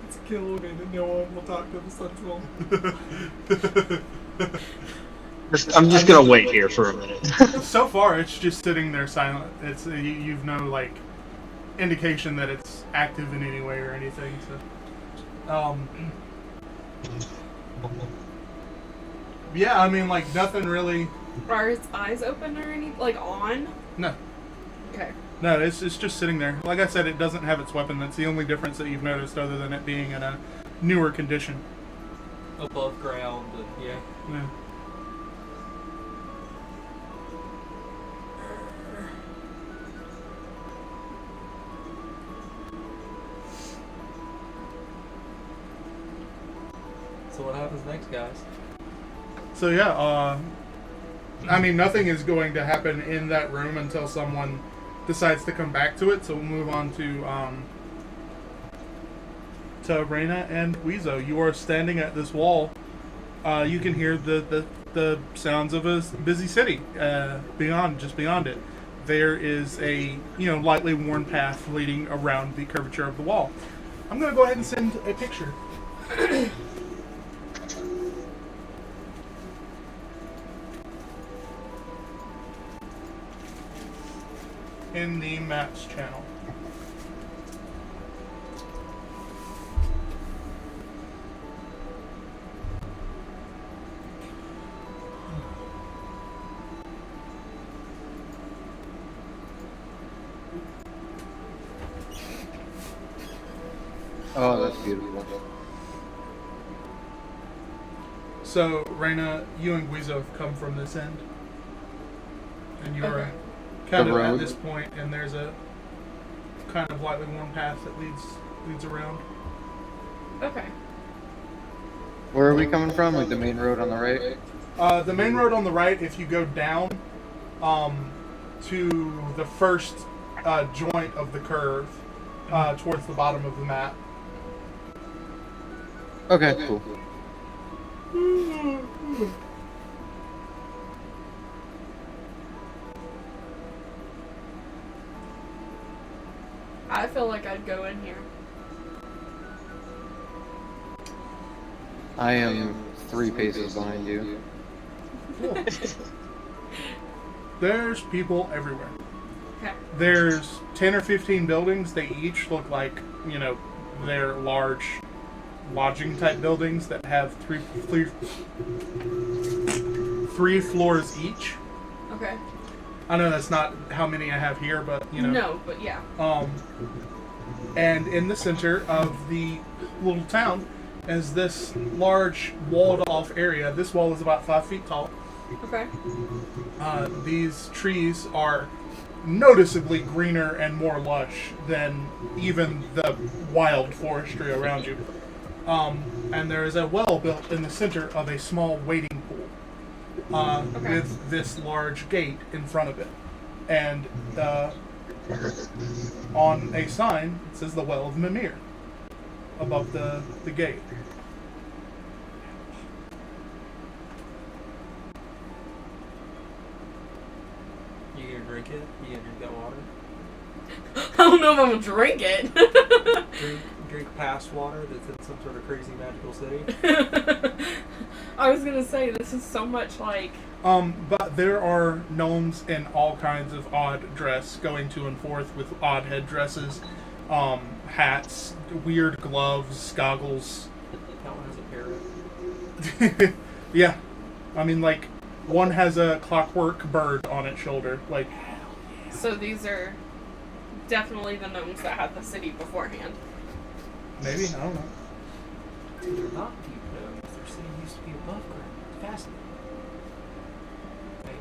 It's Killian and no one will talk to the Sentinel.
I'm just gonna wait here for a minute.
So far, it's just sitting there silent. It's you've no indication that it's active in any way or anything. So, yeah, I mean, nothing really.
Are his eyes open or any on?
No,
Okay.
no, it's just sitting there. Like I said, it doesn't have its weapon. That's the only difference that you've noticed, other than it being in a newer condition.
Above ground, and yeah.
Yeah.
So what happens next, guys?
So yeah, I mean, nothing is going to happen in that room until someone decides to come back to it. So we'll move on to Rena and Weezo. You are standing at this wall. You can hear the sounds of a busy city. Just beyond it, there is a lightly worn path leading around the curvature of the wall. I'm going to go ahead and send a picture. In the maps channel.
Oh, that's beautiful.
So, Reyna, you and Guizo have come from this end. And you are
Okay.
kind
The
of at
road?
this point, and there's a kind of lightly worn path that leads around.
Okay.
Where are we coming from? Like the main road on the right?
The main road on the right, if you go down to the first joint of the curve towards the bottom of the map.
Okay, cool.
I feel like I'd go in here.
I am 3 paces behind you.
There's people everywhere.
Okay.
There's 10 or 15 buildings. They each look like, they're large lodging type buildings that have three floors each.
Okay.
I know that's not how many I have here, but
No, but yeah.
And in the center of the little town is this large walled off area. This wall is about 5 feet tall.
Okay.
These trees are noticeably greener and more lush than even the wild forestry around you. And there is a well built in the center of a small wading pool with this large gate in front of it. And on a sign, it says the Well of Mimir above the gate.
You gonna drink it? You gonna drink that water?
I don't know if I'm gonna drink it.
Drink past water that's in some sort of crazy magical city?
I was gonna say, this is so much like...
But there are gnomes in all kinds of odd dress going to and forth with odd headdresses, hats, weird gloves, goggles.
That one has a parrot.
Yeah. I mean, like, one has a clockwork bird on its shoulder. Like,
So these are definitely the gnomes that had the city beforehand.
maybe? I don't know.
They're not deep gnomes. Their city used to be above ground. Fascinating. Maybe.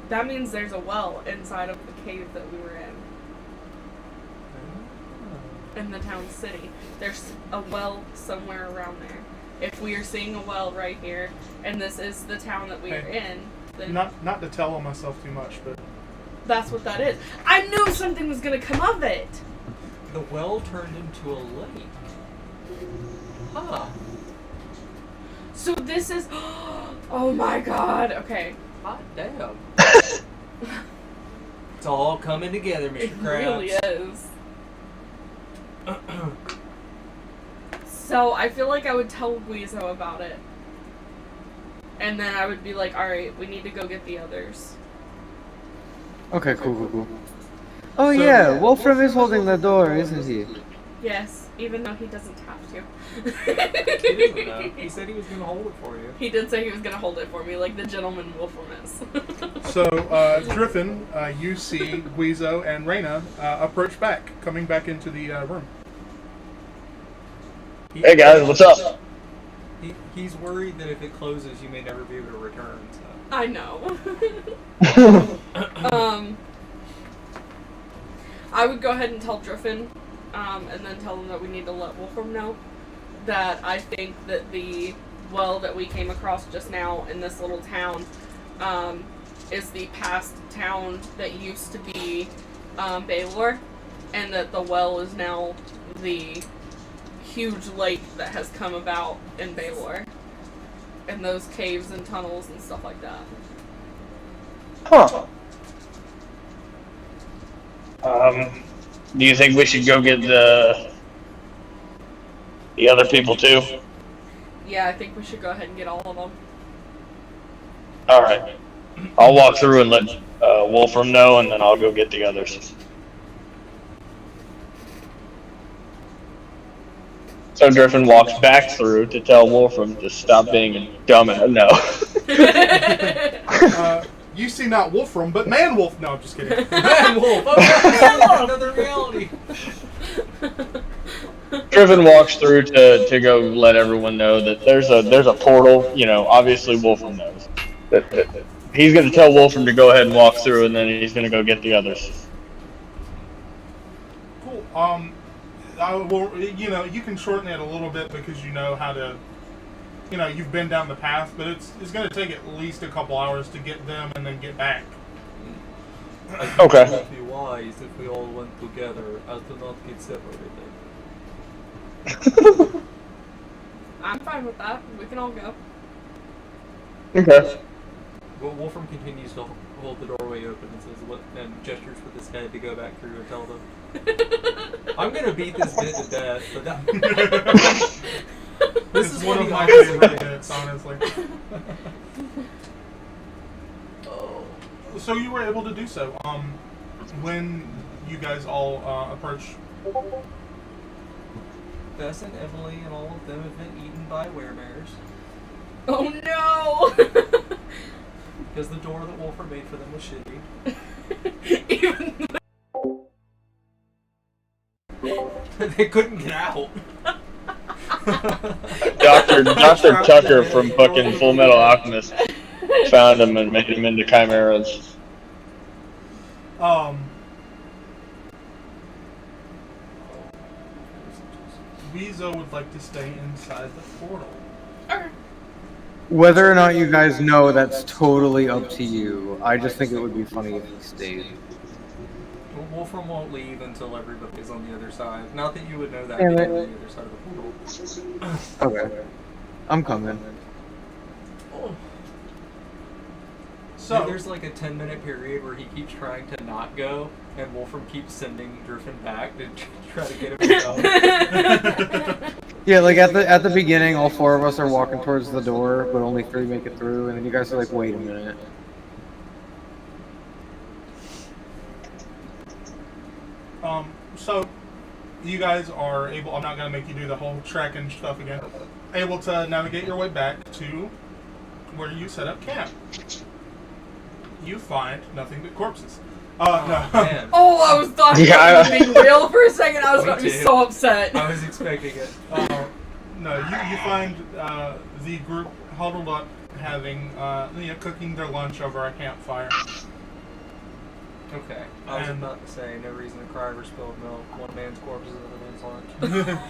That means there's a well inside of the cave that we were in the town city. There's a well somewhere around there. If we are seeing a well right here, and this is the town that we are in, then
Not to tell on myself too much, but
that's what that is. I knew something was gonna come of it!
The well turned into a lake. Huh.
So this is... Oh my god, okay.
Hot damn. It's all coming together, Mr.
It
Krabs.
really is. So I feel like I would tell Guizo about it. And then I would be like, alright, we need to go get the others.
Okay, cool. Oh
So-
yeah, Wolfram is holding the door, isn't he?
Yes, even though he doesn't have to.
He doesn't know. He said he was going to hold it for you.
He did say he was gonna hold it for me, like the gentleman Wolfram is.
so Griffin, you see Guizo and Reyna approach back, coming back into the room.
Hey guys, what's up?
He's worried that if it closes, you may never be able to return. So.
I know. I would go ahead and tell Driffin, and then tell him that we need to let Wolfram know that I think that the well that we came across just now in this little town is the past town that used to be Baylor, and that the well is now the huge lake that has come about in Baylor, and those caves and tunnels and stuff like that.
Huh. Do you think we should go get the other people too?
Yeah, I think we should go ahead and get all of them.
All right. I'll walk through and let Wolfram know, and then I'll go get the others. So Griffin walks back through to tell Wolfram to stop being a dumbass. No.
You see not Wolfram, but Man Wolf. No, I'm just kidding.
Man Wolf! Oh, another reality!
Driven walks through to go let everyone know that there's a portal. You know, obviously Wolfram knows. That he's going to tell Wolfram to go ahead and walk through, and then he's going to go get the others.
Cool. I will, you know, you can shorten it a little bit because you know how to, you know, you've been down the path, but it's going to take at least a couple hours to get them and then get back.
Okay.
It would be wise if we all went together as to not get separated.
I'm fine with that. We can all go.
Okay.
Well, Wolfram continues to hold the doorway open and says, and gestures with his head to go back through and tell them, I'm gonna beat this bit to death, but that... This is
one of my
always
favorite
says.
bits, honestly.
Oh.
So you were able to do so. When you guys all approach.
Bess and Emily and all of them have been eaten by werebears.
Oh no!
Because the door that Wolfram made for them was shitty.
Even
They couldn't get out.
Dr. Tucker from fucking Full Metal Alchemist found him and made him into chimeras.
Weezo would like to stay inside the portal.
okay.
Whether or not you guys know, that's totally up to you. I just think it would be funny if he stayed.
Wolfram won't leave until everybody's on the other side. Not that you would know that
Damn
being
it.
on the other side of the portal.
Okay. I'm coming.
So
There's like a 10-minute period where he keeps trying to not go, and Wolfram keeps sending Griffin back to try to get him to go.
Yeah, like at the beginning, all four of us are walking towards the door, but only three make it through, and then you guys are like, wait a minute.
So you guys are able, I'm not going to make you do the whole trek and stuff again, able to navigate your way back to where you set up camp. You find nothing but corpses. No.
Man,
Oh, I was thought it was being real for a second. I was
Me
going to be
too.
so upset.
I was expecting it.
No, you find the group huddled up having, cooking their lunch over a campfire.
Okay. I was
And-
about to say, no reason to cry over spilled milk. One man's corpse is another man's lunch.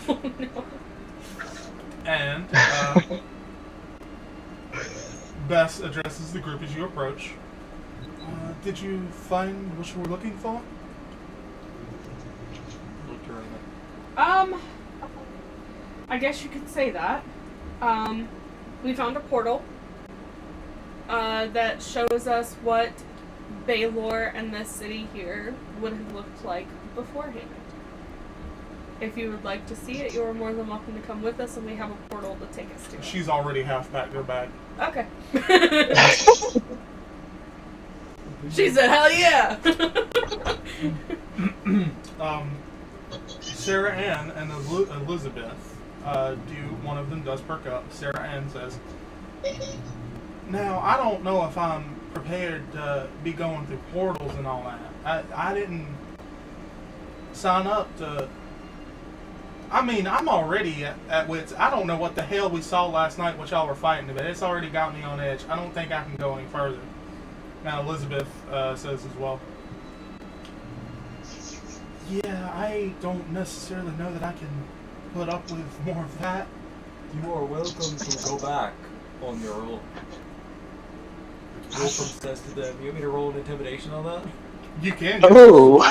Oh, no.
And Bess addresses the group as you approach. Did you find what you were looking for?
Looked around.
I guess you could say that. We found a portal that shows us what Baylor and this city here would have looked like beforehand. If you would like to see it, you are more than welcome to come with us, and we have a portal to take us to.
She's already half packed her bag.
Okay. She said, "Hell yeah!"
Sarah Ann and Elizabeth one of them does perk up. Sarah Ann says, now, I don't know if I'm prepared to be going through portals and all that. I didn't sign up to... I mean, I'm already at wits. I don't know what the hell we saw last night, what y'all were fighting, but it's already got me on edge. I don't think I can go any further. Now, Elizabeth says as well, yeah, I don't necessarily know that I can put up with more of that.
You are welcome to go back on your own. Wolfram says to them, you want me to roll an intimidation on that?
You can.
Oh.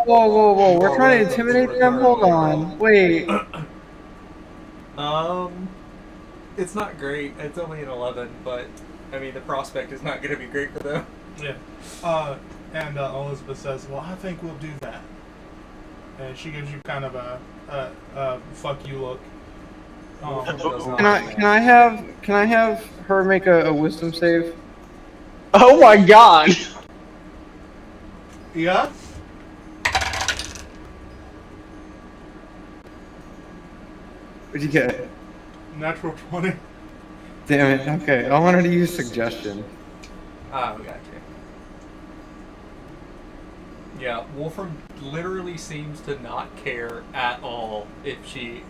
Whoa, we're trying to intimidate them? Hold on. Wait.
It's not great. It's only an 11, but, I mean, the prospect is not going to be great for them.
Yeah. And Elizabeth says, well, I think we'll do that. And she gives you kind of a fuck you look.
Can I have her make a wisdom save?
Oh my god!
Yeah?
What'd you get?
Natural 20.
Damn it. Okay, I wanted to use suggestion.
Oh, gotcha. Yeah, Wolfram literally seems to not care at all if she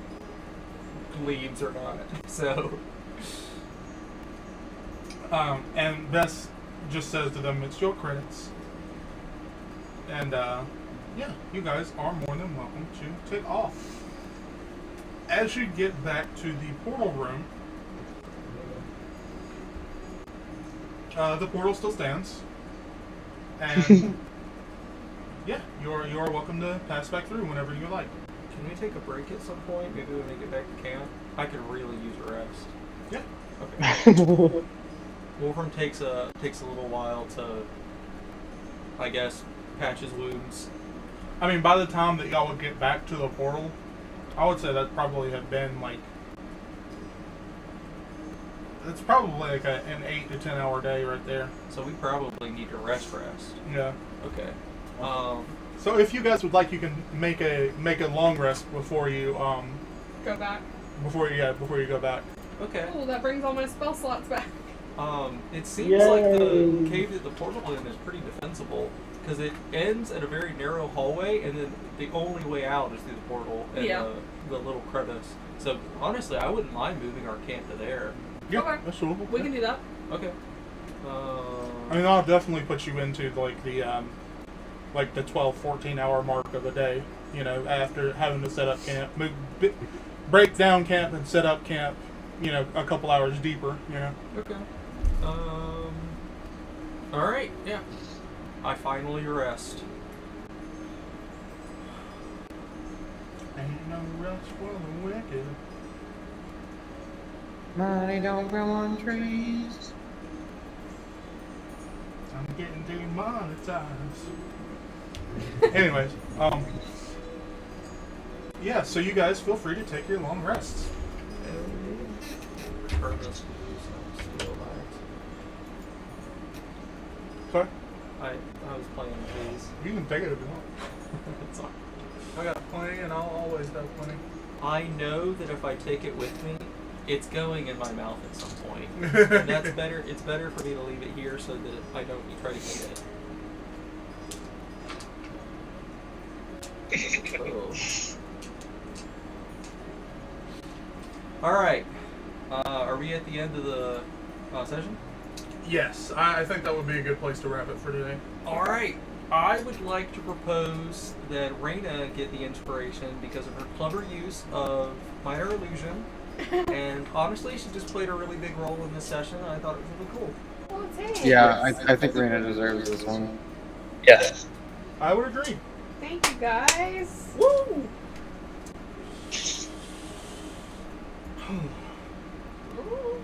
leaves or not. So,
And Bess just says to them, "It's your credits." And yeah, you guys are more than welcome to take off. As you get back to the portal room, the portal still stands, and yeah, you're welcome to pass back through whenever you like.
can we take a break at some point? Maybe when we get back to camp? I could really use a rest.
Yeah.
Okay. Wolfram takes a little while to, I guess, patch his wounds.
I mean, by the time that y'all would get back to the portal, I would say that probably have been like, it's probably like an 8 to 10 hour day right there.
So we probably need to rest.
Yeah.
Okay.
So if you guys would like, you can make a long rest before you
Go back.
before you go back.
Okay.
Oh, that brings all my spell slots back.
It seems like the cave that the portal in is pretty defensible because it ends at a very narrow hallway, and then the only way out is through the portal and the little crevice. So honestly, I wouldn't mind moving our camp to there.
Yeah,
Okay.
that's doable.
We can do that.
Okay.
I mean, I'll definitely put you into like the 12, 14 hour mark of the day. You know, after having to set up camp, break down camp and set up camp. You know, a couple hours deeper. You know.
Okay. All right. Yeah. I finally rest.
Ain't no rest for the wicked.
Money don't grow on trees.
I'm getting demonetized. Anyways, yeah. So you guys feel free to take your long rests.
Turn this to steel lights.
Sorry,
I was playing these.
you can take it if you want.
It's all-
I got plenty, and I'll always have plenty.
I know that if I take it with me, it's going in my mouth at some point. And that's better. It's better for me to leave it here so that I don't try to get it. Oh. All right. Are we at the end of the session?
Yes, I think that would be a good place to wrap it for today.
All right. I would like to propose that Raina get the inspiration because of her clever use of minor illusion. And honestly, she just played a really big role in this session, and I thought it was really cool.
Well, thanks.
Yeah, I think Rena deserves this one.
Yes.
I would agree.
Thank you, guys.
Woo!
Ooh.